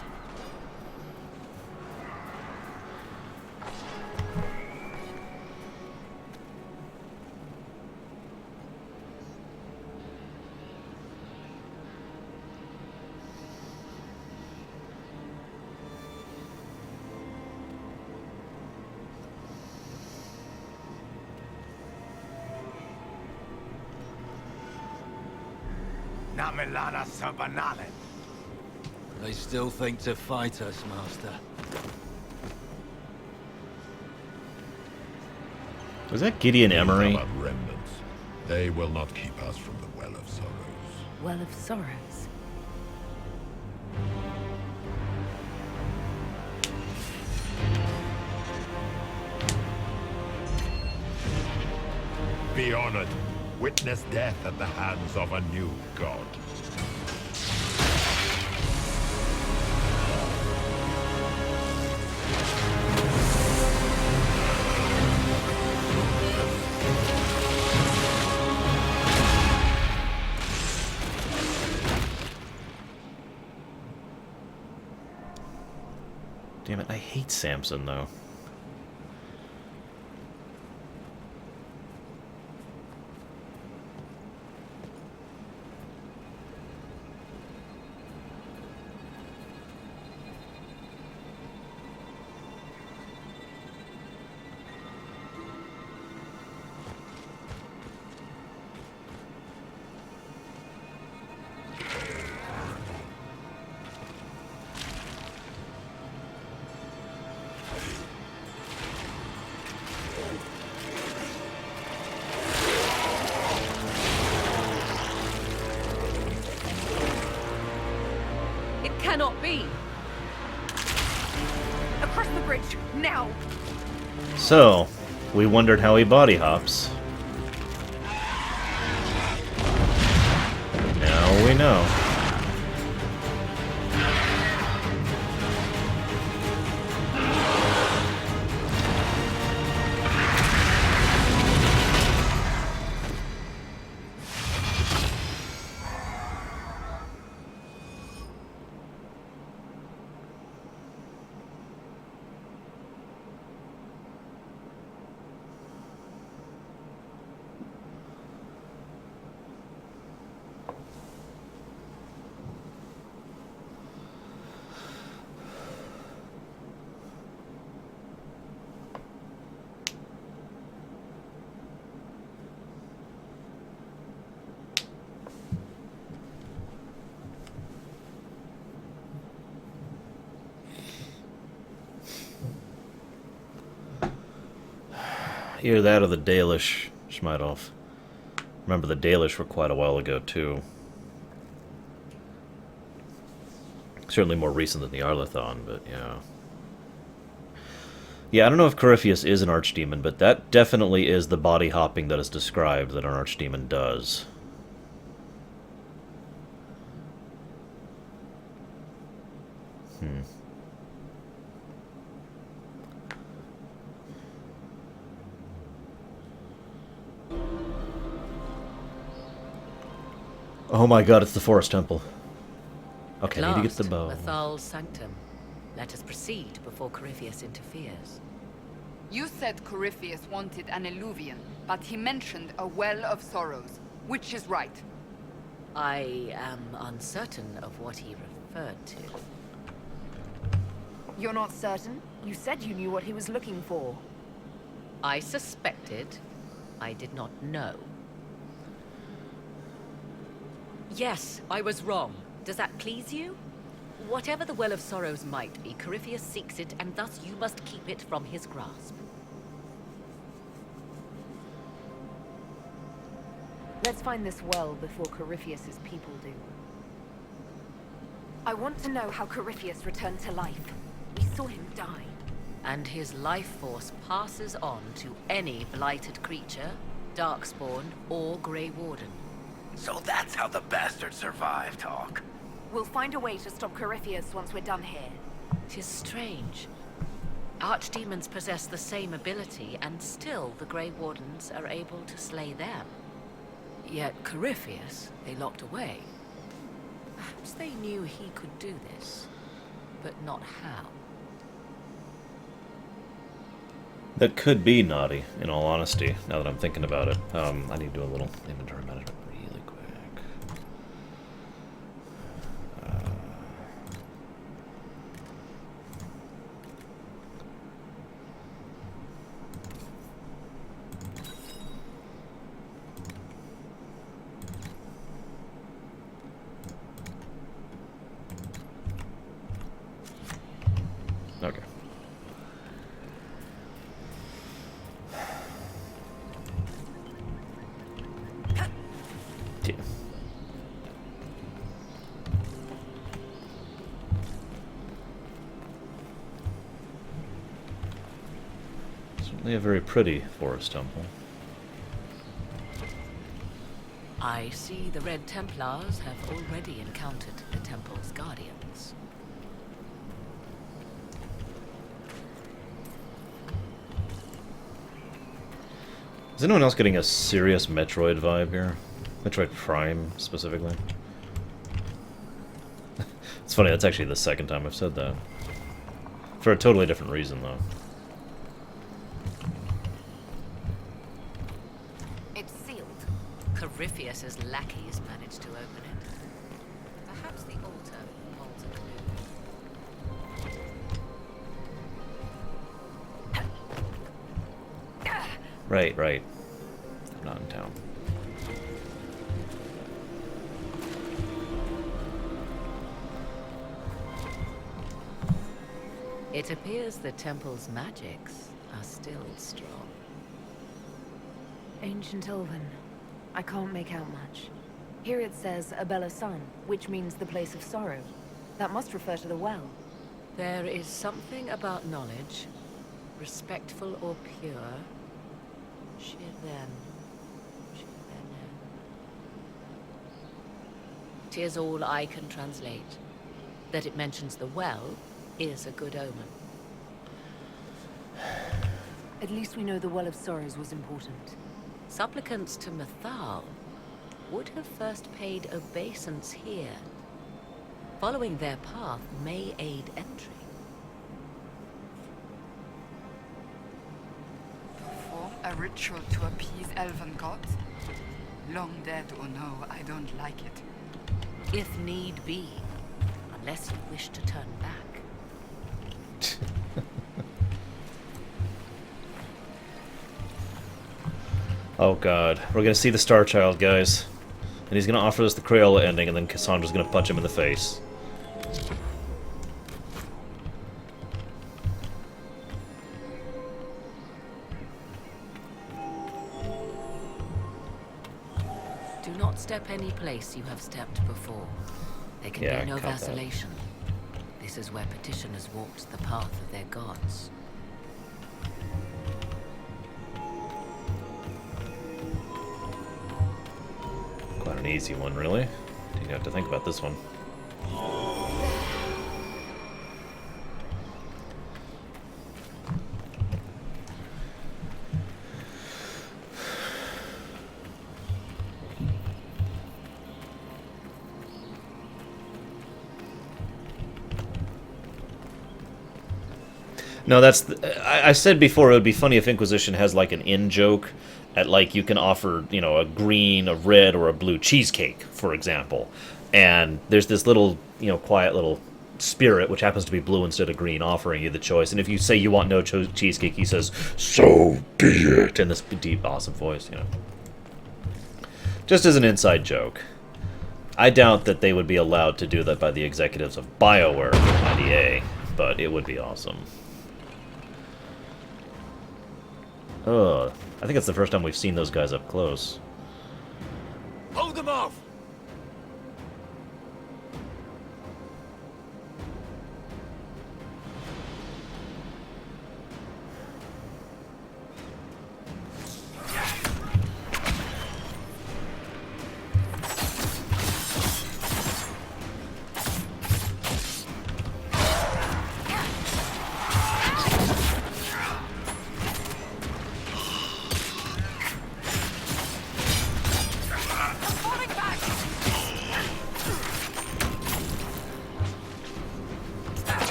Namilana Sabanale. They still think to fight us, Master. Was that Gideon Emery? About remnants. They will not keep us from the Well of Sorrows. Well of Sorrows. Be honored. Witness death at the hands of a new god. Damn it, I hate Samson though. Cannot be. Across the bridge, now. So, we wondered how he body hops. Now we know. Either that or the Dalish Schmeidolf. Remember, the Dalish were quite a while ago, too. Certainly more recent than the Arlathon, but yeah. Yeah, I don't know if Corypheus is an archdemon, but that definitely is the body hopping that is described that an archdemon does. Oh my god, it's the Forest Temple. Okay, I need to get the bow. Lethal's sanctum. Let us proceed before Corypheus interferes. You said Corypheus wanted an Eluvian, but he mentioned a Well of Sorrows. Which is right? I am uncertain of what he referred to. You're not certain? You said you knew what he was looking for. I suspected. I did not know. Yes, I was wrong. Does that please you? Whatever the Well of Sorrows might be, Corypheus seeks it, and thus you must keep it from his grasp. Let's find this well before Corypheus's people do. I want to know how Corypheus returned to life. We saw him die. and his life force passes on to any blighted creature, darkspawn, or Grey Warden. So that's how the bastard survived, Hawk. We'll find a way to stop Corypheus once we're done here. 'Tis strange. Archdemons possess the same ability, and still the Grey Wardens are able to slay them. Yet Corypheus they locked away. Perhaps they knew he could do this, but not how. That could be naughty, in all honesty, now that I'm thinking about it. I need to do a little inventory management really quick. Okay. Yeah. Certainly a very pretty forest temple. I see the Red Templars have already encountered the temple's guardians. Is anyone else getting a serious Metroid vibe here? Metroid Prime, specifically? It's funny, that's actually the second time I've said that. For a totally different reason, though. It's sealed. Corypheus's lackeys managed to open it. Perhaps the altar holds a clue. Right, right. I'm not in town. It appears the temple's magics are still strong. Ancient Elven. I can't make out much. Here it says Abella Sun, which means the place of sorrow. That must refer to the well. There is something about knowledge, respectful or pure. Shiven. 'Tis all I can translate. That it mentions the well is a good omen. At least we know the Well of Sorrows was important. Supplicants to Mythal would have first paid obeisance here. Following their path may aid entry. Perform a ritual to appease elven gods? Long dead or no, I don't like it. If need be, unless you wish to turn back. Oh god, we're gonna see the Star Child, guys. And he's gonna offer us the Crayola ending, and then Cassandra's gonna punch him in the face. Do not step any place you have stepped before. There can Yeah, be no cut that. vacillation. This is where petitioners walked the path of their gods. Quite an easy one, really. Didn't have to think about this one. No, that's... I said before it would be funny if Inquisition has, like, an in-joke at, like, you can offer, you know, a green, a red, or a blue cheesecake, for example. And there's this little, you know, quiet little spirit, which happens to be blue instead of green, offering you the choice. And if you say you want no cheesecake, he says, "So be it," in this deep, awesome voice, you know. Just as an inside joke. I doubt that they would be allowed to do that by the executives of BioWare and EA, but it would be awesome. Ugh. I think it's the first time we've seen those guys up close. Hold them off!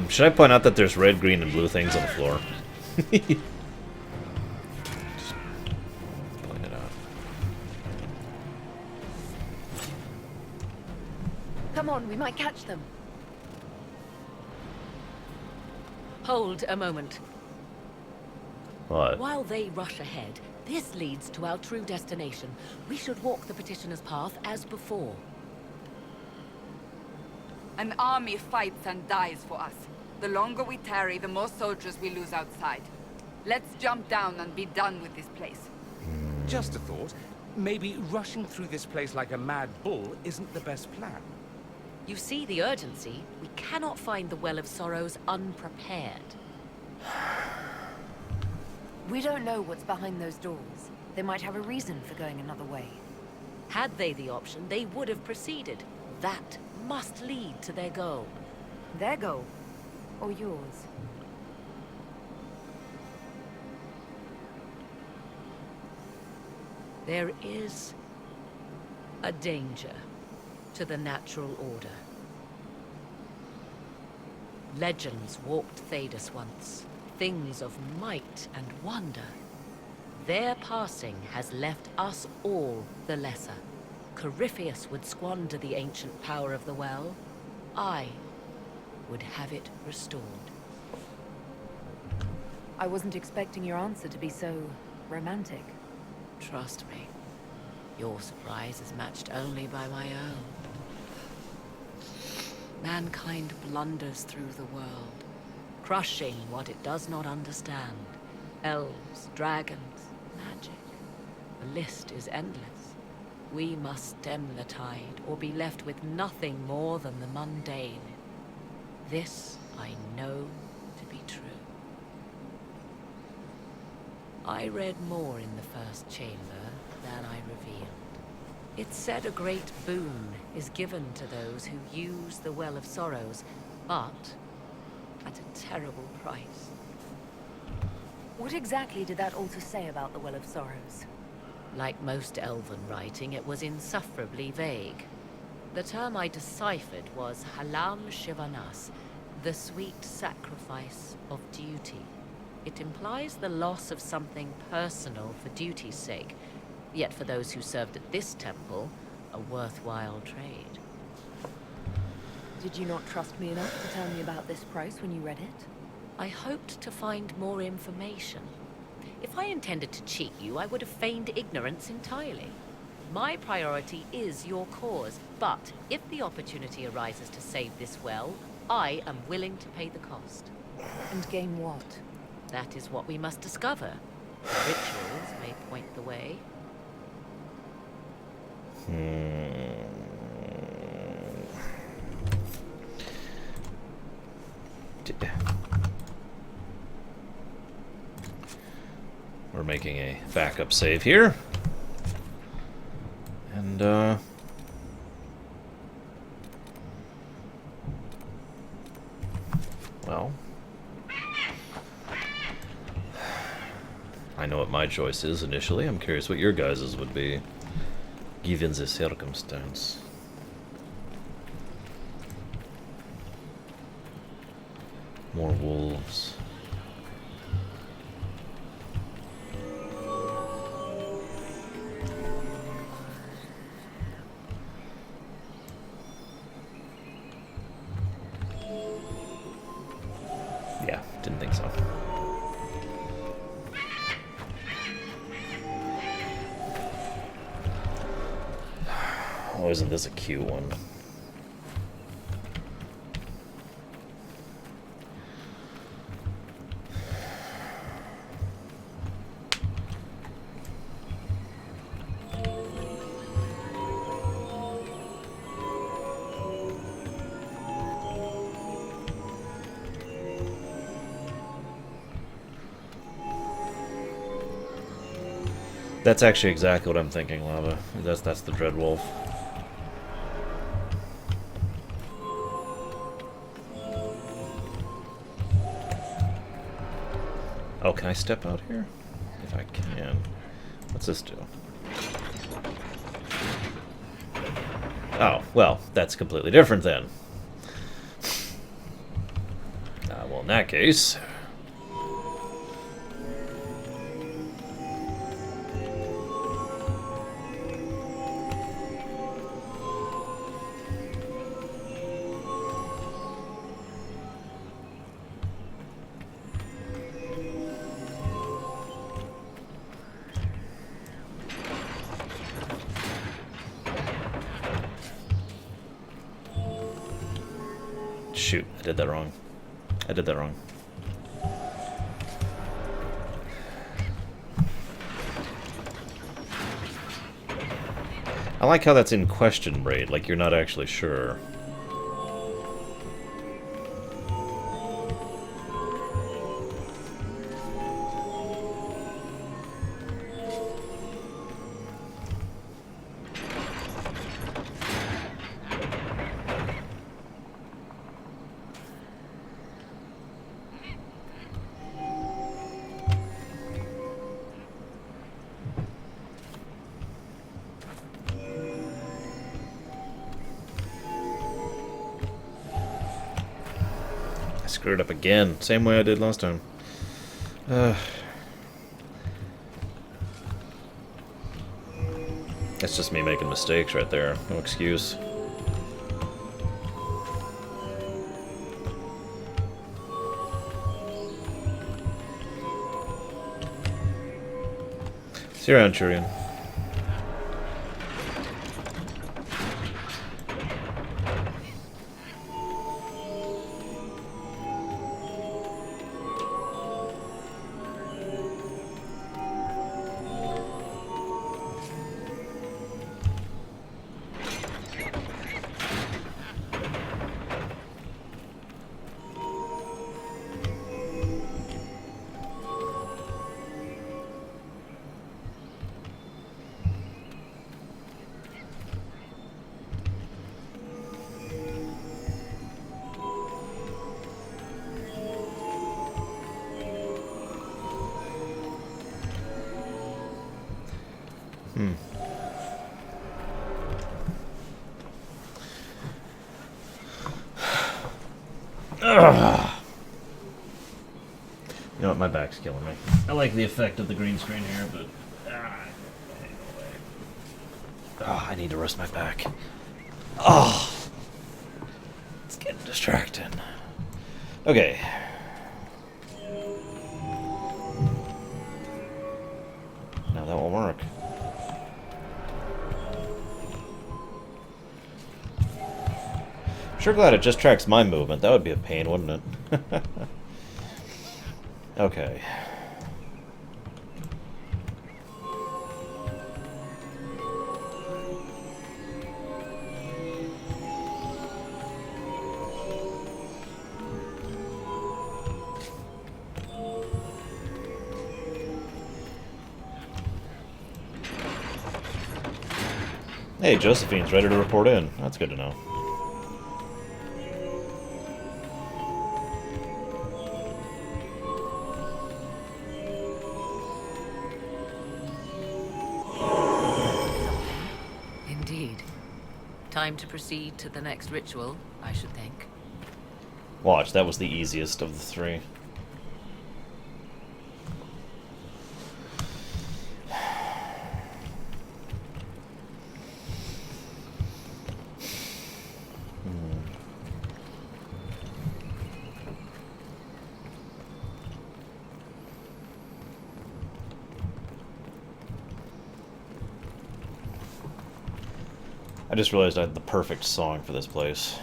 Should I point out that there's red, green, and blue things on the floor? Just point it out. Come on, we might catch them. Hold a moment. What? While they rush ahead, this leads to our true destination. We should walk the petitioner's path as before. An army fights and dies for us. The longer we tarry, the more soldiers we lose outside. Let's jump down and be done with this place. Just a thought. Maybe rushing through this place like a mad bull isn't the best plan. You see the urgency? We cannot find the Well of Sorrows unprepared. We don't know what's behind those doors. They might have a reason for going another way. Had they the option, they would have proceeded. That must lead to their goal. Their goal? Or yours? There is a danger to the natural order. Legends walked Thedas once, things of might and wonder. Their passing has left us all the lesser. Corypheus would squander the ancient power of the well. I would have it restored. I wasn't expecting your answer to be so romantic. Trust me, your surprise is matched only by my own. Mankind blunders through the world, crushing what it does not understand. Elves, dragons, magic. The list is endless. We must stem the tide, or be left with nothing more than the mundane. This I know to be true. I read more in the first chamber than I revealed. It said a great boon is given to those who use the Well of Sorrows, but at a terrible price. What exactly did that altar say about the Well of Sorrows? Like most elven writing, it was insufferably vague. The term I deciphered was Halam Shivanas, the sweet sacrifice of duty. It implies the loss of something personal for duty's sake, yet for those who served at this temple, a worthwhile trade. Did you not trust me enough to tell me about this price when you read it? I hoped to find more information. If I intended to cheat you, I would have feigned ignorance entirely. My priority is your cause, but if the opportunity arises to save this well, I am willing to pay the cost. And gain what? That is what we must discover. Rituals may point the way. We're making a backup save here. And, well, I know what my choice is initially. I'm curious what your guys's would be, given the circumstance. More wolves. Yeah, didn't think so. Oh, isn't this a cute one? That's actually exactly what I'm thinking, Lava. That's the Dread Wolf. Oh, can I step out here? If I can. What's this do? Oh, well, that's completely different then. in that case... Shoot, I did that wrong. I did that wrong. I like how that's in question, Braid, like you're not actually sure. Screwed up again. Same way I did last time. That's just me making mistakes right there. No excuse. See you around, Churian. Ugh. You know what, my back's killing me. I like the effect of the green screen here, but... I need to rest my back. Oh, it's getting distracting. Okay. Now that won't work. Sure glad it just tracks my movement. That would be a pain, wouldn't it? Okay. Hey, Josephine's ready to report in. That's good to know. Indeed. Time to proceed to the next ritual, I should think. Watch, that was the easiest of the three. I just realized I had the perfect song for this place.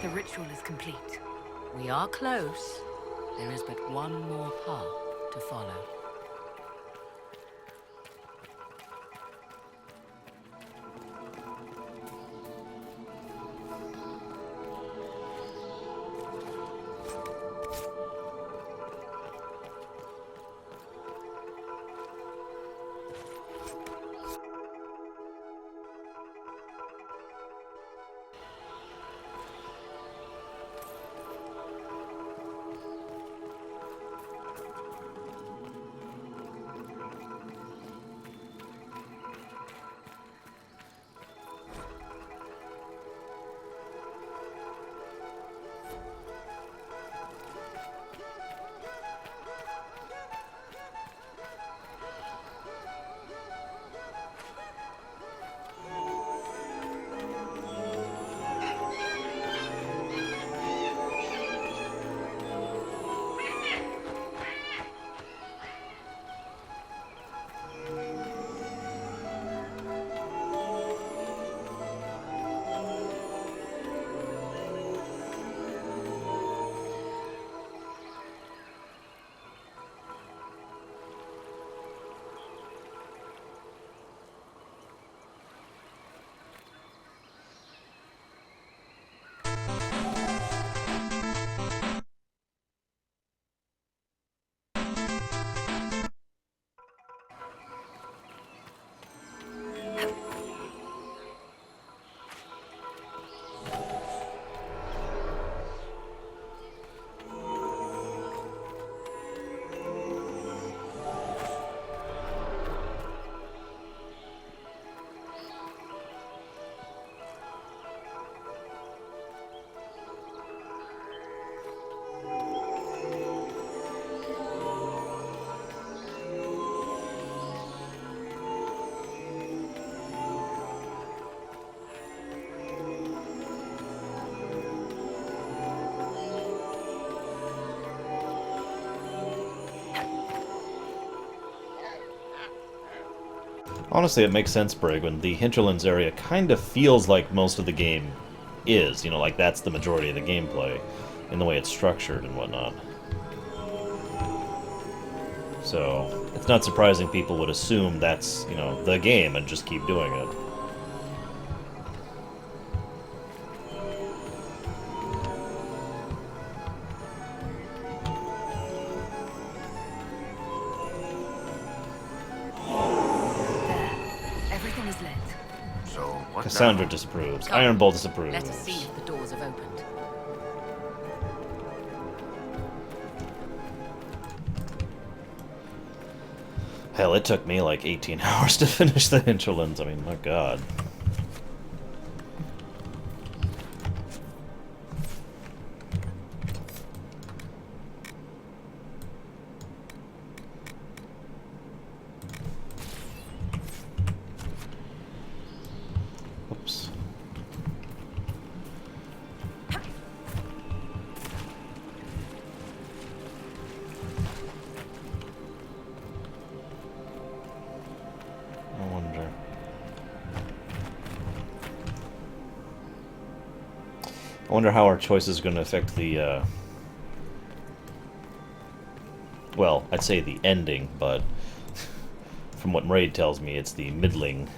The ritual is complete. We are close. There is but one more path to follow. Honestly, it makes sense, Brigwin. The hinterlands area kind of feels like most of the game is. You know, like that's the majority of the gameplay in the way it's structured and whatnot. So, it's not surprising people would assume that's, you know, the game and just keep doing it. Everything is lit. So, what Cassandra now? disapproves. Come, Iron Bolt disapproves. Let us see if the doors have opened. Hell, it took me like 18 hours to finish the hinterlands. I mean, my god. Oops. I wonder. I wonder how our choices are going to affect the, well, I'd say the ending, but from what Mraid tells me, it's the middling.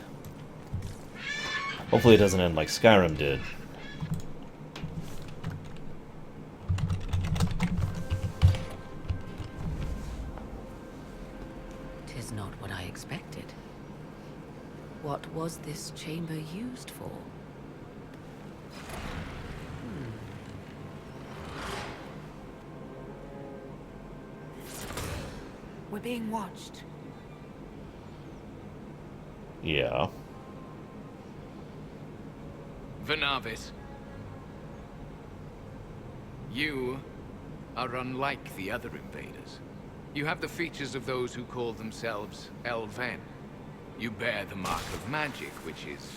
Hopefully it doesn't end like Skyrim did. Tis not what I expected. What was this chamber used for? We're being watched. Yeah. Venavis. You are unlike the other invaders. You have the features of those who call themselves Elven. You bear the mark of magic, which is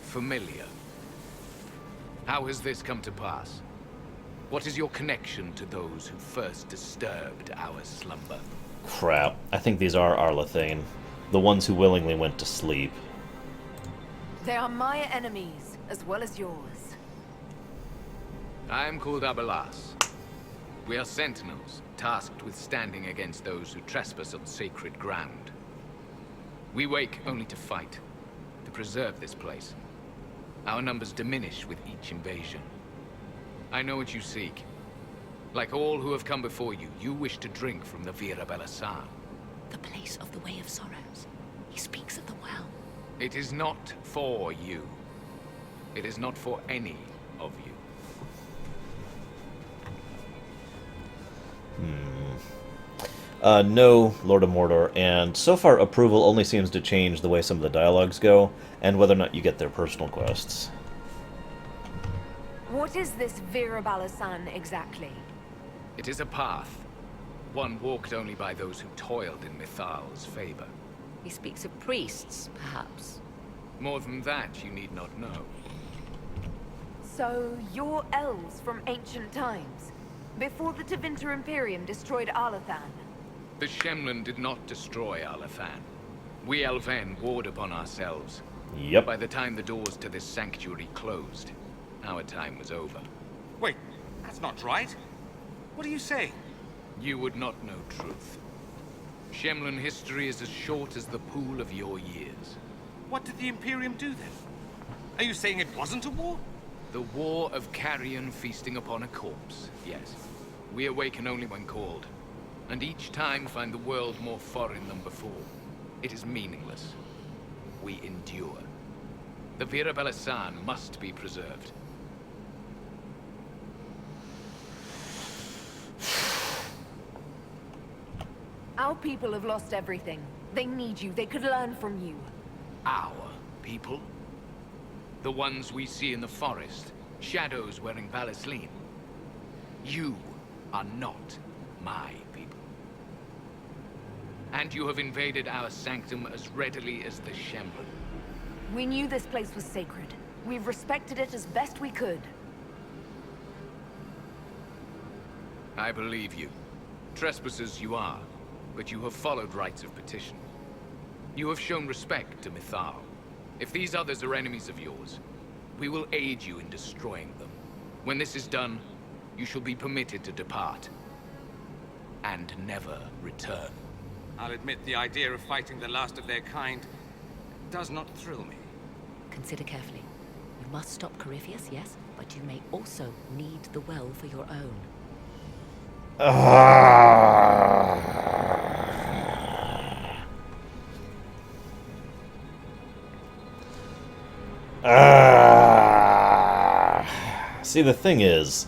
familiar. How has this come to pass? What is your connection to those who first disturbed our slumber? Crap. I think these are Arlathane. The ones who willingly went to sleep. They are my enemies, as well as yours. I am called Abelas. We are sentinels, tasked with standing against those who trespass on sacred ground. We wake only to fight, to preserve this place. Our numbers diminish with each invasion. I know what you seek. Like all who have come before you, you wish to drink from the Vira Belasan. The place of the Way of Sorrows. He speaks of the well. It is not for you. It is not for any of you. No, Lord of Mordor, and so far approval only seems to change the way some of the dialogues go, and whether or not you get their personal quests. What is this Vira Balasan exactly? It is a path. One walked only by those who toiled in Mithal's favor. He speaks of priests, perhaps. More than that, you need not know. So, you're elves from ancient times, before the Tevinter Imperium destroyed Arlathan. The Shemlin did not destroy Arlathan. We Elven warred upon ourselves. Yep. By the time the doors to this sanctuary closed, our time was over. Wait, that's not right. What are you saying? You would not know truth. Shemlin history is as short as the pool of your years. What did the Imperium do then? Are you saying it wasn't a war? The war of carrion feasting upon a corpse, yes. We awaken only when called, and each time find the world more foreign than before. It is meaningless. We endure. The Vira Belasan must be preserved. Our people have lost everything. They need you. They could learn from you. Our people? The ones we see in the forest, shadows wearing Balisleen. You are not my people. And you have invaded our sanctum as readily as the Shemlin. We knew this place was sacred. We've respected it as best we could. I believe you. Trespassers you are, but you have followed rites of petition. You have shown respect to Mythal. If these others are enemies of yours, we will aid you in destroying them. When this is done, you shall be permitted to depart. And never return. I'll admit the idea of fighting the last of their kind does not thrill me. Consider carefully. You must stop Corypheus, yes, but you may also need the well for your own. See, the thing is,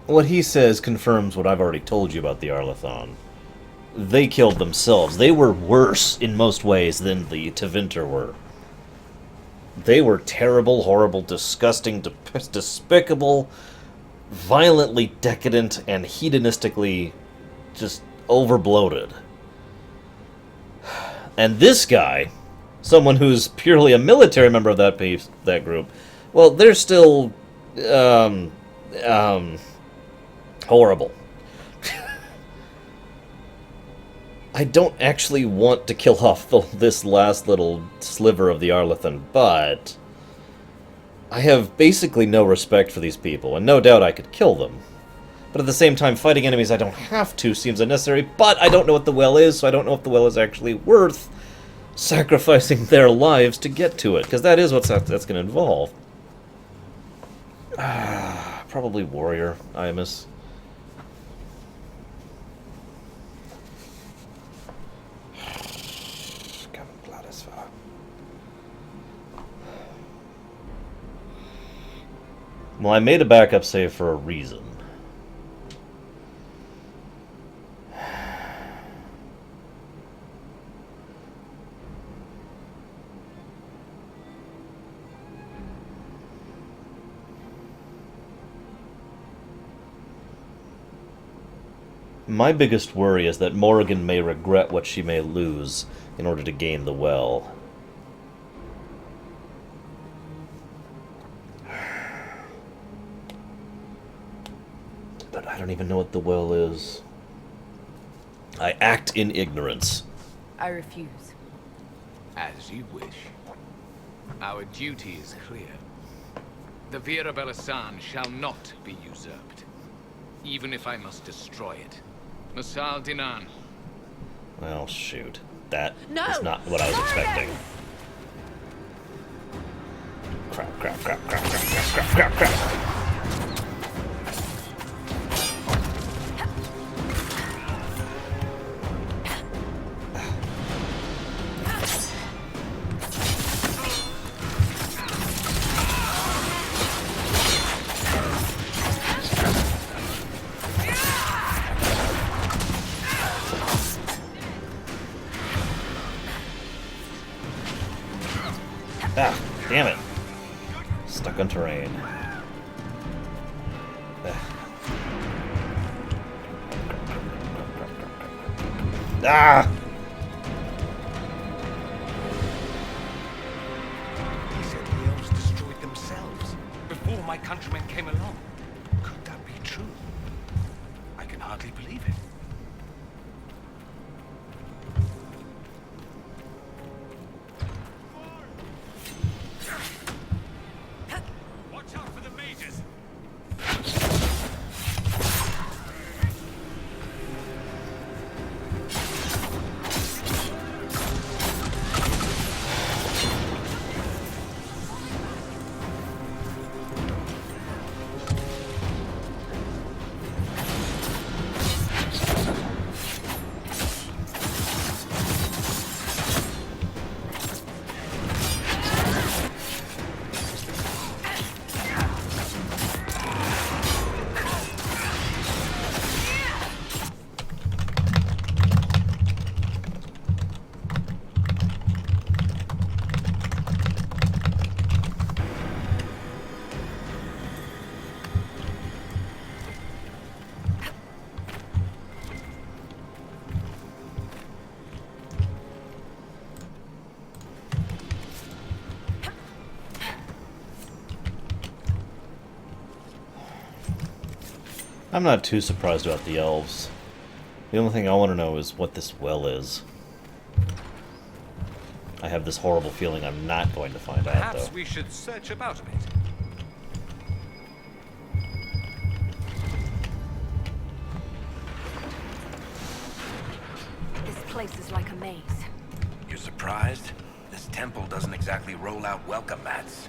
what he says confirms what I've already told you about the Arlathon. They killed themselves. They were worse in most ways than the Tevinter were. They were terrible, horrible, disgusting, despicable, violently decadent, and hedonistically just overbloated. And this guy, someone who's purely a military member of that group, well, they're still horrible. I don't actually want to kill off this last little sliver of the Arlathon, but I have basically no respect for these people, and no doubt I could kill them. But at the same time, fighting enemies I don't have to seems unnecessary, but I don't know what the well is, so I don't know if the well is actually worth sacrificing their lives to get to it, because that is what that's going to involve. Probably warrior, Imus. Well, I made a backup save for a reason. My biggest worry is that Morrigan may regret what she may lose in order to gain the well. But I don't even know what the well is. I act in ignorance. I refuse. As you wish. Our duty is clear. The Vira Belasan shall not be usurped, even if I must destroy it. Masal Dinan. Well, shoot. That is not what I was expecting. Crap, crap, crap, crap, crap, crap, crap, crap, crap. Ah, damn it. Stuck on terrain. Ah! He said the elves destroyed themselves before my countrymen came along. Could that be true? I can hardly believe it. Watch out for the mages! I'm not too surprised about the elves. The only thing I want to know is what this well is. I have this horrible feeling I'm not going to find out, Perhaps though. we should search about a bit. This place is like a maze. You're surprised? This temple doesn't exactly roll out welcome mats.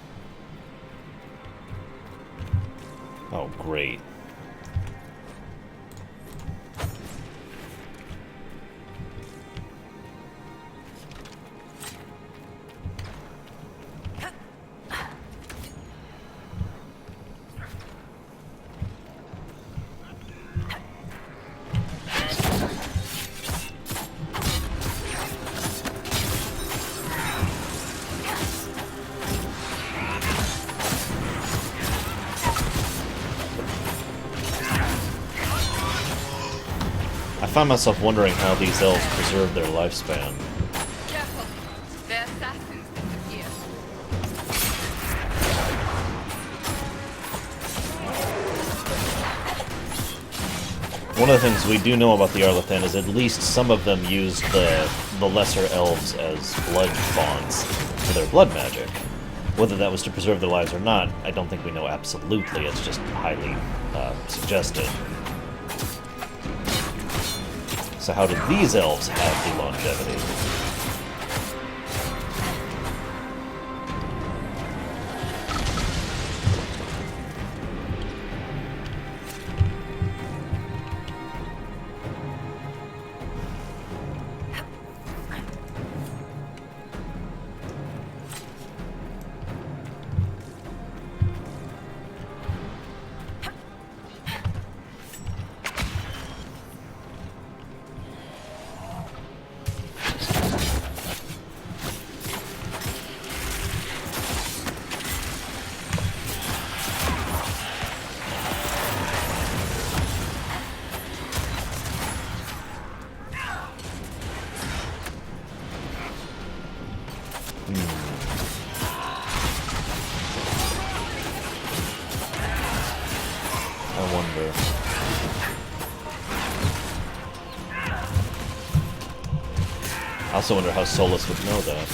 Oh, great. I find myself wondering how these elves preserve their lifespan. Careful. Their assassins disappear. One of the things we do know about the Arlathan is at least some of them used the lesser elves as blood fonts for their blood magic. Whether that was to preserve their lives or not, I don't think we know absolutely. It's just highly suggested. So how did these elves have the longevity? I wonder. I also wonder how Solus would know that.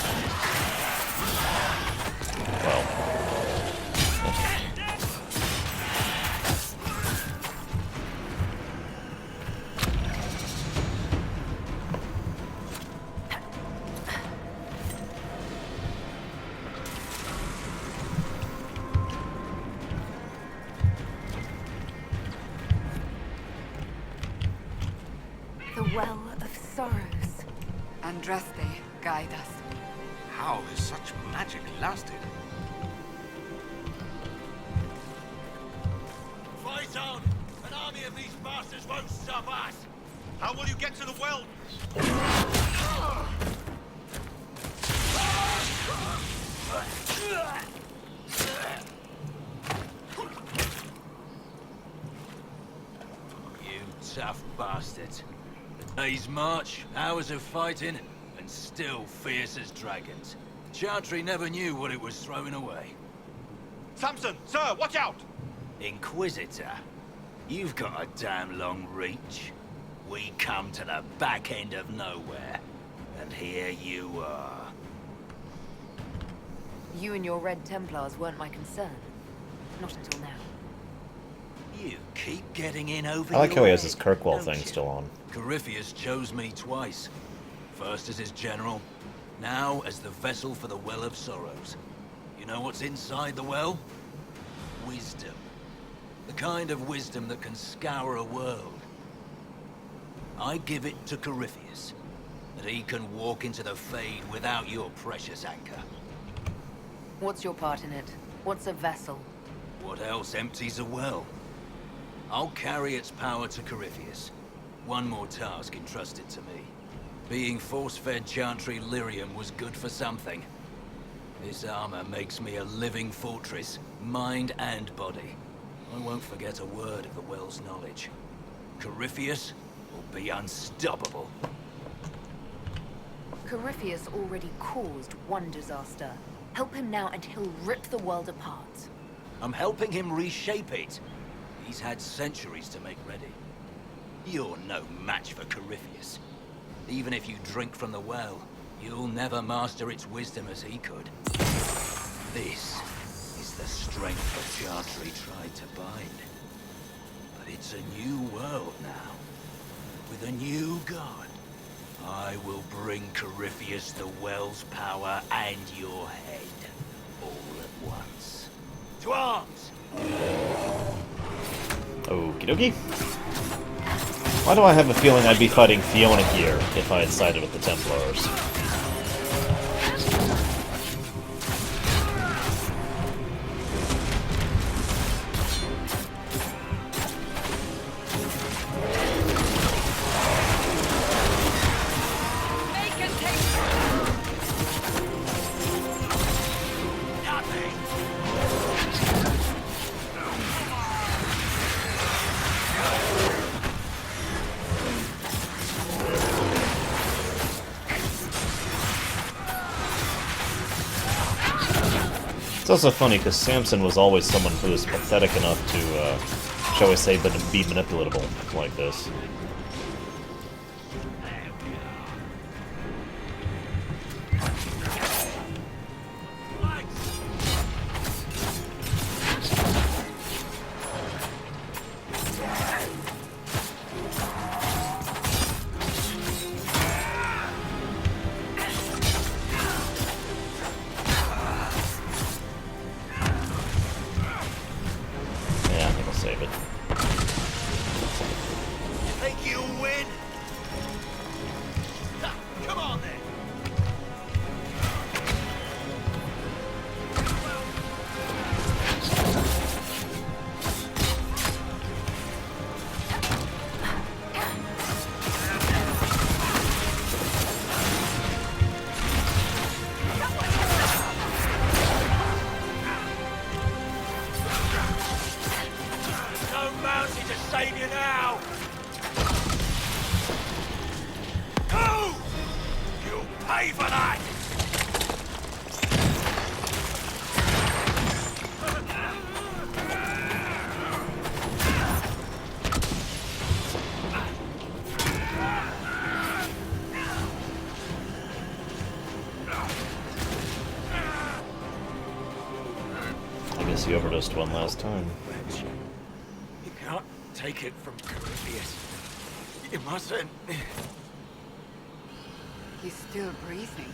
Well. The Well of Sorrows. Andraste, guide us. How has such magic lasted? Fight on! An army of these bastards won't stop us! How will you get to the well? You tough bastard. A day's march, hours of fighting, and still fierce as dragons. Chantry never knew what it was throwing away. Samson, sir, watch out! Inquisitor, you've got a damn long reach. We come to the back end of nowhere, and here you are. You and your Red Templars weren't my concern. Not until now. You keep getting in over I like your how he has head, his Kirkwall don't thing you? still on. Corypheus chose me twice. First as his general, now as the vessel for the Well of Sorrows. You know what's inside the well? Wisdom. The kind of wisdom that can scour a world. I give it to Corypheus, that he can walk into the Fade without your precious anchor. What's your part in it? What's a vessel? What else empties a well? I'll carry its power to Corypheus. One more task entrusted to me. Being force-fed Chantry lyrium was good for something. This armor makes me a living fortress, mind and body. I won't forget a word of the well's knowledge. Corypheus will be unstoppable. Corypheus already caused one disaster. Help him now and he'll rip the world apart. I'm helping him reshape it. He's had centuries to make ready. You're no match for Corypheus. Even if you drink from the well, You'll never master its wisdom as he could. This is the strength the Chantry tried to bind. But it's a new world now, with a new god. I will bring Corypheus the Well's power and your head, all at once. To arms! Okie dokie. Why do I have a feeling I'd be fighting Fiona here if I had sided with the Templars? It's also funny because Samson was always someone who was pathetic enough to, shall we say, be manipulatable like this. He overdosed one last time. You can't take it from Corypheus. You mustn't. He's still breathing.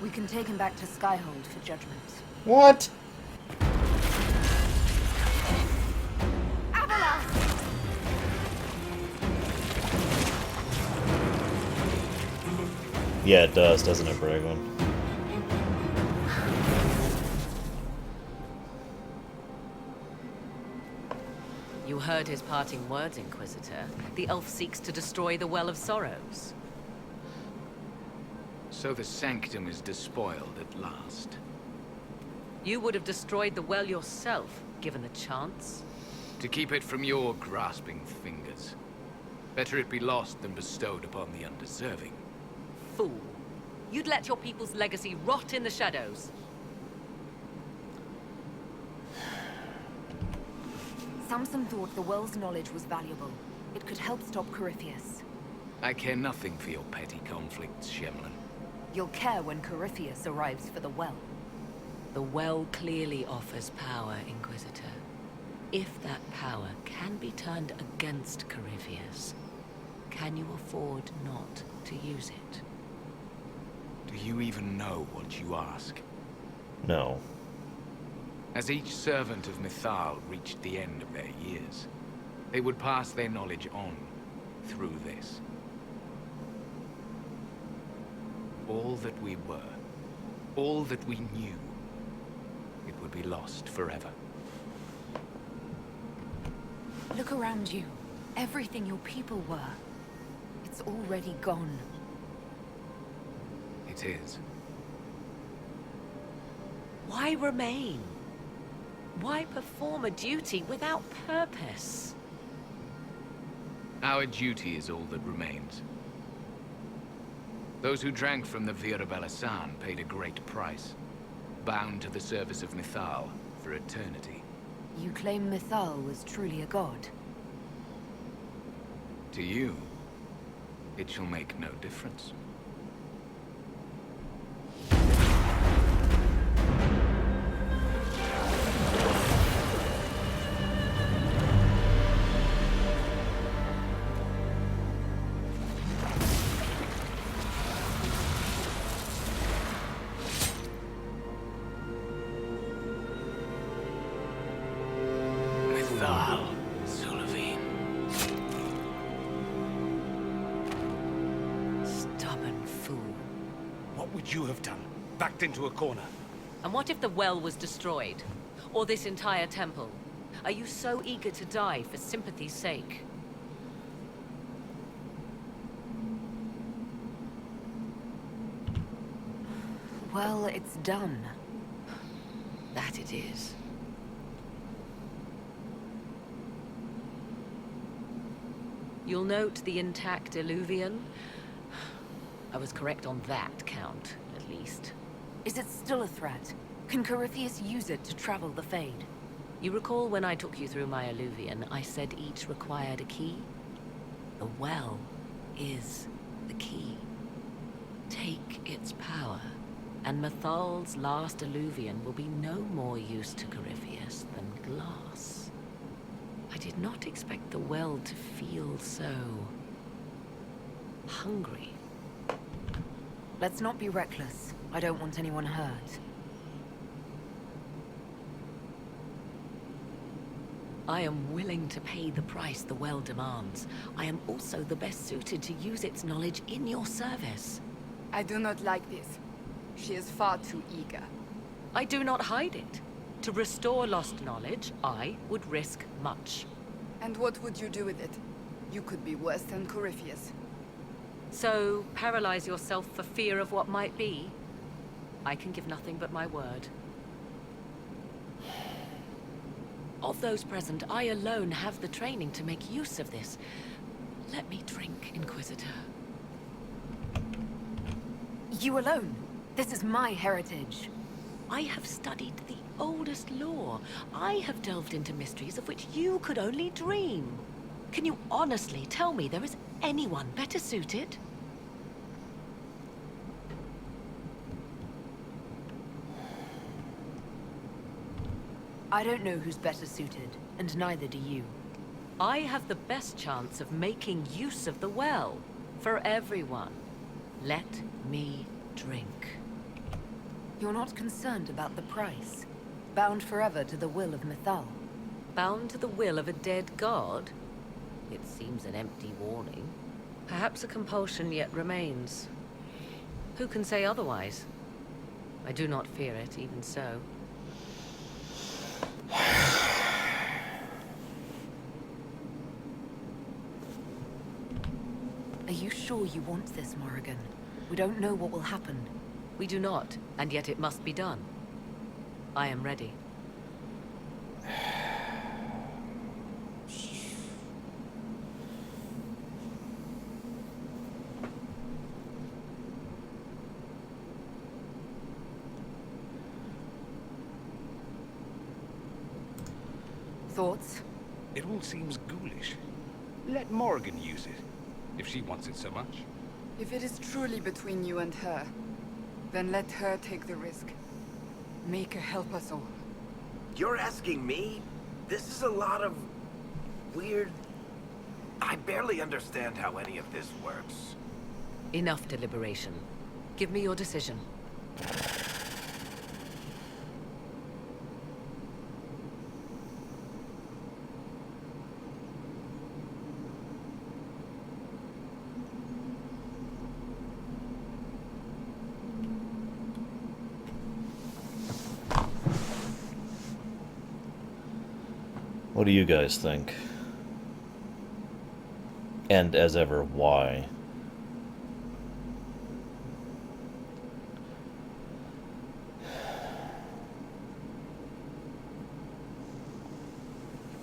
We can take him back to Skyhold for judgment. What? Yeah, it does, doesn't it, Bragwin? You heard his parting words, Inquisitor. The elf seeks to destroy the Well of Sorrows. So the Sanctum is despoiled at last. You would have destroyed the well yourself, given the chance. To keep it from your grasping fingers. Better it be lost than bestowed upon the undeserving. Fool. You'd let your people's legacy rot in the shadows. Samson thought the Well's knowledge was valuable. It could help stop Corypheus. I care nothing for your petty conflicts, Shemlin. You'll care when Corypheus arrives for the Well. The Well clearly offers power, Inquisitor. If that power can be turned against Corypheus, can you afford not to use it? Do you even know what you ask? No. As each servant of Mythal reached the end of their years, they would pass their knowledge on through this. All that we were, all that we knew, it would be lost forever. Look around you. Everything your people were. It's already gone. It is. Why remain? Why perform a duty without purpose? Our duty is all that remains. Those who drank from the Vira Belasan paid a great price, bound to the service of Mythal for eternity. You claim Mythal was truly a god? To you, it shall make no difference. Mithal, Sulavine. Stubborn fool. What would you have done? Backed into a corner? And what if the well was destroyed? Or this entire temple? Are you so eager to die for sympathy's sake? Well, it's done. That it is. You'll note the intact Illuvian. I was correct on that count, at least. Is it still a threat? Can Corypheus use it to travel the Fade? You recall when I took you through my Illuvian, I said each required a key? The well is the key. Take its power, and Mithal's last Illuvian will be no more use to Corypheus than glass. I did not expect the well to feel so hungry. Let's not be reckless. I don't want anyone hurt. I am willing to pay the price the well demands. I am also the best suited to use its knowledge in your service. I do not like this. She is far too eager. I do not hide it. To restore lost knowledge, I would risk much. And what would you do with it? You could be worse than Corypheus. So, paralyze yourself for fear of what might be? I can give nothing but my word. Of those present, I alone have the training to make use of this. Let me drink, Inquisitor. You alone? This is my heritage. I have studied the oldest lore. I have delved into mysteries of which you could only dream. Can you honestly tell me there is anyone better suited? I don't know who's better suited, and neither do you. I have the best chance of making use of the well. For everyone. Let me drink. You're not concerned about the price? Bound forever to the will of Mithal? Bound to the will of a dead god? It seems an empty warning. Perhaps a compulsion yet remains. Who can say otherwise? I do not fear it, even so. Are you sure you want this, Morrigan? We don't know what will happen. We do not, and yet it must be done. I am ready. Thoughts? It all seems ghoulish. Let Morrigan use it, if she wants it so much. If it is truly between you and her, then let her take the risk. Make her help us all. You're asking me? This is a lot of... weird... I barely understand how any of this works. Enough deliberation. Give me your decision. What do you guys think? And as ever, why?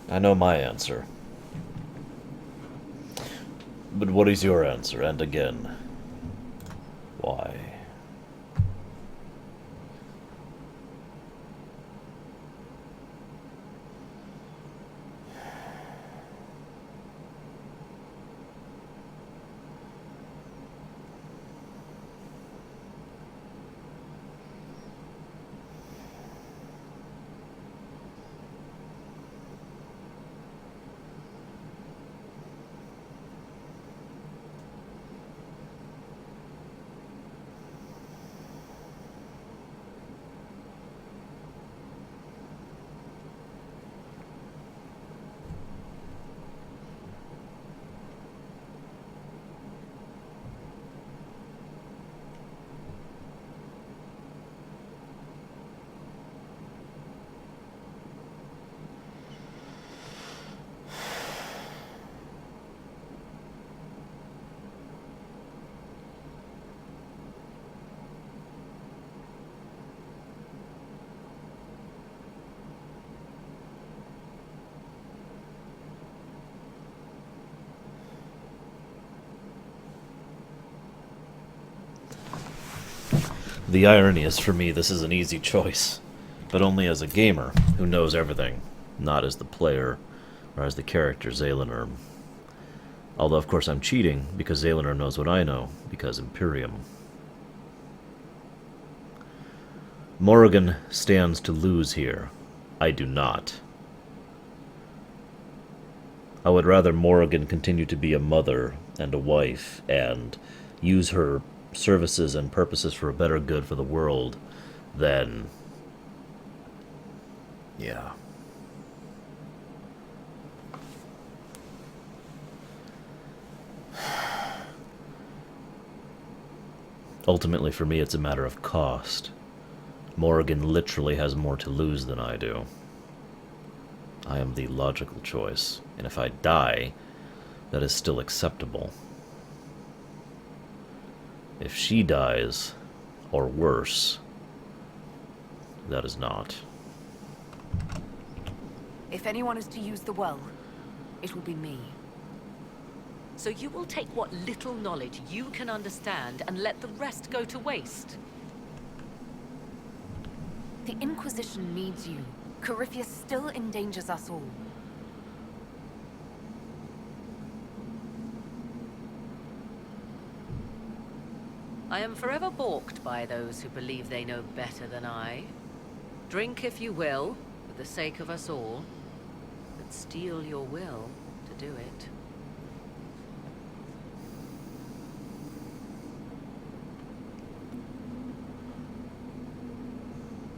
I know my answer. But what is your answer? And again, why? The irony is, for me, this is an easy choice, but only as a gamer who knows everything, not as the player or as the character Zaylaner. Although, of course, I'm cheating because Zaylaner knows what I know, because Imperium. Morrigan stands to lose here. I do not. I would rather Morrigan continue to be a mother and a wife and use her services and purposes for a better good for the world than... yeah. Ultimately, for me, it's a matter of cost. Morrigan literally has more to lose than I do. I am the logical choice, and if I die, that is still acceptable. If she dies, or worse, that is not. If anyone is to use the well, it will be me. So you will take what little knowledge you can understand and let the rest go to waste? The Inquisition needs you. Corypheus still endangers us all. I am forever balked by those who believe they know better than I. Drink if you will, for the sake of us all, but steel your will to do it.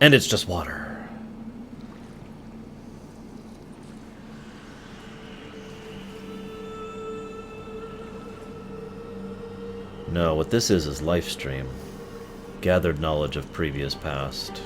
And it's just water. No, what this is life stream. Gathered knowledge of previous past.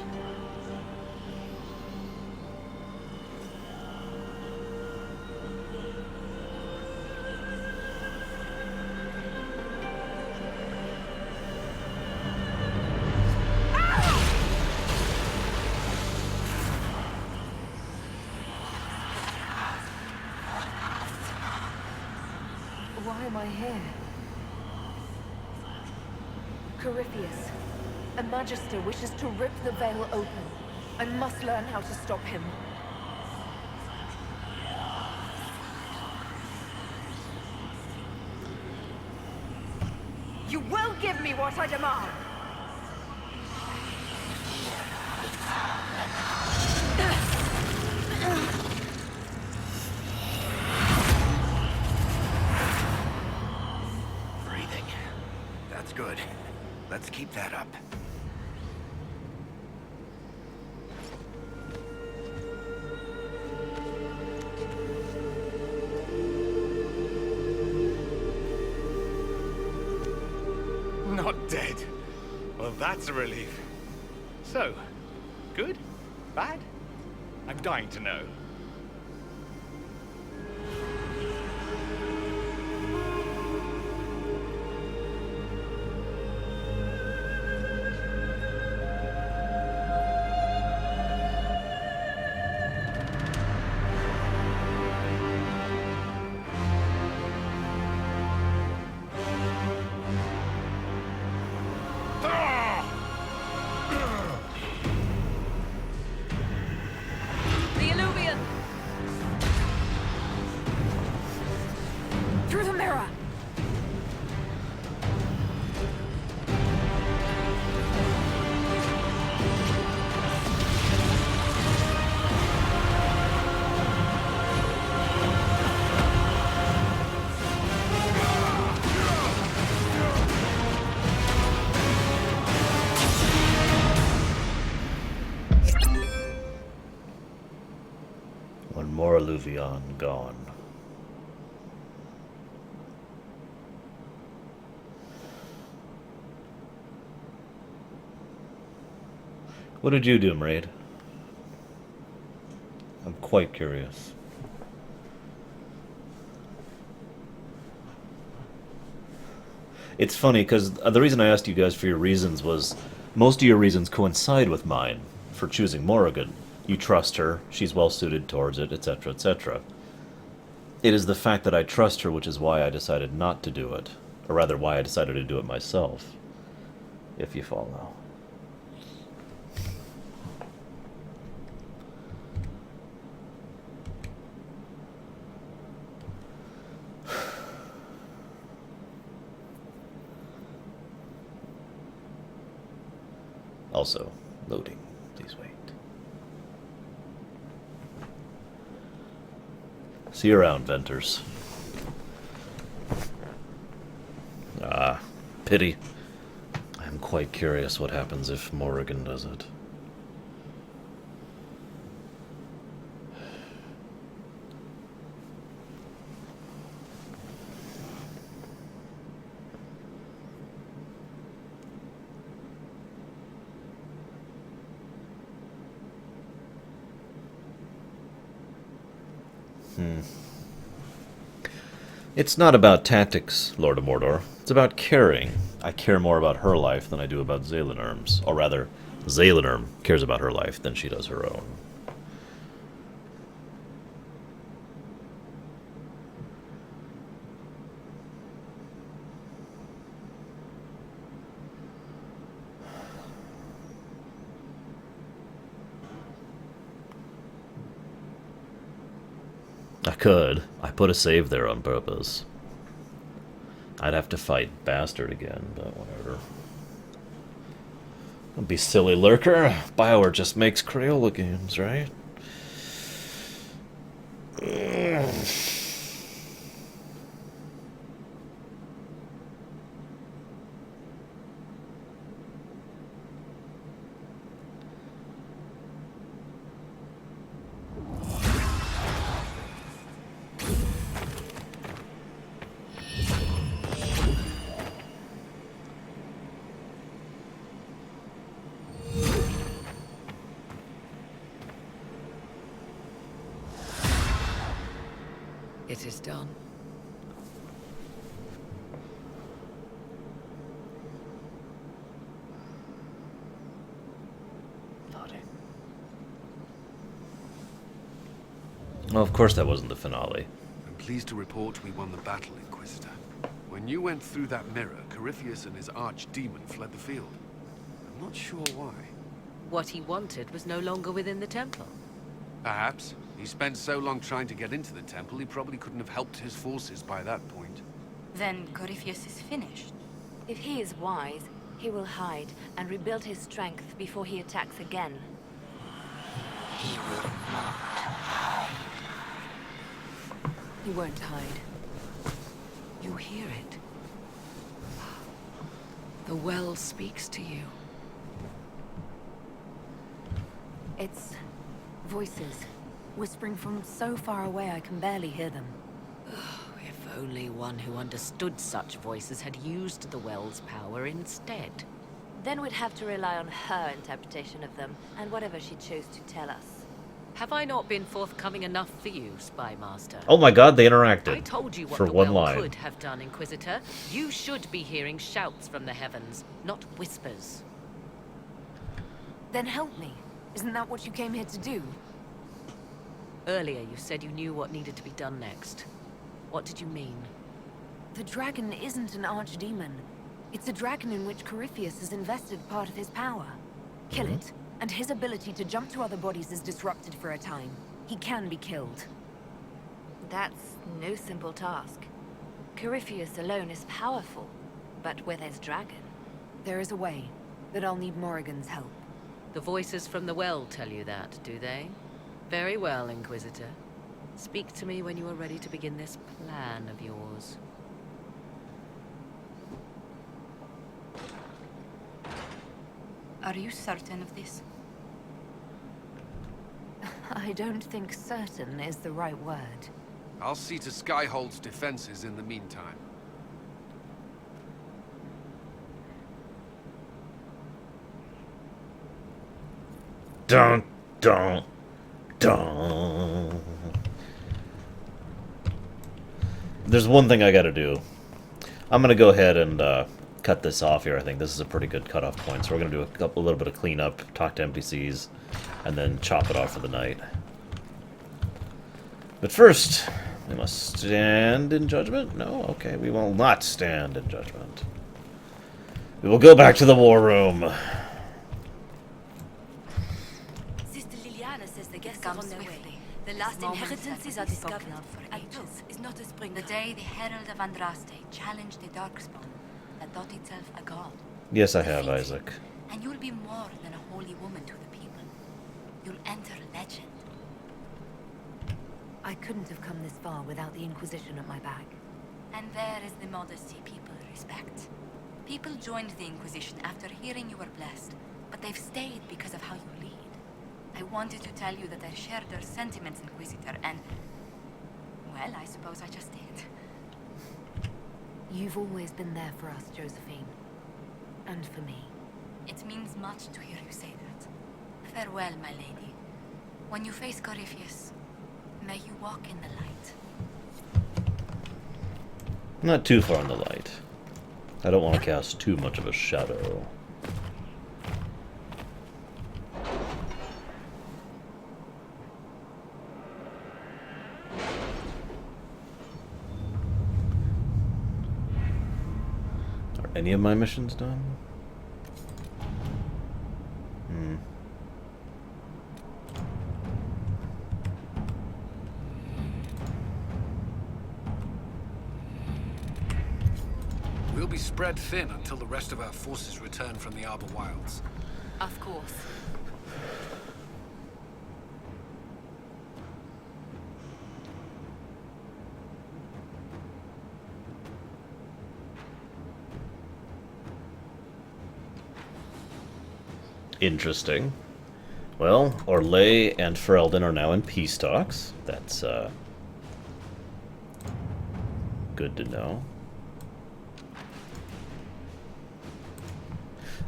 Why am I here? Corypheus, a Magister wishes to rip the veil open. I must learn how to stop him. You will give me what I demand! Breathing. That's good. Let's keep that up. Not dead. Well, that's a relief. So, good? Bad? I'm dying to know. The Illuvian! Through the mirror! One more Illuvion gone. What did you do, Mraid? I'm quite curious. It's funny, because the reason I asked you guys for your reasons was most of your reasons coincide with mine for choosing Morrigan. You trust her, she's well suited towards it, etc., etc. It is the fact that I trust her which is why I decided not to do it. Or rather, why I decided to do it myself. If you follow. Also, loading. Please wait. See you around, Venters. Ah, pity. I'm quite curious what happens if Morrigan does it. It's not about tactics, Lord of Mordor. It's about caring. I care more about her life than I do about Zaylenurm's. Or rather, Zaylenurm cares about her life than she does her own. I could. I put a save there on purpose. I'd have to fight Bastard again, but whatever. Don't be silly, Lurker. BioWare just makes Crayola games, right? It is done. Well, of course that wasn't the finale. I'm pleased to report we won the battle, Inquisitor. When you went through that mirror, Corypheus and his archdemon fled the field. I'm not sure why. What he wanted was no longer within the temple. Perhaps. He spent so long trying to get into the temple, he probably couldn't have helped his forces by that point. Then Corypheus is finished. If he is wise, he will hide and rebuild his strength before he attacks again. He will not. He won't hide. You hear it. The well speaks to you. It's voices, whispering from so far away I can barely hear them. If only one who understood such voices had used the well's power instead. Then we'd have to rely on her interpretation of them, and whatever she chose to tell us. Have I not been forthcoming enough for you, Spy Master? Oh my god, they interacted. I told you what for the one well line. could have done, Inquisitor. You should be hearing shouts from the heavens, not whispers. Then help me. Isn't that what you came here to do? Earlier you said you knew what needed to be done next. What did you mean? The dragon isn't an archdemon. It's a dragon in which Corypheus has invested part of his power. Kill it, and his ability to jump to other bodies is disrupted for a time. He can be killed. That's no simple task. Corypheus alone is powerful, but where there's dragon, there is a way, but I'll need Morrigan's help. The voices from the well tell you that, do they? Very well, Inquisitor. Speak to me when you are ready to begin this plan of yours. Are you certain of this? I don't think certain is the right word. I'll see to Skyhold's defenses in the meantime. Dun, dun, dun. There's one thing I gotta do. I'm gonna go ahead and cut this off here. I think this is a pretty good cutoff point. So we're gonna do a little bit of cleanup, talk to NPCs, and then chop it off for the night. But first, we must stand in judgment? No? Okay, we will not stand in judgment. We will go back to the war room. Sister Liliana says the guests Come are on their way. swiftly. The This last moment inheritances has are been discovered. spoken of for And ages. hope is not a spring. The day the Herald of Andraste challenged the Darkspawn that thought itself a god. Yes, I have, Isaac. And you'll be more than a holy woman to the people. You'll enter legend. I couldn't have come this far without the Inquisition at my back. And there is the modesty people respect. People joined the Inquisition after hearing you were blessed, but they've stayed because of how you lead. I wanted to tell you that I shared their sentiments, Inquisitor, and... well, I suppose I just did. You've always been there for us, Josephine. And for me. It means much to hear you say that. Farewell, my lady. When you face Corypheus, may you walk in the light. Not too far in the light. I don't want to cast too much of a shadow. Are any of my missions done? We'll be spread thin until the rest of our forces return from the Arbor Wilds. Of course. Interesting. Well, Orlais and Ferelden are now in peace talks. That's, good to know.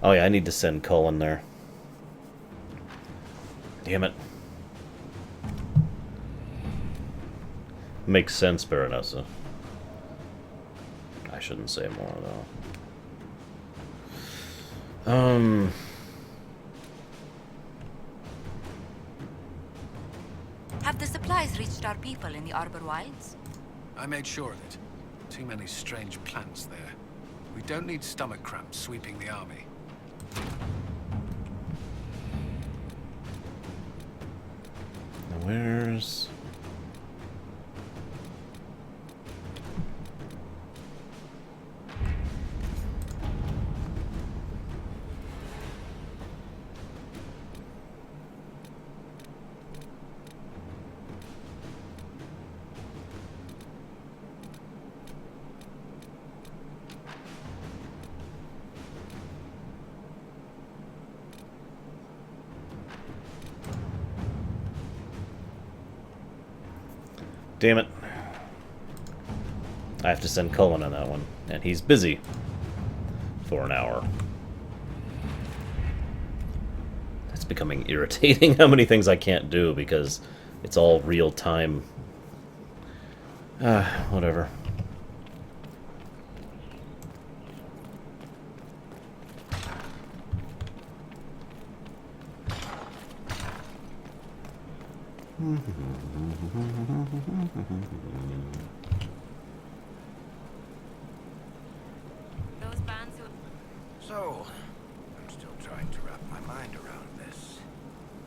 Oh yeah, I need to send Cullen there. Damn it. Makes sense, Baronessa. I shouldn't say more, though. Have the supplies reached our people in the Arbor Wilds? I made sure of it. Too many strange plants there. We don't need stomach cramps sweeping the army. Now where's... Damn it. I have to send Cullen on that one. And he's busy. For an hour. It's becoming irritating how many things I can't do because it's all real time. Whatever. Those bands who... So, I'm still trying to wrap my mind around this.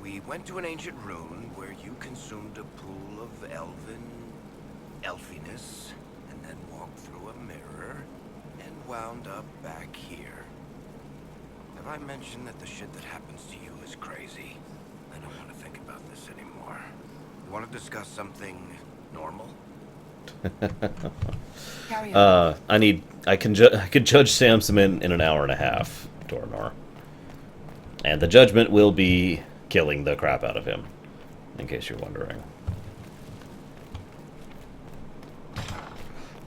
We went to an ancient ruin where you consumed a pool of elfiness, and then walked through a mirror, and wound up back here. Have I mentioned that the shit that happens to you is crazy? I don't want to think about this anymore. You want to discuss something normal? Carry on. I can judge Samson in an hour and a half, Dornor. And the judgment will be killing the crap out of him, in case you're wondering.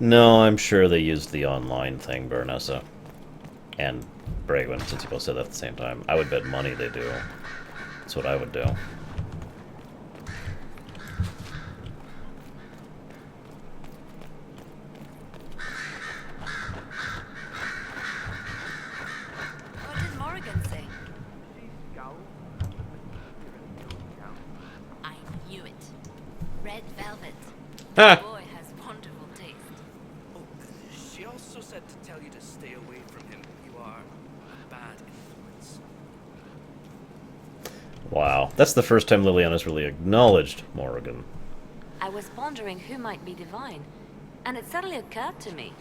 No, I'm sure they used the online thing, Baronessa. And Bragwin, since you both said that at the same time. I would bet money they do. That's what I would do. What did Morrigan say? I knew it. Red velvet. Ha! The boy has wonderful taste. Oh, she also said to tell you to stay away from him. You are a bad influence. Wow, that's the first time Liliana's really acknowledged Morrigan. I was pondering who might be divine, and it suddenly occurred to me.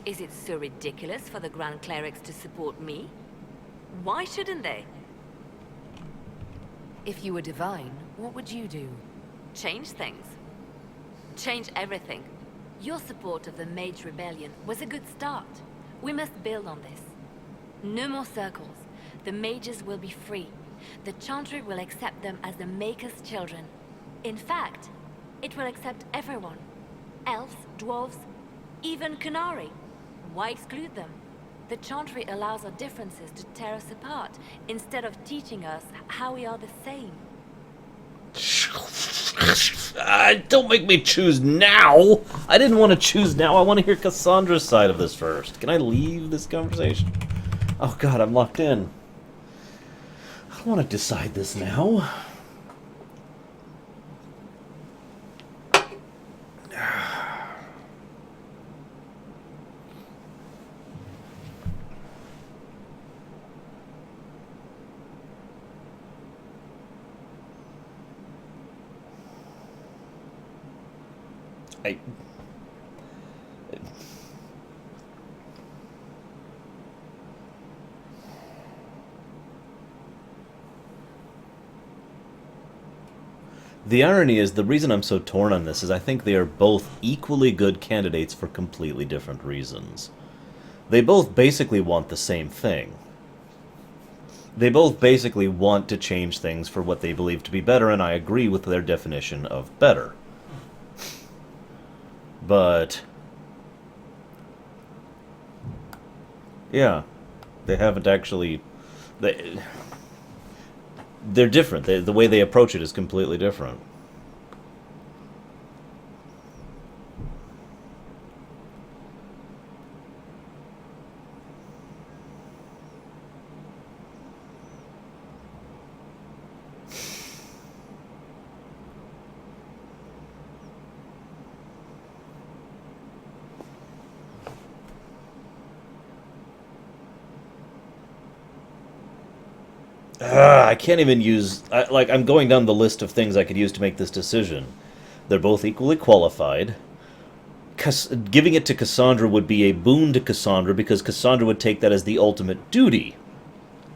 Is it so ridiculous for the Grand Clerics to support me? Why shouldn't they? If you were divine, what would you do? Change things. Change everything. Your support of the Mage Rebellion was a good start. We must build on this. No more circles. The mages will be free. The Chantry will accept them as the Maker's children. In fact, it will accept everyone. Elves, dwarves, even Kunari. Why exclude them? The Chantry allows our differences to tear us apart, instead of teaching us how we are the same. Don't make me choose now! I didn't want to choose now, I want to hear Cassandra's side of this first. Can I leave this conversation? Oh god, I'm locked in. I don't want to decide this now. The irony is, the reason I'm so torn on this is I think they are both equally good candidates for completely different reasons. They both basically want the same thing. They both basically want to change things for what they believe to be better, and I agree with their definition of better. But yeah, they haven't actually... They're different. The way they approach it is completely different. I can't even use... I'm going down the list of things I could use to make this decision. They're both equally qualified. Giving it to Cassandra would be a boon to Cassandra, because Cassandra would take that as the ultimate duty.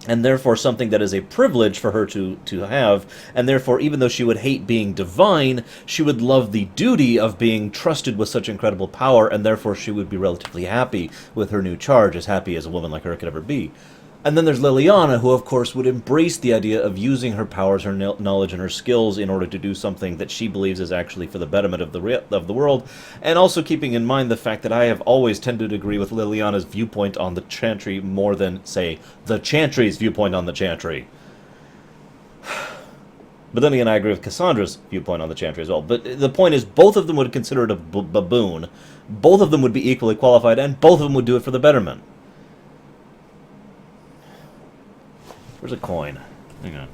And therefore something that is a privilege for her to have. And therefore, even though she would hate being divine, she would love the duty of being trusted with such incredible power, and therefore she would be relatively happy with her new charge, as happy as a woman like her could ever be. And then there's Liliana, who of course would embrace the idea of using her powers, her knowledge, and her skills in order to do something that she believes is actually for the betterment of the world, and also keeping in mind the fact that I have always tended to agree with Liliana's viewpoint on the Chantry more than, say, the Chantry's viewpoint on the Chantry. But then again, I agree with Cassandra's viewpoint on the Chantry as well. But the point is, both of them would consider it a boon, both of them would be equally qualified, and both of them would do it for the betterment. Where's a coin? Hang on.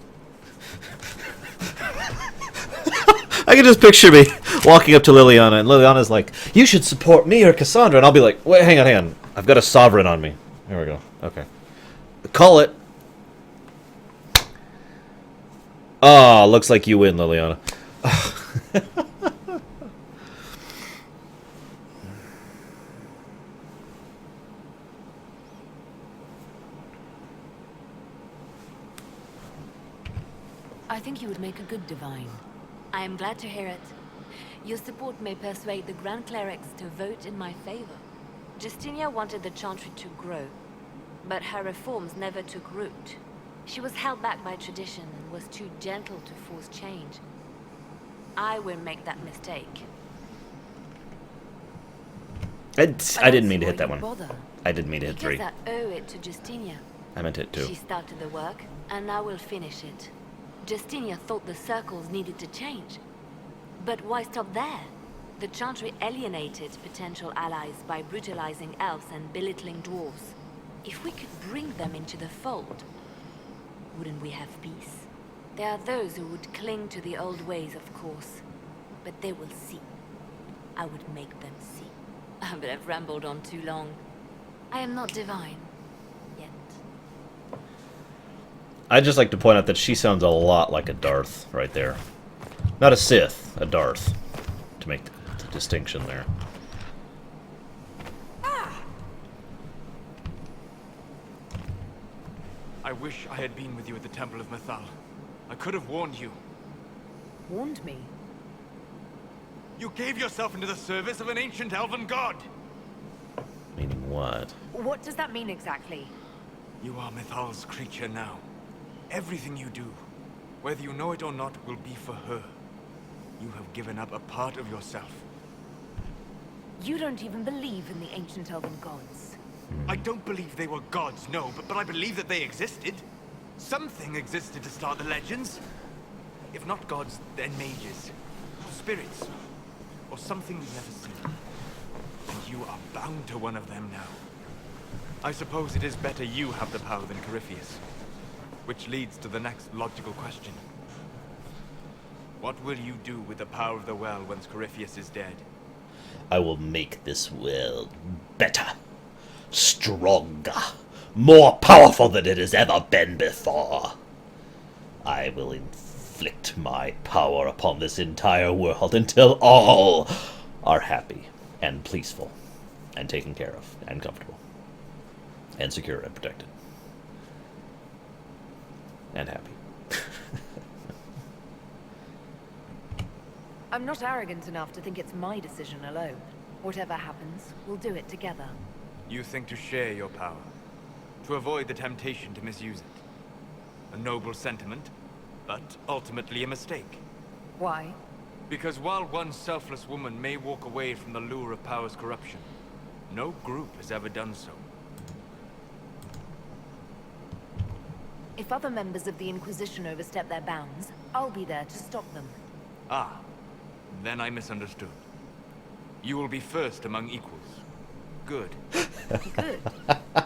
I can just picture me walking up to Liliana, and Liliana's like, "You should support me or Cassandra," and I'll be like, "Wait, hang on. I've got a sovereign on me." There we go. Okay. Call it. Oh, looks like you win, Liliana. I think you would make a good divine. I am glad to hear it. Your support may persuade the Grand Clerics to vote in my favor. Justinia wanted the Chantry to grow, but her reforms never took root. She was held back by tradition and was too gentle to force change. I will make that mistake. I didn't mean to hit that one. Bother. I didn't mean to hit 3. Because I owe it to Justinia. I meant to hit 2. She started the work, and now we'll finish it. Justinia thought the circles needed to change. But why stop there? The Chantry alienated potential allies by brutalizing elves and belittling dwarves. If we could bring them into the fold, wouldn't we have peace? There are those who would cling to the old ways, of course. But they will see. I would make them see. But I've rambled on too long. I am not divine. I'd just like to point out that she sounds a lot like a Darth right there. Not a Sith, a Darth. To make the distinction there. I wish I had been with you at the Temple of Mythal. I could have warned you. Warned me? You gave yourself into the service of an ancient elven god! Meaning what? What does that mean exactly? You are Mythal's creature now. Everything you do, whether you know it or not, will be for her. You have given up a part of yourself. You don't even believe in the ancient elven gods. I don't believe they were gods, no, but I believe that they existed. Something existed to start the legends. If not gods, then mages. Or spirits. Or something we've never seen. And you are bound to one of them now. I suppose it is better you have the power than Corypheus. Which leads to the next logical question. What will you do with the power of the well once Corypheus is dead? I will make this world better, stronger, more powerful than it has ever been before. I will inflict my power upon this entire world until all are happy and peaceful and taken care of and comfortable and secure and protected and happy. I'm not arrogant enough to think it's my decision alone. Whatever happens, we'll do it together. You think to share your power, to avoid the temptation to misuse it. A noble sentiment, but ultimately a mistake. Why? Because while one selfless woman may walk away from the lure of power's corruption, no group has ever done so. If other members of the Inquisition overstep their bounds, I'll be there to stop them. Ah, then I misunderstood. You will be first among equals. Good. Good.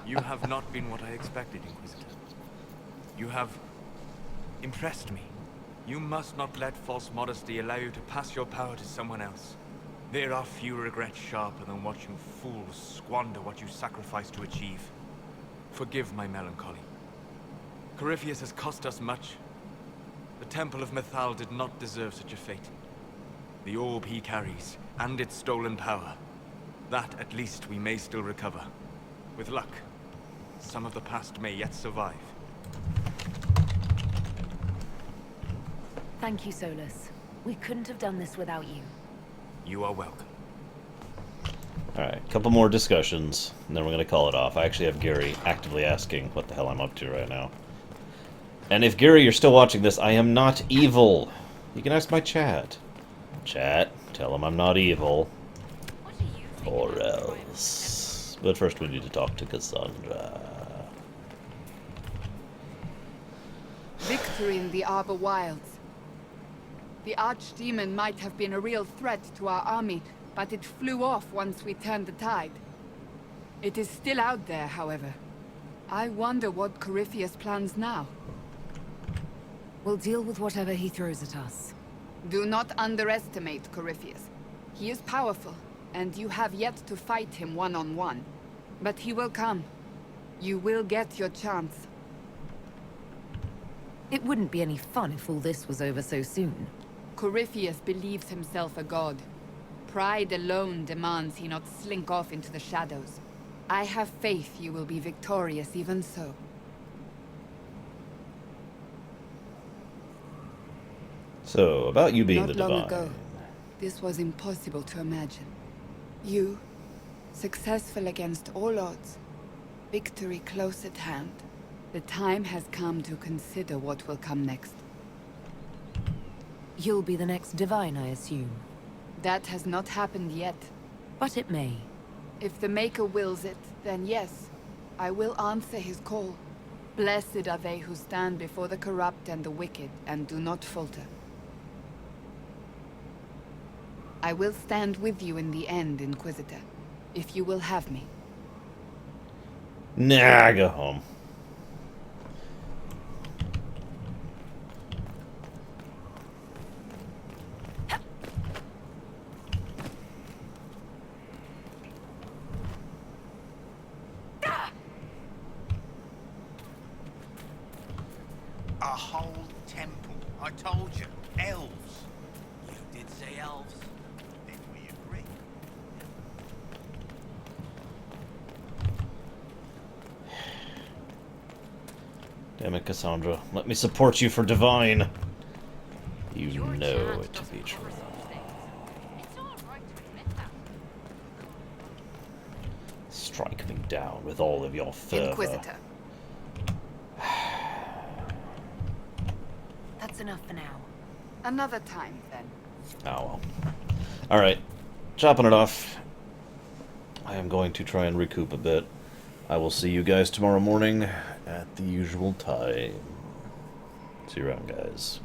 You have not been what I expected, Inquisitor. You have impressed me. You must not let false modesty allow you to pass your power to someone else. There are few regrets sharper than watching fools squander what you sacrificed to achieve. Forgive my melancholy. Corypheus has cost us much. The Temple of Mythal did not deserve such a fate. The orb he carries, and its stolen power. That, at least, we may still recover. With luck, some of the past may yet survive. Thank you, Solus. We couldn't have done this without you. You are welcome. Alright, a couple more discussions, and then we're going to call it off. I actually have Gary actively asking what the hell I'm up to right now. And if, Gary, you're still watching this, I am not evil. You can ask my chat. Chat, tell him I'm not evil. Or else. But first we need to talk to Cassandra. Victory in the Arbor Wilds. The Archdemon might have been a real threat to our army, but it flew off once we turned the tide. It is still out there, however. I wonder what Corypheus plans now. We'll deal with whatever he throws at us. Do not underestimate Corypheus. He is powerful, and you have yet to fight him one-on-one. But he will come. You will get your chance. It wouldn't be any fun if all this was over so soon. Corypheus believes himself a god. Pride alone demands he not slink off into the shadows. I have faith you will be victorious even so. So, about you being Not the divine. long ago, this was impossible to imagine. You, successful against all odds, victory close at hand. The time has come to consider what will come next. You'll be the next divine, I assume. That has not happened yet. But it may. If the Maker wills it, then yes, I will answer his call. Blessed are they who stand before the corrupt and the wicked and do not falter. I will stand with you in the end, Inquisitor, if you will have me. Nah, go home. A whole temple. I told you. Elves. You did say elves. Then we agree. Damn it, Cassandra. Let me support you for divine. You know it to be true. Strike me down with all of your fervor. Inquisitor. That's enough for now. Another time, then. Oh well. Alright. Chopping it off. I am going to try and recoup a bit. I will see you guys tomorrow morning at the usual time. See you around, guys.